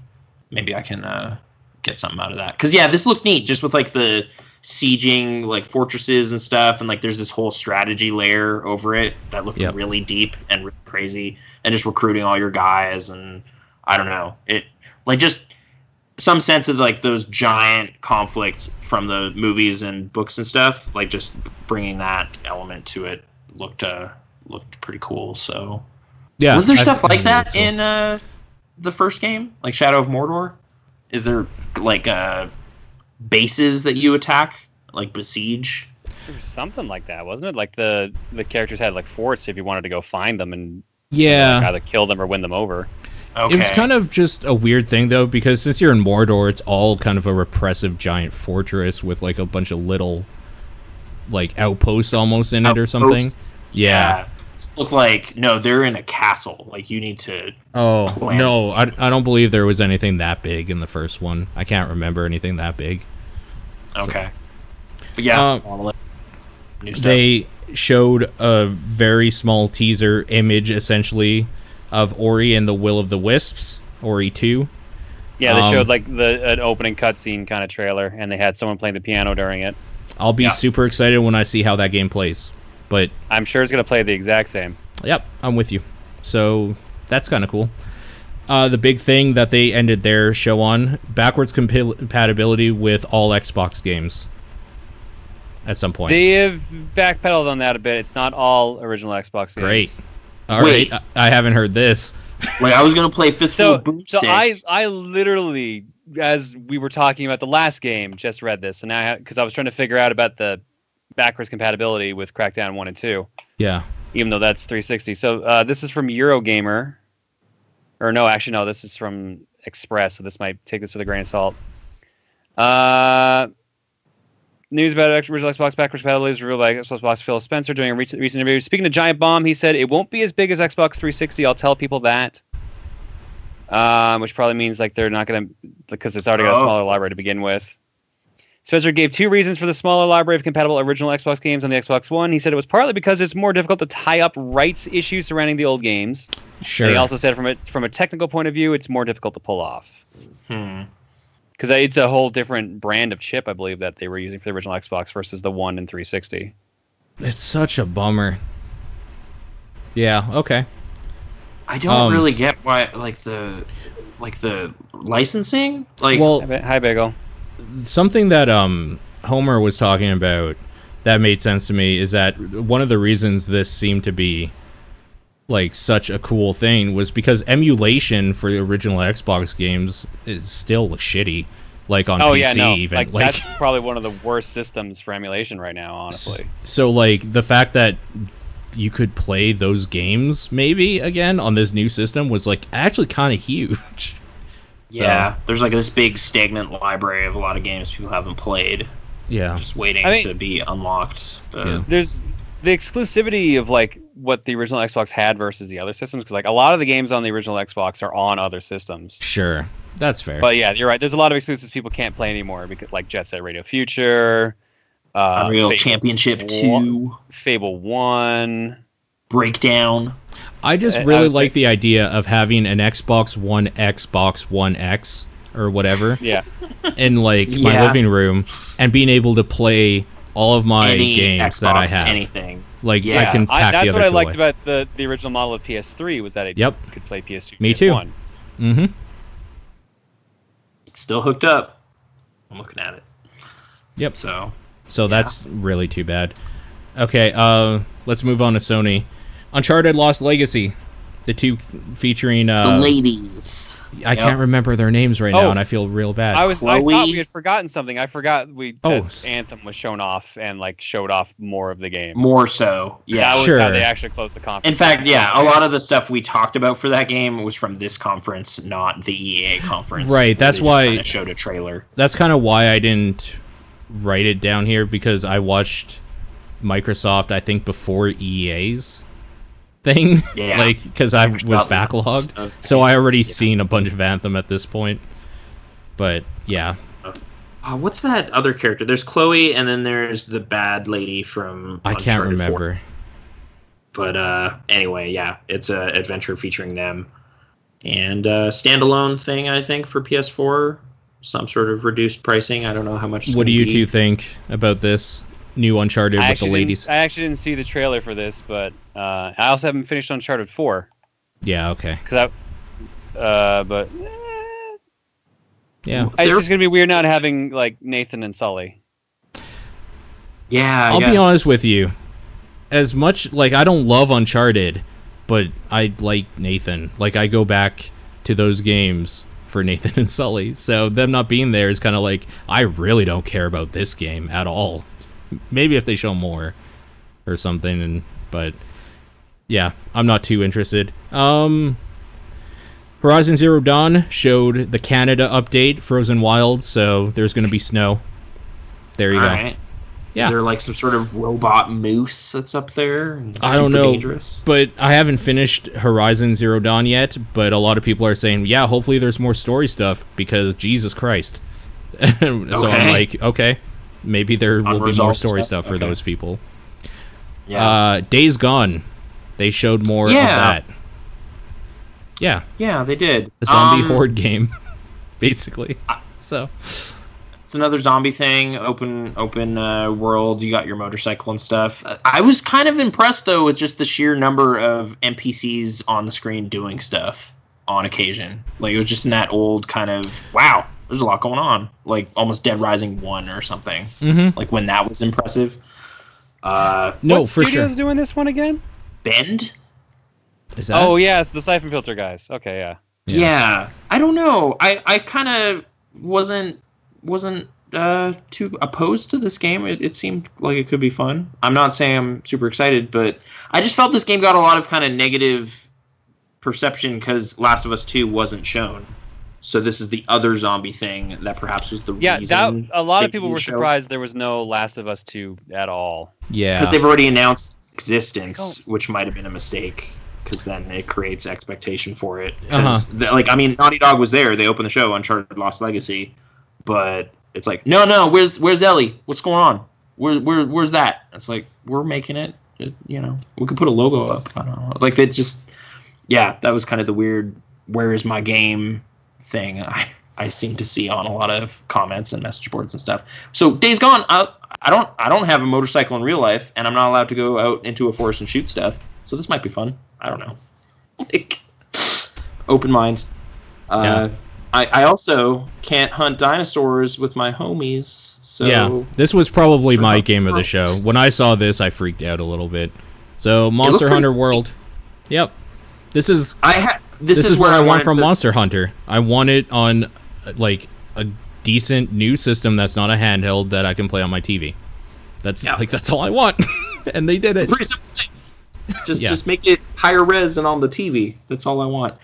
maybe I can get something out of that. Because this looked neat, just with the sieging fortresses and stuff, and there's this whole strategy layer over it that looked really deep and really crazy, and just recruiting all your guys, and I don't know, it just some sense of those giant conflicts from the movies and books and stuff, just bringing that element to it looked pretty cool. So was there stuff like that in the first game, like Shadow of Mordor? Is there bases that you attack, besiege? There was something like that, wasn't it? The characters had forts if you wanted to go find them and either kill them or win them over. Okay. It was kind of just a weird thing though, because since you're in Mordor, it's all kind of a repressive giant fortress with a bunch of little outposts almost in it or something. Yeah. look like no, they're in a castle. Like you need to. Oh plan. no, I don't believe there was anything that big in the first one. I can't remember anything that big. Okay. But yeah, new stuff. They showed a very small teaser image, essentially, of Ori and the Will of the Wisps, Ori 2. Yeah, they showed like an opening cutscene kind of trailer, and they had someone playing the piano during it. I'll be super excited when I see how that game plays. But I'm sure it's going to play the exact same. Yep, I'm with you. So that's kind of cool. The big thing that they ended their show on, backwards compatibility with all Xbox games at some point. They have backpedaled on that a bit. It's not all original Xbox games. Great. All right, I haven't heard this. Like I was going to play Fistful of Boomstick. So I literally, as we were talking about the last game, just read this. And now, because I was trying to figure out about the backwards compatibility with Crackdown 1 and 2. Yeah. Even though that's 360. So this is from Eurogamer. Or no, actually, no, this is from Express. So this might take this with a grain of salt. News about original Xbox backwards compatibility is revealed by Xbox boss Phil Spencer during a recent interview. Speaking to Giant Bomb, he said, it won't be as big as Xbox 360. I'll tell people that. Which probably means like they're not going to... Because it's already got a smaller library to begin with. Spencer gave 2 reasons for the smaller library of compatible original Xbox games on the Xbox One. He said it was partly because it's more difficult to tie up rights issues surrounding the old games. Sure. And he also said from a technical point of view, it's more difficult to pull off. Because it's a whole different brand of chip, I believe, that they were using for the original Xbox versus the One and 360. It's such a bummer. Yeah, okay. I don't really get why, like the licensing? Like, well, hi, Bagel. Something that Homer was talking about that made sense to me is that one of the reasons this seemed to be like such a cool thing was because emulation for the original Xbox games is still shitty, like on PC. Yeah, no. Even like that's probably one of the worst systems for emulation right now, honestly. So like the fact that you could play those games maybe again on this new system was like actually kind of huge. Yeah, there's like this big stagnant library of a lot of games people haven't played. Yeah, just waiting to be unlocked. There's the exclusivity of like what the original Xbox had versus the other systems, because like a lot of the games on the original Xbox are on other systems. Sure, that's fair. But yeah, you're right. There's a lot of exclusives people can't play anymore, because like Jet Set Radio Future, Unreal Championship 2, Fable 1, Breakdown. I just really like the idea of having an Xbox One X or whatever in like my living room and being able to play all of my games Xbox, that I have. Anything. Like I can pack that's the other what I two liked away. about the original model of PS3 was that it could play PS2. Me PS1. too. Mm-hmm. It's still hooked up. I'm looking at it. Yep. So that's really too bad. Okay, let's move on to Sony. Uncharted Lost Legacy, the two featuring the ladies. I can't remember their names right now, and I feel real bad. I thought we had forgotten something. I forgot that Anthem was shown off and like showed off more of the game. More so, yeah. That was how they actually closed the conference. In fact, a lot of the stuff we talked about for that game was from this conference, not the EA conference. Right, that's why showed a trailer. That's kind of why I didn't write it down here, because I watched Microsoft, I think, before EA's thing, like because I was backlogged, so I already seen a bunch of Anthem at this point. But yeah, what's that other character? There's Chloe, and then there's the bad lady from I can't remember. 4. But anyway, it's an adventure featuring them, and standalone thing I think for PS4, some sort of reduced pricing. I don't know how much. What do you two think about this new Uncharted with the ladies? I actually didn't see the trailer for this, but I also haven't finished Uncharted 4. Yeah, okay. But yeah, it's just gonna be weird not having like Nathan and Sully. Yeah, I'll be honest with you. As much like I don't love Uncharted, but I like Nathan. Like I go back to those games for Nathan and Sully. So them not being there is kind of like I really don't care about this game at all. Maybe if they show more or something, but yeah, I'm not too interested. Horizon Zero Dawn showed the Canada update, Frozen Wild, so there's going to be snow. There you go. Right. Yeah. Is there like some sort of robot moose that's up there? And I don't super know, dangerous? but I haven't finished Horizon Zero Dawn yet, but a lot of people are saying, yeah, hopefully there's more story stuff, because Jesus Christ. So I'm like, okay, maybe there will be more story stuff for those people. Yeah. Days Gone, they showed more of that. Yeah. Yeah, they did. A zombie horde game, basically. So it's another zombie thing, open world. You got your motorcycle and stuff. I was kind of impressed though with just the sheer number of NPCs on the screen doing stuff on occasion. Like it was just in that old kind of wow, there's a lot going on. Like almost Dead Rising 1 or something. Mm-hmm. Like when that was impressive. No, what for sure. Studio's doing this one again? Bend? Is that? Oh yeah, it's the Siphon Filter guys. Okay, yeah. Yeah. I don't know. I kind of wasn't too opposed to this game. It seemed like it could be fun. I'm not saying I'm super excited, but I just felt this game got a lot of kind of negative perception because Last of Us 2 wasn't shown. So this is the other zombie thing that perhaps was the reason. A lot of people were surprised there was no Last of Us 2 at all. Yeah. Because they've already announced its existence, which might have been a mistake. Because then it creates expectation for it. Naughty Dog was there. They opened the show, Uncharted Lost Legacy. But it's like, no, where's Ellie? What's going on? Where's that? It's like, we're making it. We could put a logo up. I don't know. Like, they just... Yeah, that was kind of the weird, where is my game thing I seem to see on a lot of comments and message boards and stuff. So Days Gone, I don't have a motorcycle in real life, and I'm not allowed to go out into a forest and shoot stuff. So this might be fun. I don't know. Like, open mind. Yeah. I also can't hunt dinosaurs with my homies. So yeah, this was probably my game of the show. When I saw this, I freaked out a little bit. So Monster Hunter World. Yep. This is what I want from Monster Hunter. I want it on like a decent new system that's not a handheld that I can play on my TV. That's all I want. And they did it. It's a pretty simple thing. Just make it higher res and on the TV. That's all I want.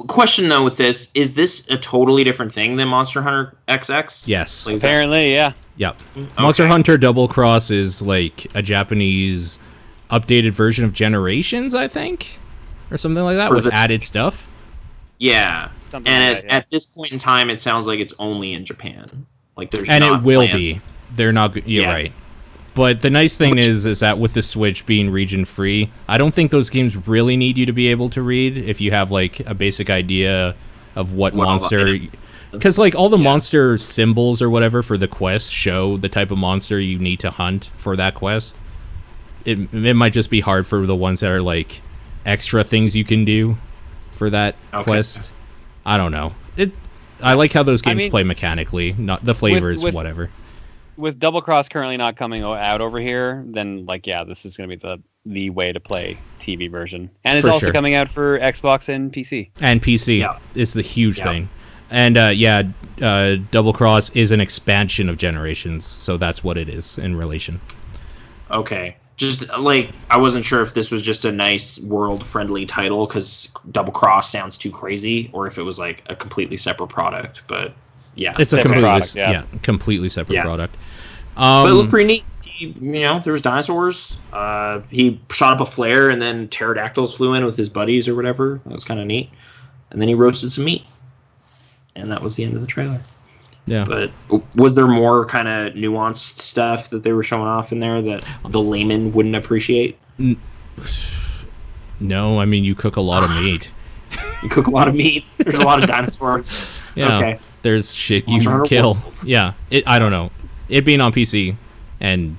Question though with this, is this a totally different thing than Monster Hunter XX? Yes. Like, apparently, yeah. Yep. Okay. Monster Hunter Double Cross is like a Japanese updated version of Generations, I think, or something like that, with added stuff. Yeah. At this point in time, it sounds like it's only in Japan. Like there's and not it will plans. be. They're not. You're right. But the nice thing is that with the Switch being region free, I don't think those games really need you to be able to read if you have like a basic idea of what monster. Because like all the monster symbols or whatever for the quest show the type of monster you need to hunt for that quest. It might just be hard for the ones that are like extra things you can do for that quest. I don't know. I like how those games play mechanically. Not the flavors, whatever. With Double Cross currently not coming out over here, then this is going to be the way to play TV version, and it's also coming out for Xbox and PC. And PC, it's the huge thing. And Double Cross is an expansion of Generations, so that's what it is in relation. Okay, just like I wasn't sure if this was just a nice world-friendly title because Double Cross sounds too crazy, or if it was like a completely separate product, but. Yeah, it's a completely separate product. But it looked pretty neat. There was dinosaurs. He shot up a flare, and then pterodactyls flew in with his buddies or whatever. That was kind of neat. And then he roasted some meat, and that was the end of the trailer. Yeah. But was there more kind of nuanced stuff that they were showing off in there that the layman wouldn't appreciate? No, I mean you cook a lot of meat. You cook a lot of meat. There's a lot of dinosaurs. Yeah. Okay. There's shit you can kill. Yeah. I don't know. It being on PC and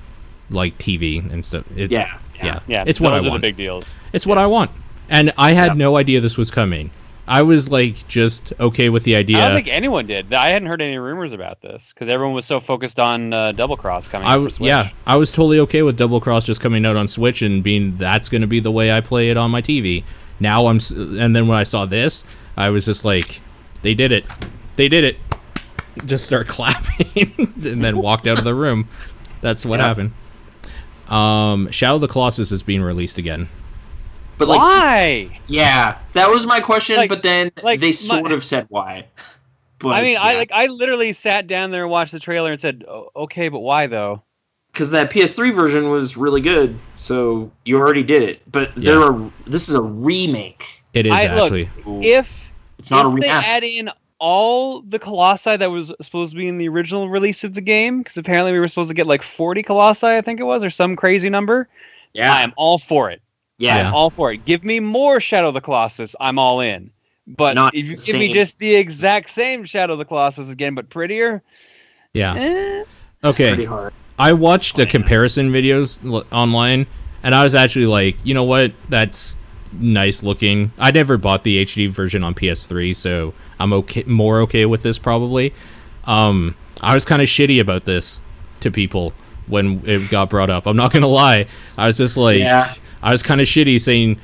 like TV and stuff. Yeah. It's what I want. Those are the big deals. It's what I want. And I had no idea this was coming. I was like just okay with the idea. I don't think anyone did. I hadn't heard any rumors about this because everyone was so focused on Double Cross coming out for Switch. Yeah, I was totally okay with Double Cross just coming out on Switch and being that's going to be the way I play it on my TV. Now and then when I saw this, I was just like, they did it. They did it. Just start clapping and then walked out of the room. That's what happened. Shadow of the Colossus is being released again. But why? Yeah, that was my question. But then they sort of said why. But, I mean, yeah. I literally sat down there and watched the trailer and said, okay, but why though? Because that PS3 version was really good, so you already did it. But this is a remake. It is actually. If it's not a remaster. They add in all the Colossi that was supposed to be in the original release of the game, because apparently we were supposed to get like 40 Colossi, I think it was, or some crazy number. Yeah, I am all for it. Yeah, I'm all for it. Give me more Shadow of the Colossus. I'm all in. But Not if you give me just the exact same Shadow of the Colossus again, but prettier. Yeah. Pretty Okay. hard. I watched the comparison videos online, and I was actually like, you know what? That's nice looking. I never bought the HD version on PS3, so I'm more okay with this probably. I was kind of shitty about this to people when it got brought up. I'm not gonna lie. I was just like, I was kind of shitty saying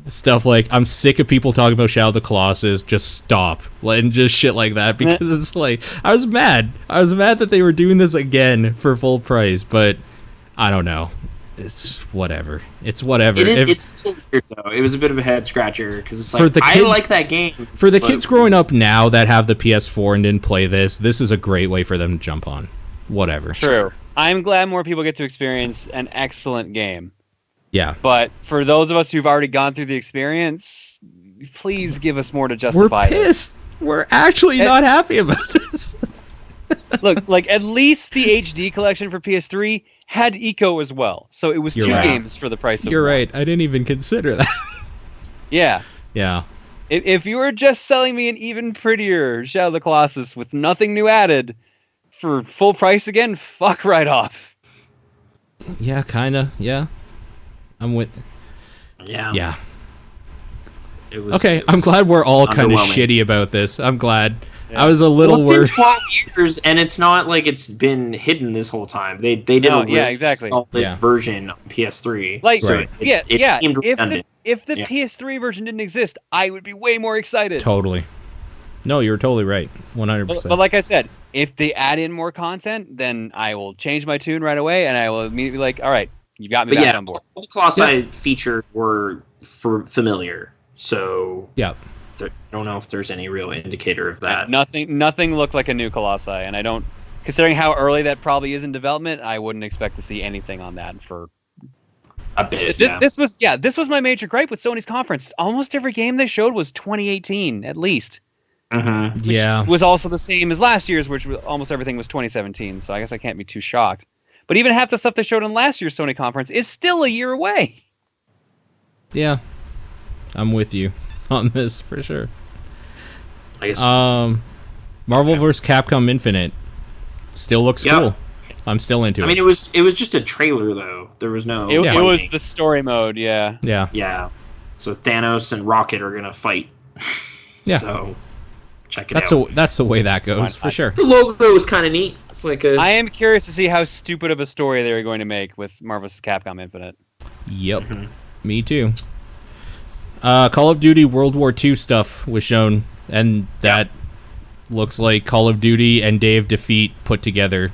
stuff like, I'm sick of people talking about Shadow of the Colossus, just stop, and just shit like that, because it's like, I was mad that they were doing this again for full price, but I don't know, it's whatever. It's so weird though. It was a bit of a head scratcher, because it's for like, the kids, I like that game. For the kids growing up now that have the PS4 and didn't play this is a great way for them to jump on. Whatever. True. I'm glad more people get to experience an excellent game. Yeah. But for those of us who've already gone through the experience, please give us more to justify it. We're pissed. We're actually not happy about this. Look, like, at least the HD collection for PS3 had Eco as well. So it was two games for the price of You're one. right. I didn't even consider that. Yeah. Yeah. If you were just selling me an even prettier Shadow of the Colossus with nothing new added for full price again, fuck right off. Yeah, kind of. Yeah. I'm with... Yeah. Yeah. I'm glad we're all kind of shitty about this. I'm glad. Yeah. I was a little worried. It's been 12 years, and it's not like it's been hidden this whole time. They did a solid version on PS3. Like, so if the PS3 version didn't exist, I would be way more excited. Totally. No, you're totally right. 100%. But like I said, if they add in more content, then I will change my tune right away, and I will immediately be like, all right, you got me back on board. All the Colossi features were familiar, so I don't know if there's any real indicator of that. Nothing looked like a new Colossi, and I don't, considering how early that probably is in development, I wouldn't expect to see anything on that for a bit. This was my major gripe with Sony's conference. Almost every game they showed was 2018 at least. Mm-hmm. Which was also the same as last year's, which almost everything was 2017. So I guess I can't be too shocked. But even half the stuff they showed on last year's Sony conference is still a year away. Yeah, I'm with you on this for sure. I guess. Marvel vs. Capcom Infinite still looks cool. I'm still into it. I mean, it was just a trailer though. There was no. It was the story mode. Yeah. Yeah. So Thanos and Rocket are gonna fight. Yeah. So check it out. That's the way that goes for sure. The logo was kind of neat. It's like I am curious to see how stupid of a story they're going to make with Marvel vs. Capcom Infinite. Yep. Mm-hmm. Me too. Call of Duty World War II stuff was shown, and that looks like Call of Duty and Day of Defeat put together.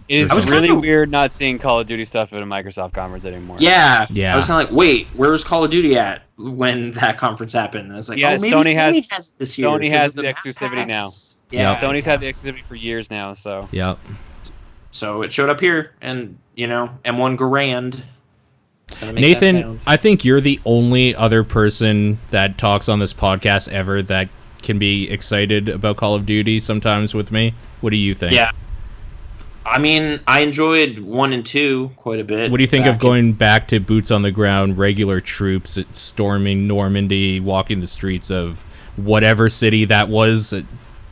It is really weird not seeing Call of Duty stuff at a Microsoft conference anymore. Yeah. I was kind of like, wait, where's Call of Duty at when that conference happened? And I was like, maybe Sony has this year. Sony has the exclusivity now. Yeah. Sony's had the exclusivity for years now, so. Yep. So it showed up here, and, M1 Garand. Nathan, I think you're the only other person that talks on this podcast ever that can be excited about Call of Duty sometimes with me. What do you think? Yeah. I mean, I enjoyed 1 and 2 quite a bit. What do you think of going back to boots on the ground, regular troops storming Normandy, walking the streets of whatever city that was?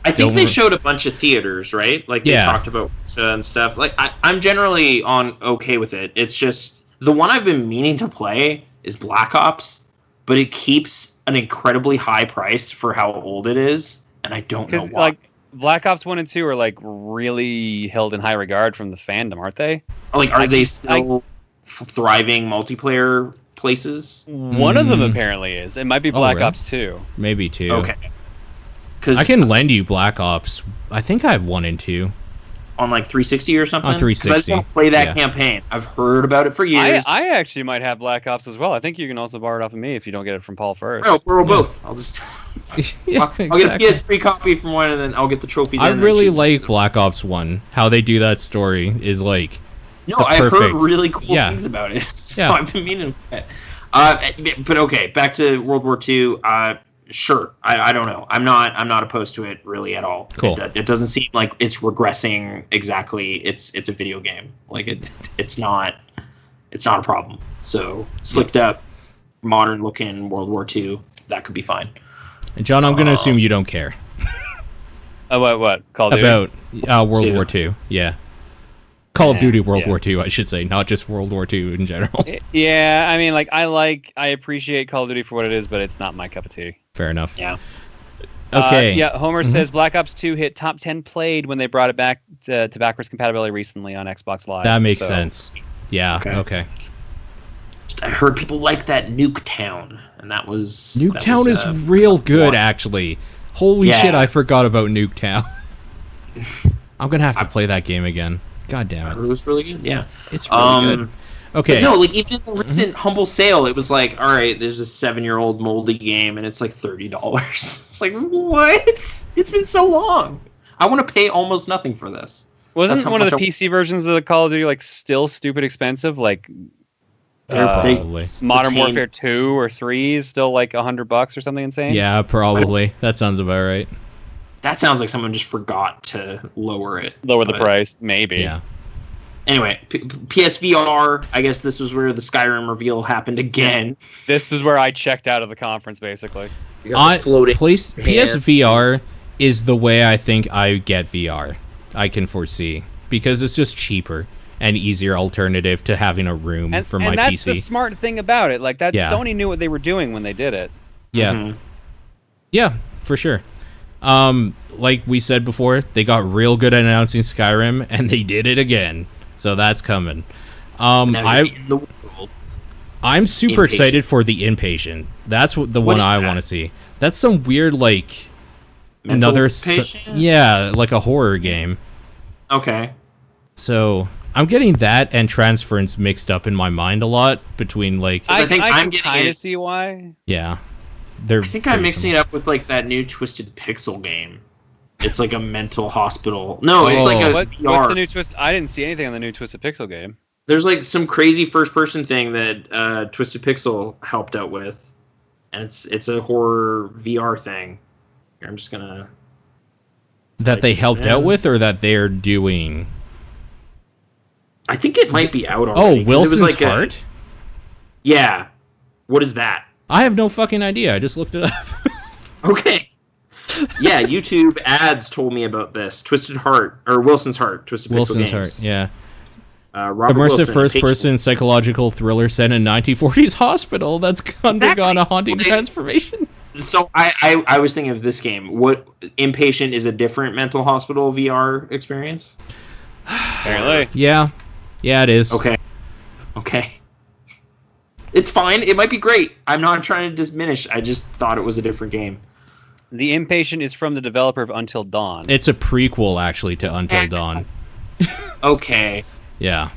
I think they showed a bunch of theaters, right? Like, they talked about and stuff. Like, I'm generally okay with it. It's just, the one I've been meaning to play is Black Ops, but it keeps an incredibly high price for how old it is, and I don't know why. Like, Black Ops 1 and 2 are, like, really held in high regard from the fandom, aren't they? Like, are they still thriving multiplayer places? One of them apparently is. It might be Black Ops 2. Maybe 2. Okay. I can lend you Black Ops. I think I have 1 and 2. on like 360 or something? On 360. 'Cause I just want to play that yeah. campaign. I've heard about it for years. I actually might have Black Ops as well. I think you can also borrow it off of me if you don't get it from Paul first. Oh, we'll Yeah. both. I'll just Yeah, I'll get a exactly. PS3 copy from one, and then I'll get the trophies. I in and really shoot. like Black Ops 1. How they do that story is like... No, the I've heard perfect- really cool yeah. things about it. So Yeah. I've been meaning to. But okay, back to World War II. Sure, I don't know. I'm not opposed to it really at all. Cool. It doesn't seem like it's regressing exactly. It's a video game. Like it's not a problem. So slicked up, modern looking World War II, that could be fine. And John, I'm going to assume you don't care What? Call of Duty? about World Two. War II. Yeah. Call of Yeah, Duty World yeah. War II, I should say, not just World War II in general. Yeah, I mean, like, I appreciate Call of Duty for what it is, but it's not my cup of tea. Fair enough. Yeah. Okay. Yeah, Homer says Black Ops 2 hit top 10 played when they brought it back to backwards compatibility recently on Xbox Live. That makes So- sense. Yeah, okay. I heard people like that Nuketown, and that was Nuketown is real good, one. actually. Holy Yeah. shit, I forgot about Nuketown. I'm going to have to play that game again. God damn It it. was really good. Yeah. It's really good. Okay. No, like even in the recent humble sale, it was like, all right, there's a 7-year-old moldy game, and it's like $30. It's like, what? It's been so long. I want to pay almost nothing for this. Wasn't That's how one of the much PC versions of the Call of Duty like still stupid expensive? Like Probably. Modern the team- Warfare 2 or 3 is still like $100 or something insane? Yeah, probably. That sounds about right. That sounds like someone just forgot to lower it. Lower the But price, maybe. Yeah. Anyway, PSVR. I guess this was where the Skyrim reveal happened again. This is where I checked out of the conference, basically. PSVR is the way I think I get VR. I can foresee because it's just cheaper and easier alternative to having a room for my and that's PC. the smart thing about it. Like that, Yeah. Sony knew what they were doing when they did it. Yeah. Mhm. Yeah, for sure. Like we said before, they got real good at announcing Skyrim, and they did it again. So that's coming. Now you're in the world. I'm super Inpatient. excited for the Inpatient. That's the What one is I that? want to see. That's some weird, like, Mental patient? yeah, like a horror game. Okay. So I'm getting that and Transference mixed up in my mind a lot between, like, I think I'm can getting kind it- of see why. yeah. They're I think I'm mixing it up with like that new Twisted Pixel game. It's like a mental hospital. No, it's like Oh. a What's VR. the new twist? I didn't see anything on the new Twisted Pixel game. There's like some crazy first-person thing that Twisted Pixel helped out with, and it's a horror VR thing. Here, I'm just gonna. That they helped Yeah. out with, or that they're doing. I think it might be out Oh, already. 'cause it Wilson's was like Heart? Yeah. What is that? I have no fucking idea. I just looked it up. Okay. Yeah, YouTube ads told me about this. Twisted Heart or Wilson's Heart. Twisted Wilson's Pixel Heart, Games. yeah. Robert Immersive Wilson, first-person psychological thriller set in 1940s hospital that's undergone a haunting Exactly. transformation. So I was thinking of this game. What Inpatient is a different mental hospital VR experience? Apparently, Yeah, it is. Okay. It's fine. It might be great. I'm not trying to diminish. I just thought it was a different game. the Impatient is from the developer of Until Dawn. It's a prequel, actually, to Until Dawn. Okay. Yeah.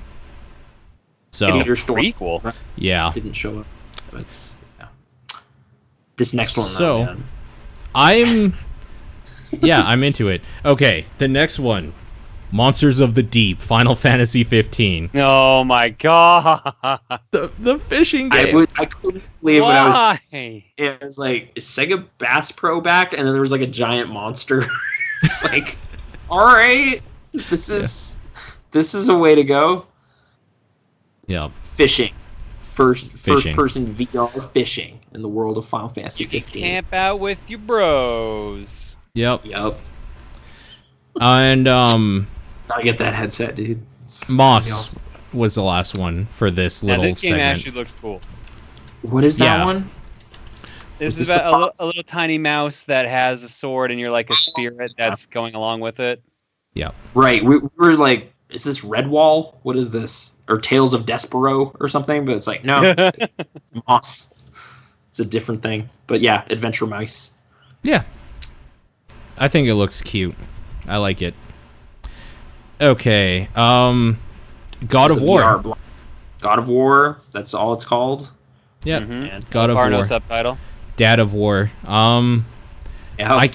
So, It's your story. Prequel. yeah. Didn't show up. But, yeah. This next one, So- though, man. I'm into it. Okay, the next one. Monsters of the Deep, Final Fantasy 15. Oh my god! The fishing game. I couldn't believe when I was. Why? It was like, is Sega Bass Pro back? And then there was like a giant monster. It's like, all right, this is a way to go. Yeah. Fishing, first Fishing. person VR fishing in the world of Final Fantasy You can 15. camp out with your bros. Yep. Yep, And gotta get that headset, dude. It's gonna be Moss awesome. was the last one for this Yeah, little this game segment. actually looks cool. What is that Yeah. one? This Was is this the about fox? a little tiny mouse that has a sword, and you're like a spirit that's going along with it. Yep. Right, we were like, is this Redwall? What is this? Or Tales of Despero or something? But it's like, no, it's Moss. It's a different thing. But yeah, Adventure Mice. Yeah. I think it looks cute. I like it. Okay. God of It's a War. VR block. God of War. That's all it's called. Yeah. And God of Parno War. subtitle. Dad of War. yeah,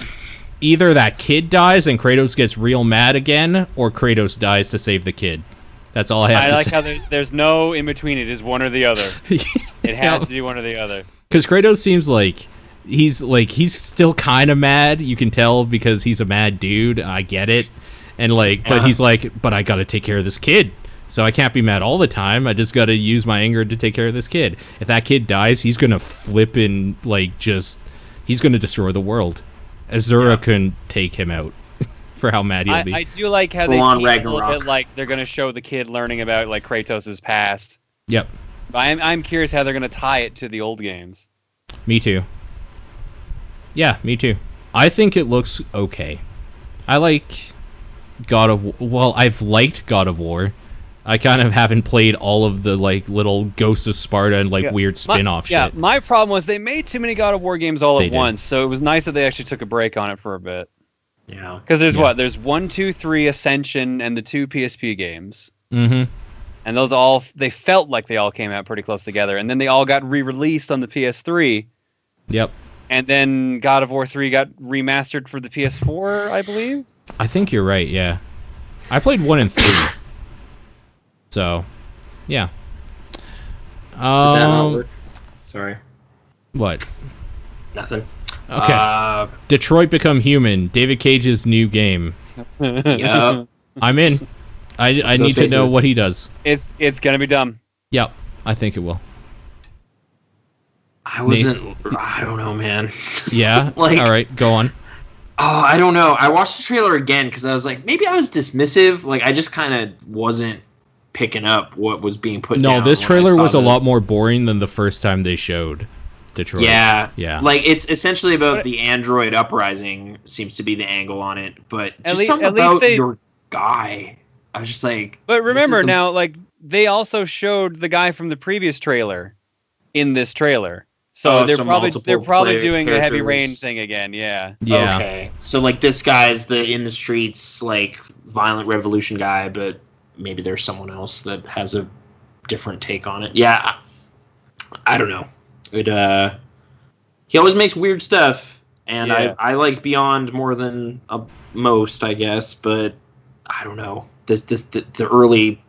Either that kid dies and Kratos gets real mad again, or Kratos dies to save the kid. That's all I have to like say. how there's no in between. It is one or the other. It has to be one or the other. Because Kratos seems like he's still kind of mad. You can tell because he's a mad dude. I get it, and but he's like, but I got to take care of this kid, so I can't be mad all the time. I just got to use my anger to take care of this kid. If that kid dies, he's gonna flip and he's gonna destroy the world. Azura couldn't take him out for how mad he'll be. I do like how they tease a little bit like they're gonna show the kid learning about like Kratos' past. Yep. I'm curious how they're gonna tie it to the old games. Me too. Yeah, me too. I think it looks okay. I like I've liked God of War. I kind of haven't played all of the little Ghosts of Sparta and weird spin-off shit. Yeah, my problem was they made too many God of War games all at did. once, so it was nice that they actually took a break on it for a bit. yeah. Because there's 1, 2, 3 Ascension and the 2 PSP games. Mm-hmm. And those they felt like they all came out pretty close together, and then they all got re-released on the PS3. Yep. And then God of War 3 got remastered for the PS4, I believe. I think you're right, yeah. I played 1 and 3. So, yeah. Did that not work? Sorry. What? Nothing. Okay. Detroit Become Human, David Cage's new game. Yeah. I'm in. I need to know what he does. It's gonna be dumb. Yep, I think it will. I don't know, man. Yeah? All right, go on. Oh, I don't know. I watched the trailer again because I was like, maybe I was dismissive. I just kind of wasn't picking up what was being put down. No, this trailer was a lot more boring than the first time they showed Detroit. Yeah. Yeah. It's essentially about the android uprising seems to be the angle on it, but just something at least about your guy. I was just like... But remember now, they also showed the guy from the previous trailer in this trailer. So they're probably doing a Heavy Rain thing again, yeah. Yeah. Okay. So this guy's the in the streets violent revolution guy, but maybe there's someone else that has a different take on it. Yeah. I don't know. He always makes weird stuff, and I like Beyond more than most, I guess, but I don't know. The early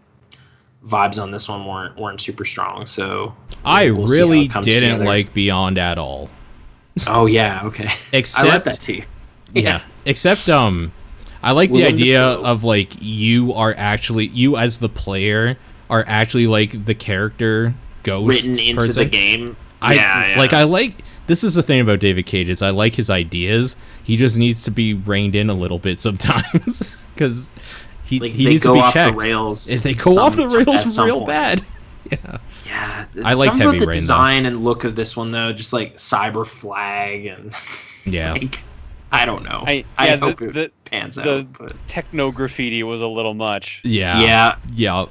vibes on this one weren't super strong, so I really didn't like Beyond at all. Oh yeah, okay. Except I like that too. Yeah. Except I like the idea of you as the player are actually the character ghost written into person. the game. This is the thing about David Cage is I like his ideas. He just needs to be reined in a little bit sometimes because he needs to be checked. They go off the rails real bad. Yeah. Yeah. I like Heavy Rain. The Rain, design and look of this one though, just Cyber Flag and yeah. I don't know. I hope it pans out. The techno graffiti was a little much. Yeah. Yeah.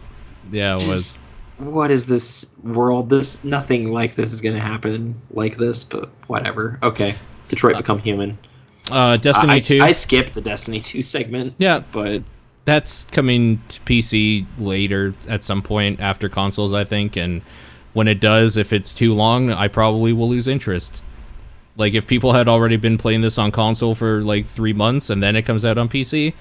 Yeah. It was. What is this world? Nothing like this is gonna happen like this, but whatever. Okay. Detroit Become Human. Destiny 2. I skipped the Destiny 2 segment. Yeah, but that's coming to PC later at some point after consoles, I think. And when it does, if it's too long, I probably will lose interest. If people had already been playing this on console for 3 months and then it comes out on PC,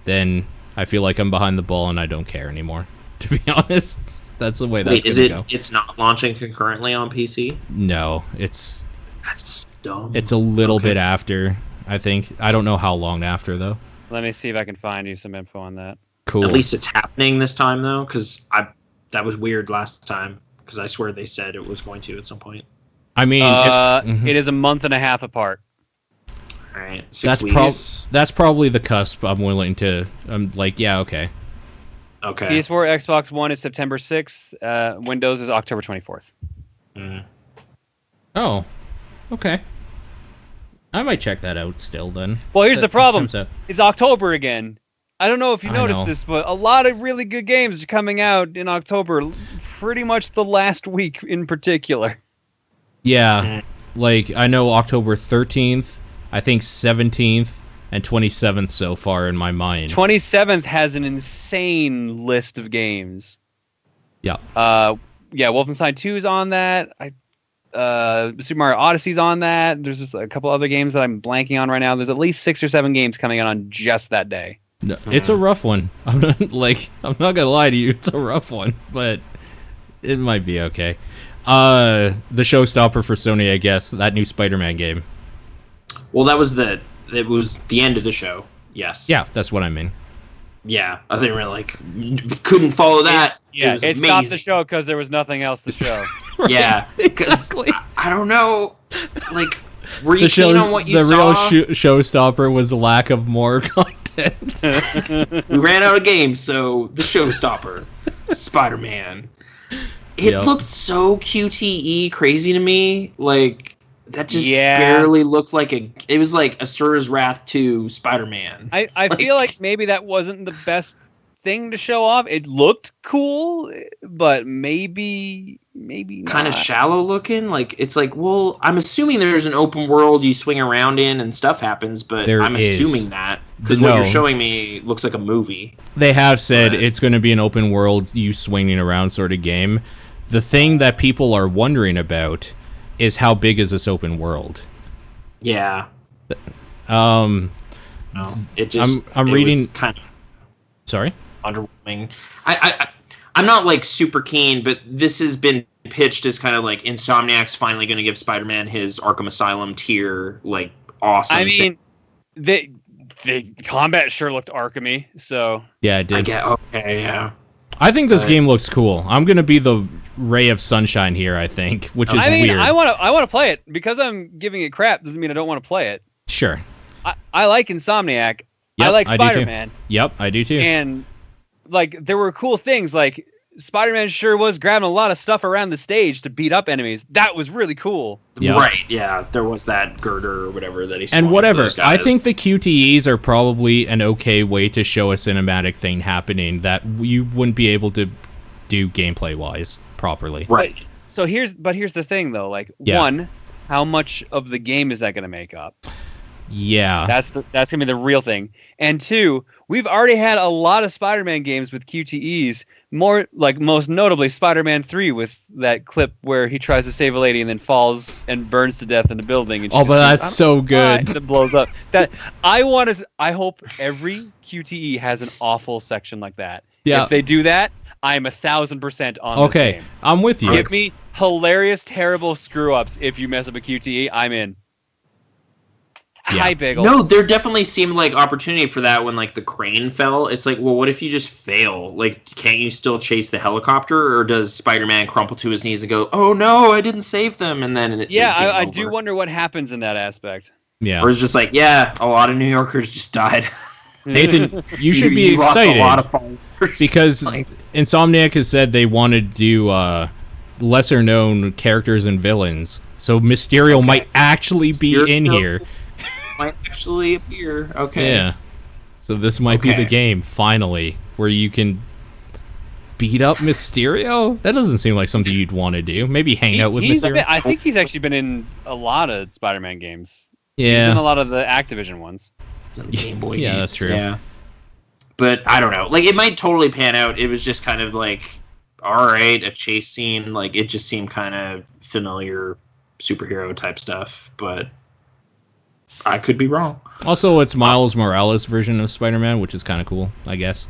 then I feel like I'm behind the ball and I don't care anymore. To be honest, that's the way that's gonna go. It's not launching concurrently on PC? No, that's dumb. It's a little bit after, I think. I don't know how long after though. Let me see if I can find you some info on that. Cool. At least it's happening this time though, because that was weird last time. Because I swear they said it was going to at some point. I mean, it is a month and a half apart. All right, that's probably the cusp. I'm willing to. I'm yeah, okay. Okay. PS4, Xbox One is September 6th. Windows is October 24th. Mm. Oh, okay. I might check that out still then. Well, here's the problem. It's October again. I don't know if you noticed this, but a lot of really good games are coming out in October. Pretty much the last week in particular. Yeah, I know October 13th, I think 17th, and 27th so far in my mind. 27th has an insane list of games. Yeah. Yeah, Wolfenstein 2 is on that. Super Mario Odyssey's on that. There's just a couple other games that I'm blanking on right now. There's at least 6 or 7 games coming out on just that day. No, it's a rough one. I'm not gonna lie to you. It's a rough one, but it might be okay. The showstopper for Sony, I guess, that new Spider-Man game. Well, it was the end of the show. Yes. Yeah, that's what I mean. Yeah, I think we're couldn't follow that. It stopped the show because there was nothing else to show. Right, yeah, exactly. I don't know. Were you keen on what you the saw? The real showstopper was a lack of more content. We ran out of games, so the showstopper, Spider-Man. It looked so QTE crazy to me. That just barely looked like it was like Asura's Wrath 2 Spider-Man. I feel like maybe that wasn't the best thing to show off. It looked cool, but maybe not. Kind of shallow looking. Well, I'm assuming there's an open world you swing around in and stuff happens, but I'm assuming that because what you're showing me looks like a movie. They have said it's going to be an open world, you swinging around sort of game. The thing that people are wondering about is how big is this open world? Yeah. I'm reading. Kind of sorry. Underwhelming. I'm not super keen, but this has been pitched as kind of Insomniac's finally going to give Spider-Man his Arkham Asylum tier awesome. I mean, the combat sure looked Arkham-y, so yeah, it did. Okay, yeah. I think this game looks cool. I'm gonna be the ray of sunshine here, I think, which is weird. I want to play it. Because I'm giving it crap doesn't mean I don't want to play it. Sure. I like Insomniac. Yep, I like Spider-Man. Yep, I do too. And there were cool things. Spider-Man sure was grabbing a lot of stuff around the stage to beat up enemies. That was really cool. Yep. Right, yeah. There was that girder or whatever that he swung. And whatever. I think the QTEs are probably an okay way to show a cinematic thing happening that you wouldn't be able to do gameplay-wise properly. Right. So here's the thing, though. One, how much of the game is that going to make up? Yeah. That's going to be the real thing. And two, we've already had a lot of Spider-Man games with QTEs. More most notably Spider-Man 3 with that clip where he tries to save a lady and then falls and burns to death in a building. And but that's so good. And it blows up. I hope every QTE has an awful section like that. Yeah. If they do that, I'm 1,000% on this game. I'm with you. Give me hilarious, terrible screw-ups if you mess up a QTE. I'm in. Yeah. Hi, Bagel. No, there definitely seemed opportunity for that when the crane fell. It's well, what if you just fail? Can't you still chase the helicopter, or does Spider-Man crumple to his knees and go, "Oh no, I didn't save them," and then I do wonder what happens in that aspect. Yeah, or it's just a lot of New Yorkers just died. Nathan, you should be excited lost a lot of followers. because Insomniac has said they want to do lesser-known characters and villains, so Mysterio might actually be in here. Might actually appear. Okay. Yeah. So this might be the game, finally, where you can beat up Mysterio? That doesn't seem like something you'd want to do. Maybe hang out with Mysterio. I think he's actually been in a lot of Spider-Man games. Yeah. He's in a lot of the Activision ones. Game Boy yeah, games. that's true. Yeah. But I don't know. It might totally pan out. It was just kind of all right, a chase scene. It just seemed kind of familiar superhero type stuff. But I could be wrong. Also, it's Miles Morales' version of Spider-Man, which is kind of cool, I guess.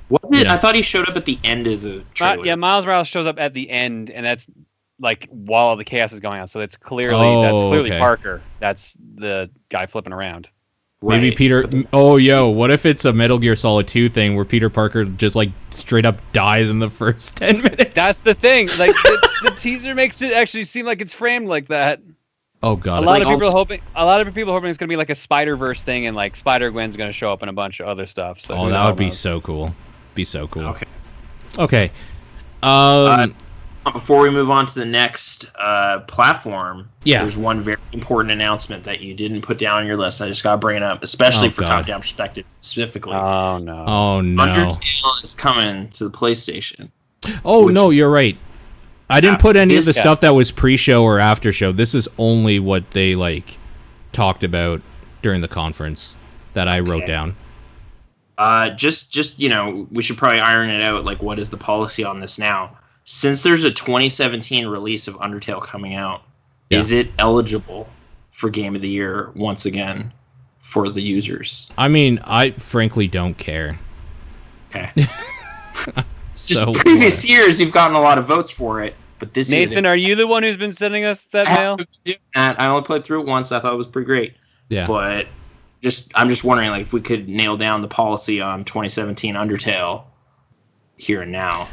Was it? Yeah. I thought he showed up at the end of the trailer. Miles Morales shows up at the end, and that's while all the chaos is going on. So it's clearly Parker. That's the guy flipping around. Maybe right. Peter. Oh, what if it's a Metal Gear Solid 2 thing where Peter Parker just straight up dies in the first 10 minutes? That's the thing. The teaser makes it actually seem like it's framed like that. Oh god! A lot of people are hoping it's gonna be a Spider-Verse thing, and Spider-Gwen's gonna show up in a bunch of other stuff. So that would be so cool. Be so cool. Okay. Before we move on to the next platform, there's one very important announcement that you didn't put down on your list. I just got to bring it up, especially for top-down perspective specifically. Oh no! Undertale is coming to the PlayStation. Oh no, you're right. I didn't put any of the stuff that was pre-show or after show. This is only what they talked about during the conference. that I wrote down. Just we should probably iron it out. Like, what is the policy on this now? Since there's a 2017 release of Undertale coming out, is it eligible for Game of the Year once again for the users? I mean, I frankly don't care. Okay. Just previous years, you've gotten a lot of votes for it, but this year... Nathan, are you the one who's been sending us that mail? I only played through it once. I thought it was pretty great. Yeah. But I'm just wondering, like, if we could nail down the policy on 2017 Undertale here and now.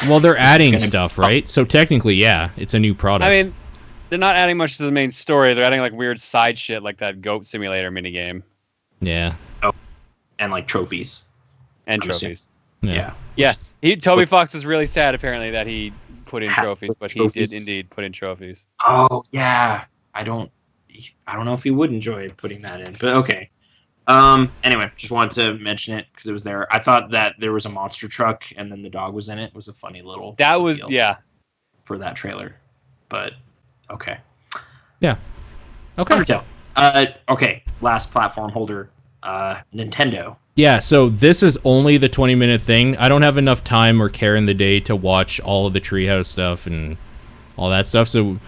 Well, they're adding stuff, right? So technically, yeah, it's a new product. I mean, they're not adding much to the main story. They're adding like weird side shit, like that goat simulator minigame. Yeah. Oh, and like trophies. And trophies. Yeah. Yes. Toby Fox was really sad, apparently, that he put in trophies, but he did indeed put in trophies. Oh yeah. I don't know if he would enjoy putting that in, but okay. Anyway, just wanted to mention it because it was there. I thought that there was a monster truck and then the dog was in it. It was a funny little for that trailer. But okay. Yeah. Okay. Undertale. Okay. Last platform holder. Nintendo. Yeah, so this is only the 20-minute thing. I don't have enough time or care in the day to watch all of the Treehouse stuff and all that stuff, so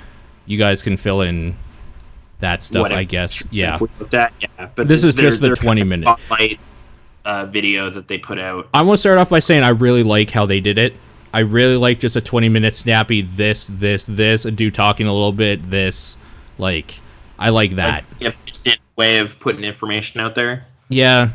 you guys can fill in that stuff, I guess. Yeah. But this is just the 20-minute spotlight video that they put out. I want to start off by saying I really like how they did it. I really like just a 20-minute snappy this, a dude talking a little bit, this. Like, I like that. Efficient way of putting information out there. Yeah.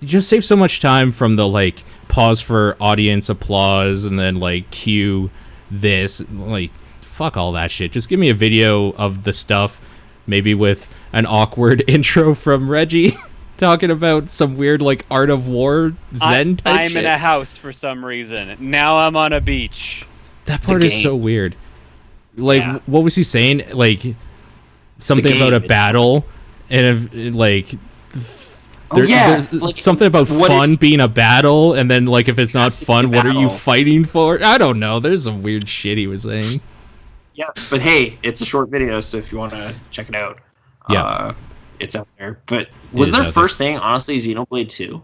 You just save so much time from the, like, pause for audience applause and then, like, cue this. Like, fuck all that shit. Just give me a video of the stuff, maybe with an awkward intro from Reggie talking about some weird, like, Art of War Zen type shit. I'm in a house for some reason. Now I'm on a beach. That part is so weird. Like, what was he saying? Like, something about a battle, and, like... Like, something about fun being a battle, and then, like, if it's not fun, what are you fighting for? I don't know. There's some weird shit he was saying. Yeah, but hey, it's a short video, so if you want to check it out, it's out there. But was their first thing, honestly, Xenoblade 2?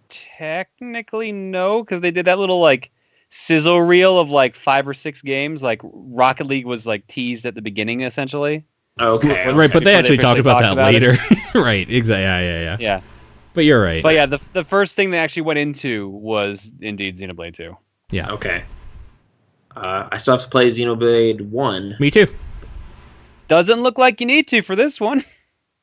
Technically, no, because they did that little, like, sizzle reel of, like, 5 or 6 games. Like, Rocket League was, like, teased at the beginning, essentially. Okay. Right, but they actually talked about that later. Right, exactly. Yeah. But you're right. But yeah, the first thing they actually went into was indeed Xenoblade 2. Yeah. Okay. I still have to play Xenoblade 1. Me too. Doesn't look like you need to for this one.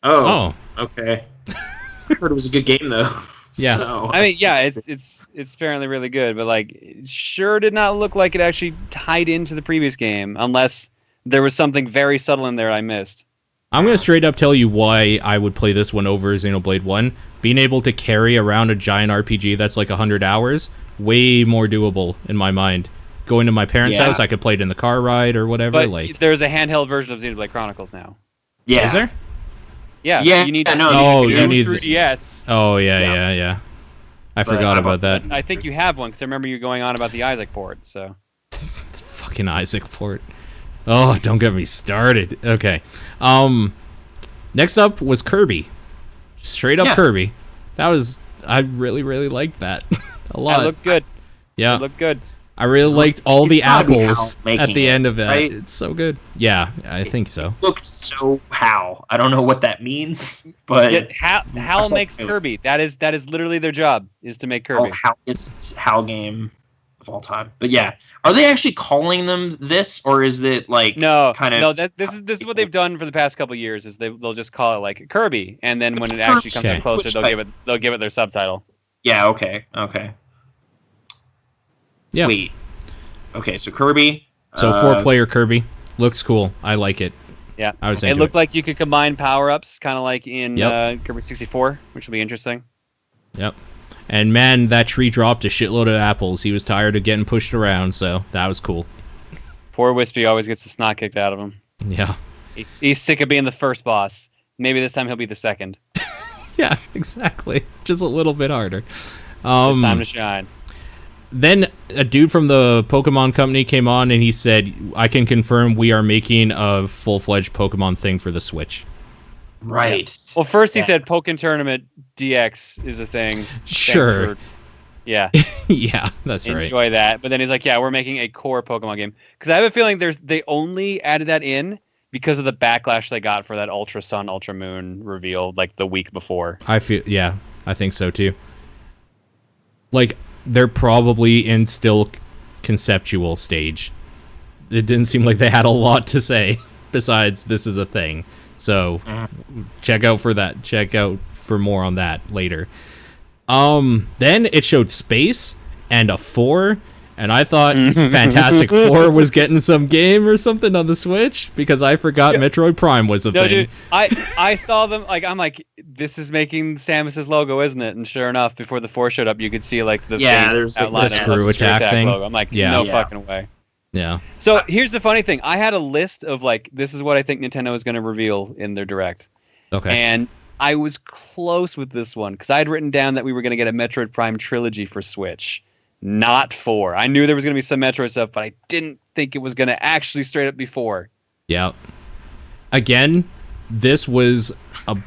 Oh. Okay. I heard it was a good game though. Yeah. So, I mean, yeah, it's apparently really good, but like, it sure did not look like it actually tied into the previous game, unless there was something very subtle in there I missed. I'm going to straight up tell you why I would play this one over Xenoblade 1. Being able to carry around a giant RPG that's like 100 hours, way more doable in my mind. Going to my parents' house, I could play it in the car ride or whatever. But like, there's a handheld version of Xenoblade Chronicles now. Yeah. Is there? Yeah. You need to you need 3DS. Oh, yeah. I forgot about that. I think you have one, because I remember you going on about the Isaac port, so. Fucking Isaac port. Oh, don't get me started. Okay. Next up was Kirby. Straight up Kirby. I really, really liked that. A lot. It looked good. Yeah. It looked good. I really liked all the apples at the end of that. Right? It's so good. Yeah, I think so. It looked so HAL. I don't know what that means, but HAL makes Kirby. That is literally their job, is to make Kirby. It's HAL game of all time. But yeah, are they actually calling them this, or is it like no? This is what they've done for the past couple of years. Is they'll just call it like Kirby, and then when it actually comes up closer, they'll give it their subtitle. Yeah. Okay. Yeah. Wait. Okay, so Kirby. So 4-player Kirby looks cool. I like it. Yeah. It looked like you could combine power-ups, kind of like in Kirby 64, which will be interesting. Yep. And man, that tree dropped a shitload of apples. He was tired of getting pushed around, so that was cool. Poor Wispy always gets the snot kicked out of him. Yeah. He's sick of being the first boss. Maybe this time he'll be the second. Yeah, exactly. Just a little bit harder. It's time to shine. Then a dude from the Pokemon company came on and he said, I can confirm we are making a full-fledged Pokemon thing for the Switch. Right. Well, first he said Pokken Tournament DX is a thing. Sure. Yeah. Yeah, that's right. Enjoy that. But then he's like, yeah, we're making a core Pokemon game. Because I have a feeling they only added that in because of the backlash they got for that Ultra Sun, Ultra Moon reveal like the week before. I think so too. Like, they're probably in still conceptual stage. It didn't seem like they had a lot to say besides this is a thing. So check out for that. Check out for more on that later. Then it showed space and a 4, and I thought Fantastic Four was getting some game or something on the Switch because I forgot Metroid Prime was a thing. Dude, I saw them, like, I'm like, this is making Samus's logo, isn't it? And sure enough, before the 4 showed up, you could see like the there's outline the screw attack thing. logo. I'm like, no fucking way. Yeah. So here's the funny thing. I had a list of like, this is what I think Nintendo is going to reveal in their Direct. Okay. And I was close with this one because I had written down that we were going to get a Metroid Prime trilogy for Switch, not 4. I knew there was going to be some Metroid stuff, but I didn't think it was going to actually straight up be 4. Yeah. Again, this was a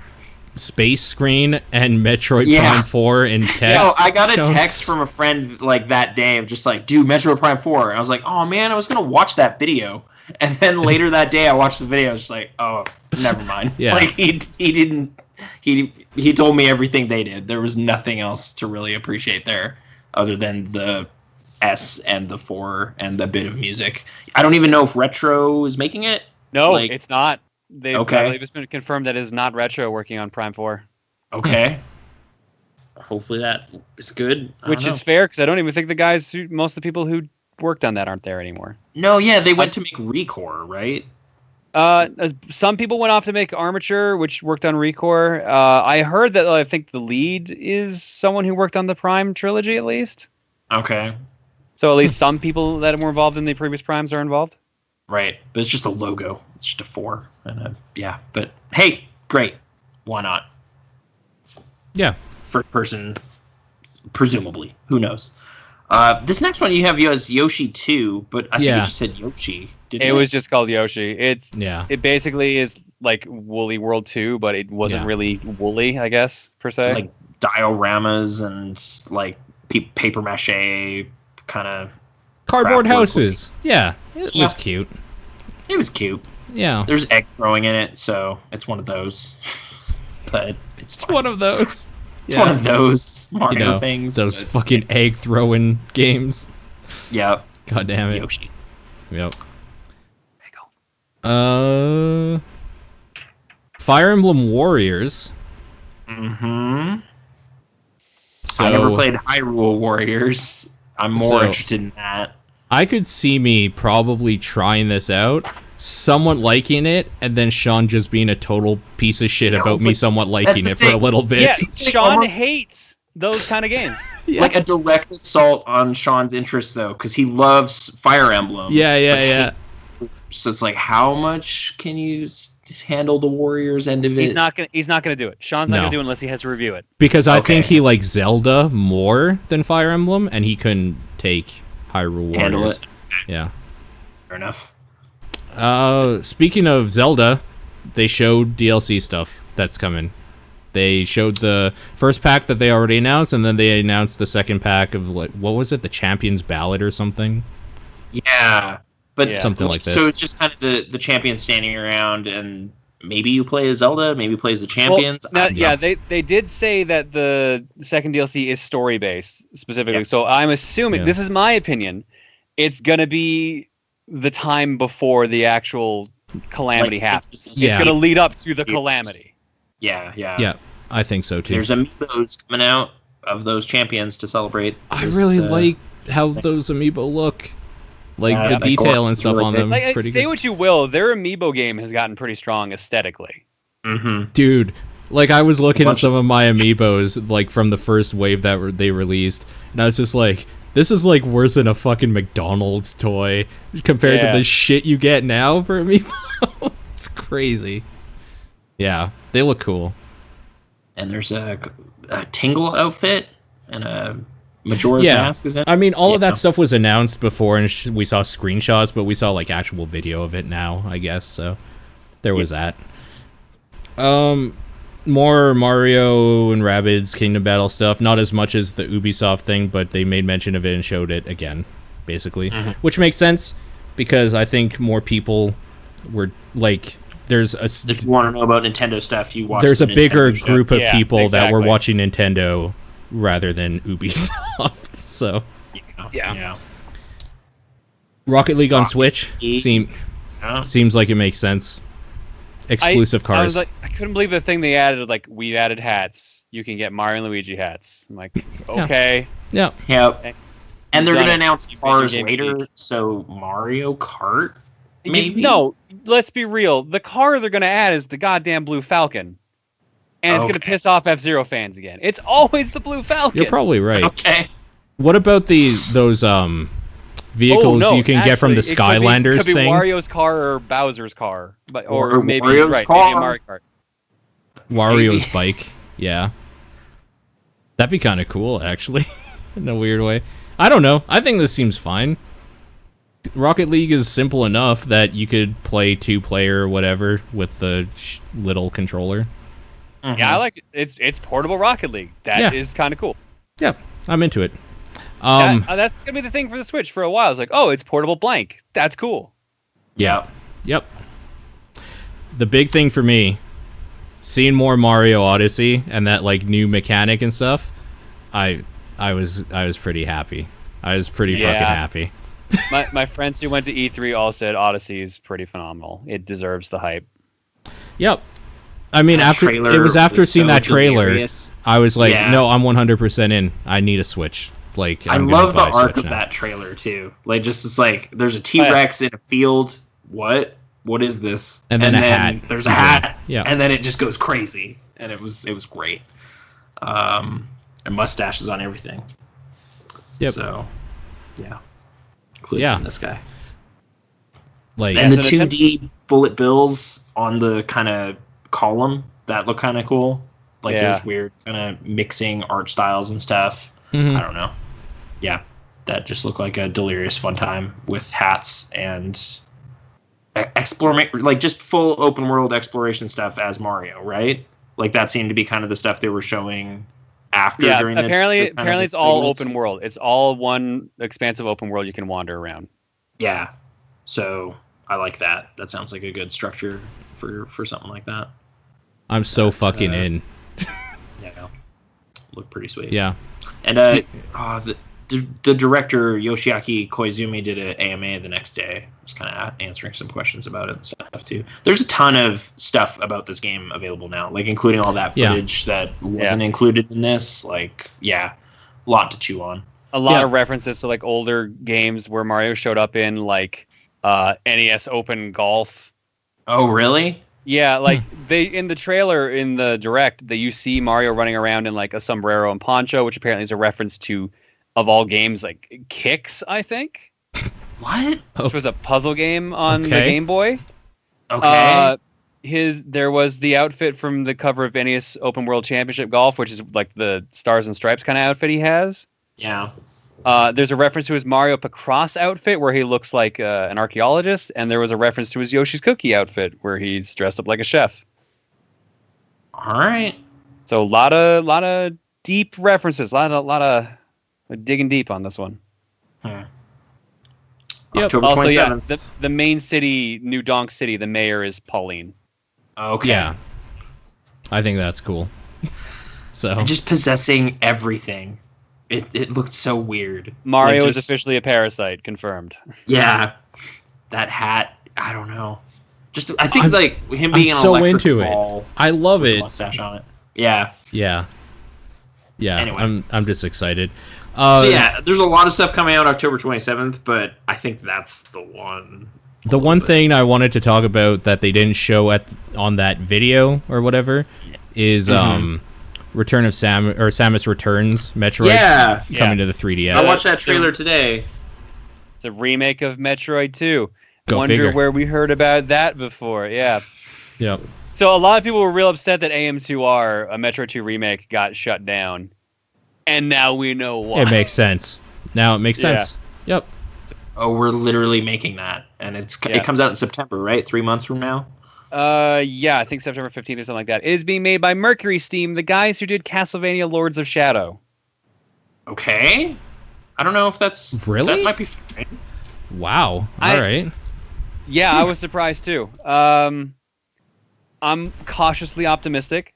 space screen and Metroid Prime 4 in text. Yo, I got a text from a friend like that day of just like, dude, Metroid Prime 4. And I was like, oh man, I was going to watch that video. And then later that day I watched the video. I was just like, oh, never mind. Like he told me everything they did. There was nothing else to really appreciate there other than the S and the 4 and the bit of music. I don't even know if Retro is making it. No, it's not. They've just been confirmed that it is not Retro working on Prime 4. Okay. Hopefully that is good. Which is fair, because I don't even think most of the people who worked on that aren't there anymore. No, yeah, they went to make Recore, right? Some people went off to make Armature, which worked on Recore. I heard that I think the lead is someone who worked on the Prime trilogy, at least. Okay. So at least some people that were involved in the previous Primes are involved. Right, but it's just a logo. It's just a 4, and but hey, great. Why not? Yeah. First person, presumably. Who knows? This next one you have as Yoshi 2, but I think you just said Yoshi. It was just called Yoshi. It basically is like Woolly World 2, but it wasn't really woolly, I guess, per se. It's like dioramas and like paper mache kind of cardboard houses. Yeah, it was cute. It was cute. Yeah. There's egg throwing in it, so it's one of those. But it's one of those. It's one of those Mario things. Those fucking egg throwing games. Yep. God damn it. Yoshi. Yep. Fire Emblem Warriors. Mm-hmm. So, I never played Hyrule Warriors. I'm more interested in that. I could see me probably trying this out, somewhat liking it, and then Sean just being a total piece of shit about me somewhat liking it for a little bit. Yeah, Sean hates those kind of games. Like a direct assault on Sean's interest, though, because he loves Fire Emblem. Yeah. So it's like, how much can you handle the Warriors end of it? He's not gonna do it. Sean's not gonna do it unless he has to review it. Because I think he likes Zelda more than Fire Emblem, and he couldn't take Hyrule Warriors. Yeah. Fair enough. Speaking of Zelda, they showed DLC stuff that's coming. They showed the first pack that they already announced, and then they announced the second pack of what was it, the Champion's Ballad or something? Yeah. But something like this. So it's just kind of the champions standing around, and maybe you play as Zelda, maybe you play as the champions. Well, they did say that the second DLC is story based specifically. Yeah. So I'm assuming, this is my opinion, it's gonna be the time before the actual calamity happens. It's gonna lead up to the calamity. Yeah, I think so too. There's amiibos coming out of those champions to celebrate. I really like how those amiibo look. Like the detail and stuff really on them. Like, say what you will, their amiibo game has gotten pretty strong aesthetically. Mm-hmm. Dude, like I was looking at some of my amiibos, like from the first wave that they released, and I was just like, this is like worse than a fucking McDonald's toy compared to the shit you get now for amiibo. It's crazy. Yeah, they look cool. And there's a Tingle outfit and a Majora's Mask, is it? I mean, all of that stuff was announced before, and we saw screenshots, but we saw like actual video of it now, I guess. So there was that. More Mario and Rabbids Kingdom Battle stuff. Not as much as the Ubisoft thing, but they made mention of it and showed it again, basically. Which makes sense, because I think more people were, like... If you want to know about Nintendo stuff, you watch there's a bigger Nintendo group of people that were exactly. watching Nintendo rather than Ubisoft. So, Yeah. Rocket League on Rocket Switch League. seems like it makes sense. Exclusive I cars. was like, I couldn't believe the thing they added. Like, we've added hats. You can get Mario and Luigi hats. I'm like, okay. Yeah. Yep. And they're Done going to it. announce You've cars made your game later, unique. so Mario Kart, maybe? No, let's be real. The car they're going to add is the goddamn Blue Falcon. And it's going to piss off F-Zero fans again. It's always the Blue Falcon. You're probably right. Okay. What about those vehicles you can get from the Skylanders it could be thing? Wario's car or Bowser's car, or Or maybe Wario's right, car. maybe a Mario Kart. Wario's bike. Yeah. That'd be kind of cool, actually, in a weird way. I don't know. I think this seems fine. Rocket League is simple enough that you could play 2-player or whatever with the little controller. Yeah, I like it. It's portable Rocket League. That is kind of cool. Yeah, I'm into it. That's gonna be the thing for the Switch for a while. It's like, oh, it's portable blank. That's cool. Yeah. Yep. The big thing for me, seeing more Mario Odyssey and that like new mechanic and stuff, I was pretty happy. I was pretty fucking happy. my friends who went to E3 all said Odyssey is pretty phenomenal. It deserves the hype. Yep. I mean, That after seeing so that trailer, delirious. I was like, no, I'm 100% in. I need a Switch. Like, I love the arc of that trailer too. Like, just it's like there's a T-Rex in a field. What is this? And then a hat. There's a hat. Yeah. And then it just goes crazy, and it was great. And mustaches on everything. Yep. So, yeah. Including this guy. Like, And the 2D bullet bills on the kind of column that look kind of cool. Like those weird kind of mixing art styles and stuff. I don't know. Yeah, that just looked like a delirious fun time with hats and like just full open world exploration stuff as Mario, right? Like that seemed to be kind of the stuff they were showing after. Yeah, during apparently it's all segments. open world. It's all one expansive open world you can wander around. Yeah, so I like that. That sounds like a good structure for something like that. I'm so fucking in. Yeah, look pretty sweet. Yeah. And the director Yoshiaki Koizumi did an AMA the next day. Just kind of answering some questions about it and stuff too. There's a ton of stuff about this game available now, like including all that footage that wasn't included in this. Like, a lot to chew on. A lot of references to like older games where Mario showed up in, like NES Open Golf. Oh, really? Yeah, like they in the trailer in the direct, you see Mario running around in like a sombrero and poncho, which apparently is a reference to, of all games, like Kicks, I think. What? Which was a puzzle game on the Game Boy. Okay. There was the outfit from the cover of NES Open World Championship Golf, which is like the Stars and Stripes kind of outfit he has. Yeah. There's a reference to his Mario Picross outfit where he looks like an archaeologist, and there was a reference to his Yoshi's Cookie outfit where he's dressed up like a chef. All right. So a lot of deep references, a lot of digging deep on this one. October Also, 27th. the main city, New Donk City, the mayor is Pauline. Okay. Yeah. I think that's cool. So And just possessing everything. It looked so weird. Mario Like, is officially a parasite, confirmed. Yeah. That hat, I don't know. Just I think like him being I'm an so electric into ball it. I love with a it. mustache on it. Yeah. Yeah. Anyway. I'm just excited. So yeah, there's a lot of stuff coming out October 27th, but I think that's the one. The one thing I wanted to talk about that they didn't show on that video or whatever is Return of Samus Returns Metroid coming to the 3DS. I watched that trailer today. It's a remake of Metroid 2. Go Wonder figure. where we heard about that before. Yeah. Yep. So a lot of people were real upset that AM2R, a Metroid 2 remake, got shut down. And now we know why. It makes sense. Now it makes sense. Yeah. Yep. Oh, we're literally making that, and it comes out in September, right? 3 months from now. Yeah, I think September 15th or something like that. It is being made by Mercury Steam, the guys who did Castlevania Lords of Shadow. Okay. I don't know if that's... Really? That might be fine. Wow. All right. Yeah, I was surprised too. I'm cautiously optimistic.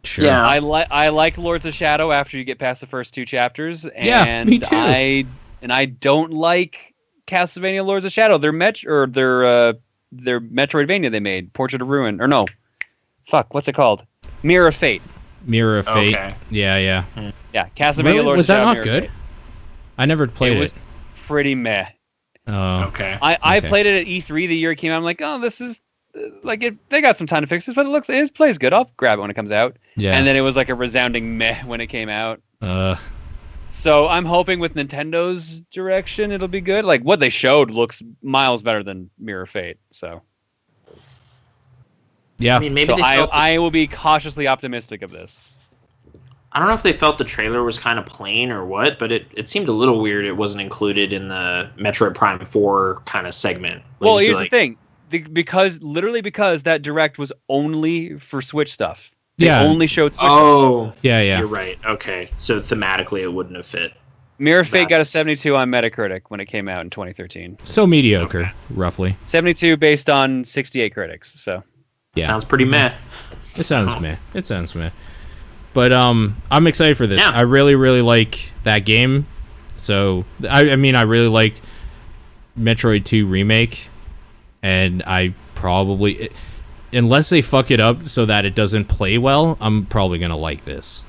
Sure. Yeah. I liked Lords of Shadow after you get past the first 2 chapters, and Yeah, me too. I don't like Castlevania Lords of Shadow. Their Metroidvania they made, Portrait of Ruin, or no, fuck, what's it called? Mirror of Fate. Mirror of Fate. Okay. Yeah. Yeah, Castlevania Really? Lords Was of that Shadow. not Mirror of good? Fate. I never played It it. was pretty meh. Oh. Okay. I Okay. played it at E3 the year it came out. I'm like, oh, this is they got some time to fix this, but it plays good. I'll grab it when it comes out. Yeah. And then it was like a resounding meh when it came out. Uh. So I'm hoping with Nintendo's direction it'll be good. Like what they showed looks miles better than Mirror of Fate. So Yeah. I mean, maybe so they felt I will be cautiously optimistic of this. I don't know if they felt the trailer was kind of plain or what, but it seemed a little weird it wasn't included in the Metroid Prime 4 kind of segment. Well, here's the thing. Because that direct was only for Switch stuff. They Yeah. only showed Switch stuff. Oh, Yeah. you're right. Okay. So thematically it wouldn't have fit. Mirror of Fate got a That's- 72 on Metacritic when it came out in 2013. So mediocre, roughly. 72 based on 68 critics. So Yeah. Sounds pretty meh. It sounds meh. But I'm excited for this. Yeah. I really, really like that game. So I mean, I really like Metroid 2 Remake, and I probably, unless they fuck it up so that it doesn't play well, I'm probably gonna like this.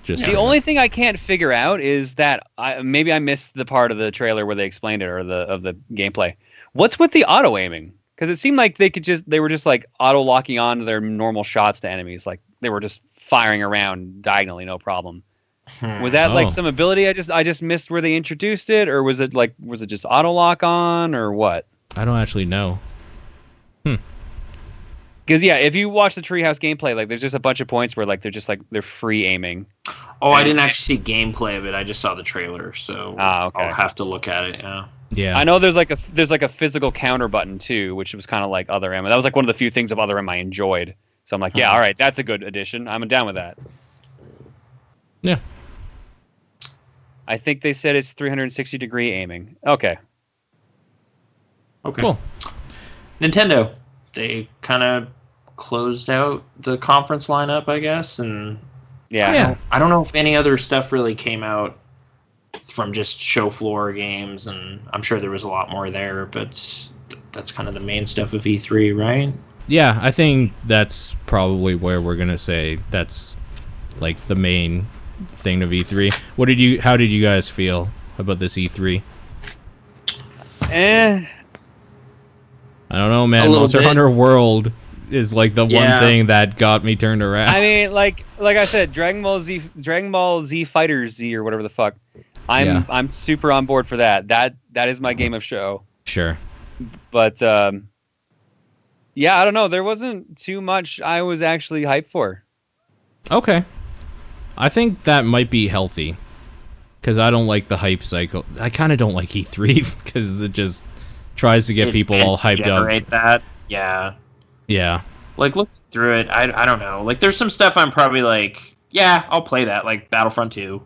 Just the only thing I can't figure out is that maybe I missed the part of the trailer where they explained it or of the gameplay. What's with the auto aiming? Because it seemed like they were just like auto locking on their normal shots to enemies, like they were just firing around diagonally, no problem. Was that like Oh. some ability I just missed where they introduced it, or was it just auto lock on, or what? I don't actually know. Because yeah, if you watch the Treehouse gameplay, like there's just a bunch of points where like they're free aiming. Oh, I didn't actually see gameplay of it. I just saw the trailer, so Okay. I'll have to look at it. Yeah. Yeah. I know there's like a physical counter button too, which was kind of like Other M. That was like one of the few things of Other M I enjoyed. So I'm like, yeah, all right, that's a good addition. I'm down with that. Yeah. I think they said it's 360-degree aiming. Okay. Okay. Cool. Nintendo, they kind of closed out the conference lineup, I guess, and Yeah. Yeah. I don't know if any other stuff really came out from just show floor games, and I'm sure there was a lot more there, but that's kind of the main stuff of E3, right? Yeah, I think that's probably where we're gonna say that's like the main thing of E3. How did you guys feel about this E3? Eh. I don't know, man. A little Monster bit. Hunter World is like the one Yeah. thing that got me turned around. I mean, like I said, Dragon Ball Z Fighters Z or whatever the fuck. I'm super on board for that. That is my game of show. Sure. But yeah, I don't know. There wasn't too much I was actually hyped for. Okay. I think that might be healthy. Because I don't like the hype cycle. I kind of don't like E3 because it just tries to get It's people meant all to hyped up. generate that. Yeah. Yeah. Like, look through it. I don't know. Like, there's some stuff I'm probably like, yeah, I'll play that. Like, Battlefront 2.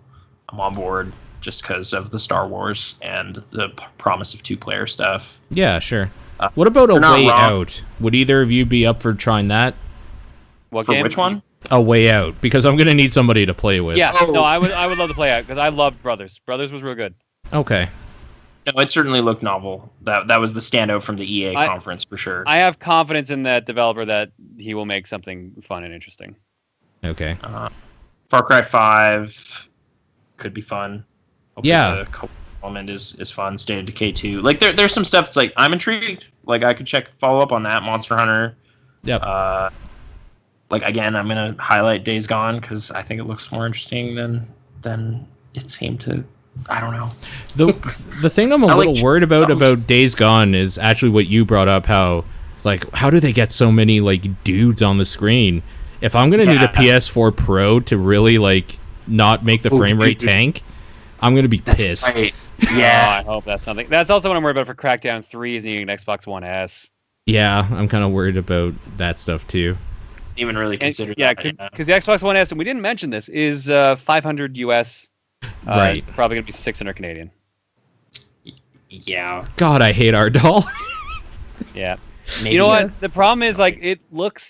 I'm on board just because of the Star Wars and the promise of two-player stuff. Yeah, sure. What about A you're not Way wrong. Out? Would either of you be up for trying that? What For game? which one? A Way Out, because I'm gonna need somebody to play with. Yeah, Oh. no, I would love to play out because I loved Brothers. Brothers was real good. Okay. No, it certainly looked novel. That was the standout from the EA conference for sure. I have confidence in that developer that he will make something fun and interesting. Okay. Far Cry 5 could be fun. Hopefully Yeah. the co element is fun. State of Decay 2. Like there's some stuff that's like I'm intrigued. Like I could follow up on that. Monster Hunter. Yep. Like again, I'm gonna highlight Days Gone because I think it looks more interesting than it seemed to. I don't know. The thing I'm a I like little worried about zombies. Days Gone is actually what you brought up. How do they get so many like dudes on the screen? If I'm gonna need a PS4 Pro to really like not make the frame rate tank, I'm gonna be pissed. Right. Oh, Yeah. I hope that's something. That's also what I'm worried about for Crackdown 3 is needing an Xbox One S. Yeah, I'm kind of worried about that stuff too. Even really consider Yeah, that. because the Xbox One S, and we didn't mention this, is 500 US. Right. Probably gonna be 600 Canadian. Yeah. God, I hate our doll. Yeah. Maybe. You know what? The problem is, like,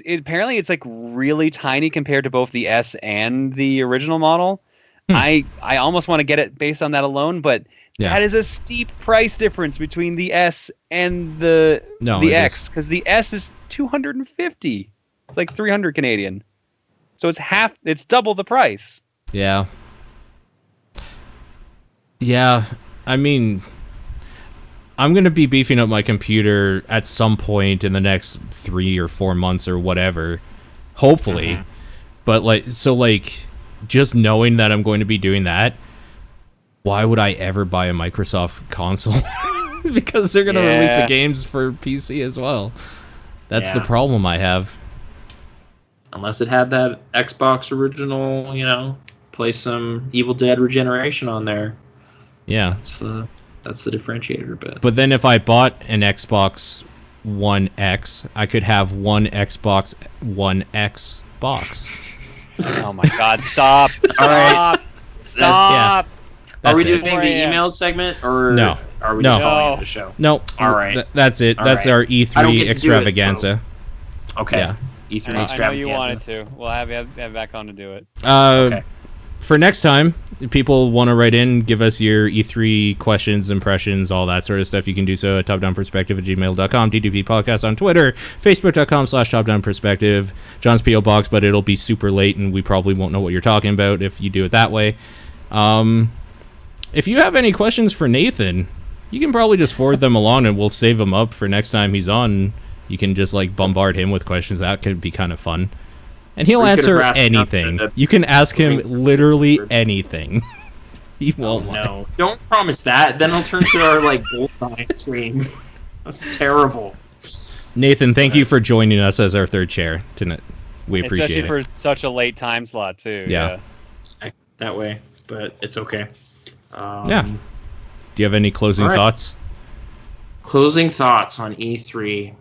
apparently it's like really tiny compared to both the S and the original model. I almost want to get it based on that alone, but that is a steep price difference between the S and the X, because the S is 250. It's like 300 Canadian. So it's double the price. Yeah. Yeah, I mean, I'm going to be beefing up my computer at some point in the next 3 or 4 months or whatever, hopefully. Mm-hmm. But just knowing that I'm going to be doing that, why would I ever buy a Microsoft console? Because they're going to release the games for PC as well. That's the problem I have. Unless it had that Xbox original, play some Evil Dead Regeneration on there. Yeah. That's the differentiator bit. But then if I bought an Xbox One X, I could have one Xbox One X box. Oh my God! Stop! All right. Stop! Are we doing the email segment, or no? Are we just calling it a show? No. All right. That's it. That's our E3 extravaganza. Okay. Yeah. E3 I extravaganza. know you wanted to. We'll have you back on to do it. Okay. For next time, if people want to write in, give us your E3 questions, impressions, all that sort of stuff, you can do so at topdownperspective@gmail.com, DDP Podcast on Twitter, facebook.com/topdownperspective, John's P.O. Box, but it'll be super late and we probably won't know what you're talking about if you do it that way. If you have any questions for Nathan, you can probably just forward them along and we'll save them up for next time he's on. You can just bombard him with questions. That could be kind of fun. And he'll answer anything. You can ask him literally anything. He won't lie. No, don't promise that. Then I'll turn to our GoldenEye stream. That's terrible. Nathan, thank you for joining us as our third chair tonight. We appreciate it. Especially for such a late time slot too. Yeah. That way, but it's okay. Yeah. Do you have any closing thoughts? Closing thoughts on E3.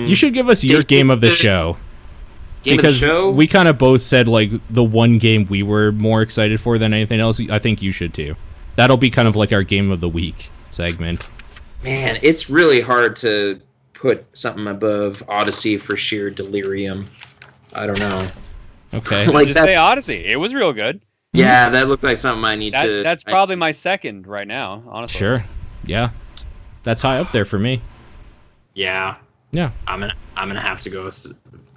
You should give us your game of the show. Because we kind of both said the one game we were more excited for than anything else. I think you should too. That'll be kind of like our game of the week segment. Man, it's really hard to put something above Odyssey for sheer delirium. I don't know. Okay. Just say Odyssey. It was real good. Yeah, that looked like something I need to... That's probably my second right now, honestly. Sure. Yeah. That's high up there for me. Yeah. Yeah. I'm gonna have to go with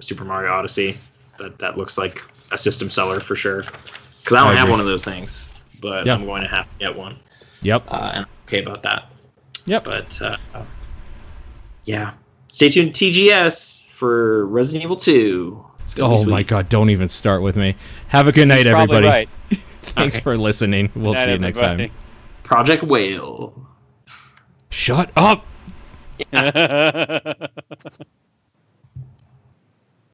Super Mario Odyssey. That looks like a system seller for sure. Because I don't have one of those things, but I'm going to have to get one. Yep. And I'm okay about that. Yep. But yeah, stay tuned to TGS for Resident Evil 2. Oh my God! Don't even start with me. Have a good night, everybody. Right. Thanks for listening. We'll see you next time. Project Whale. Shut up.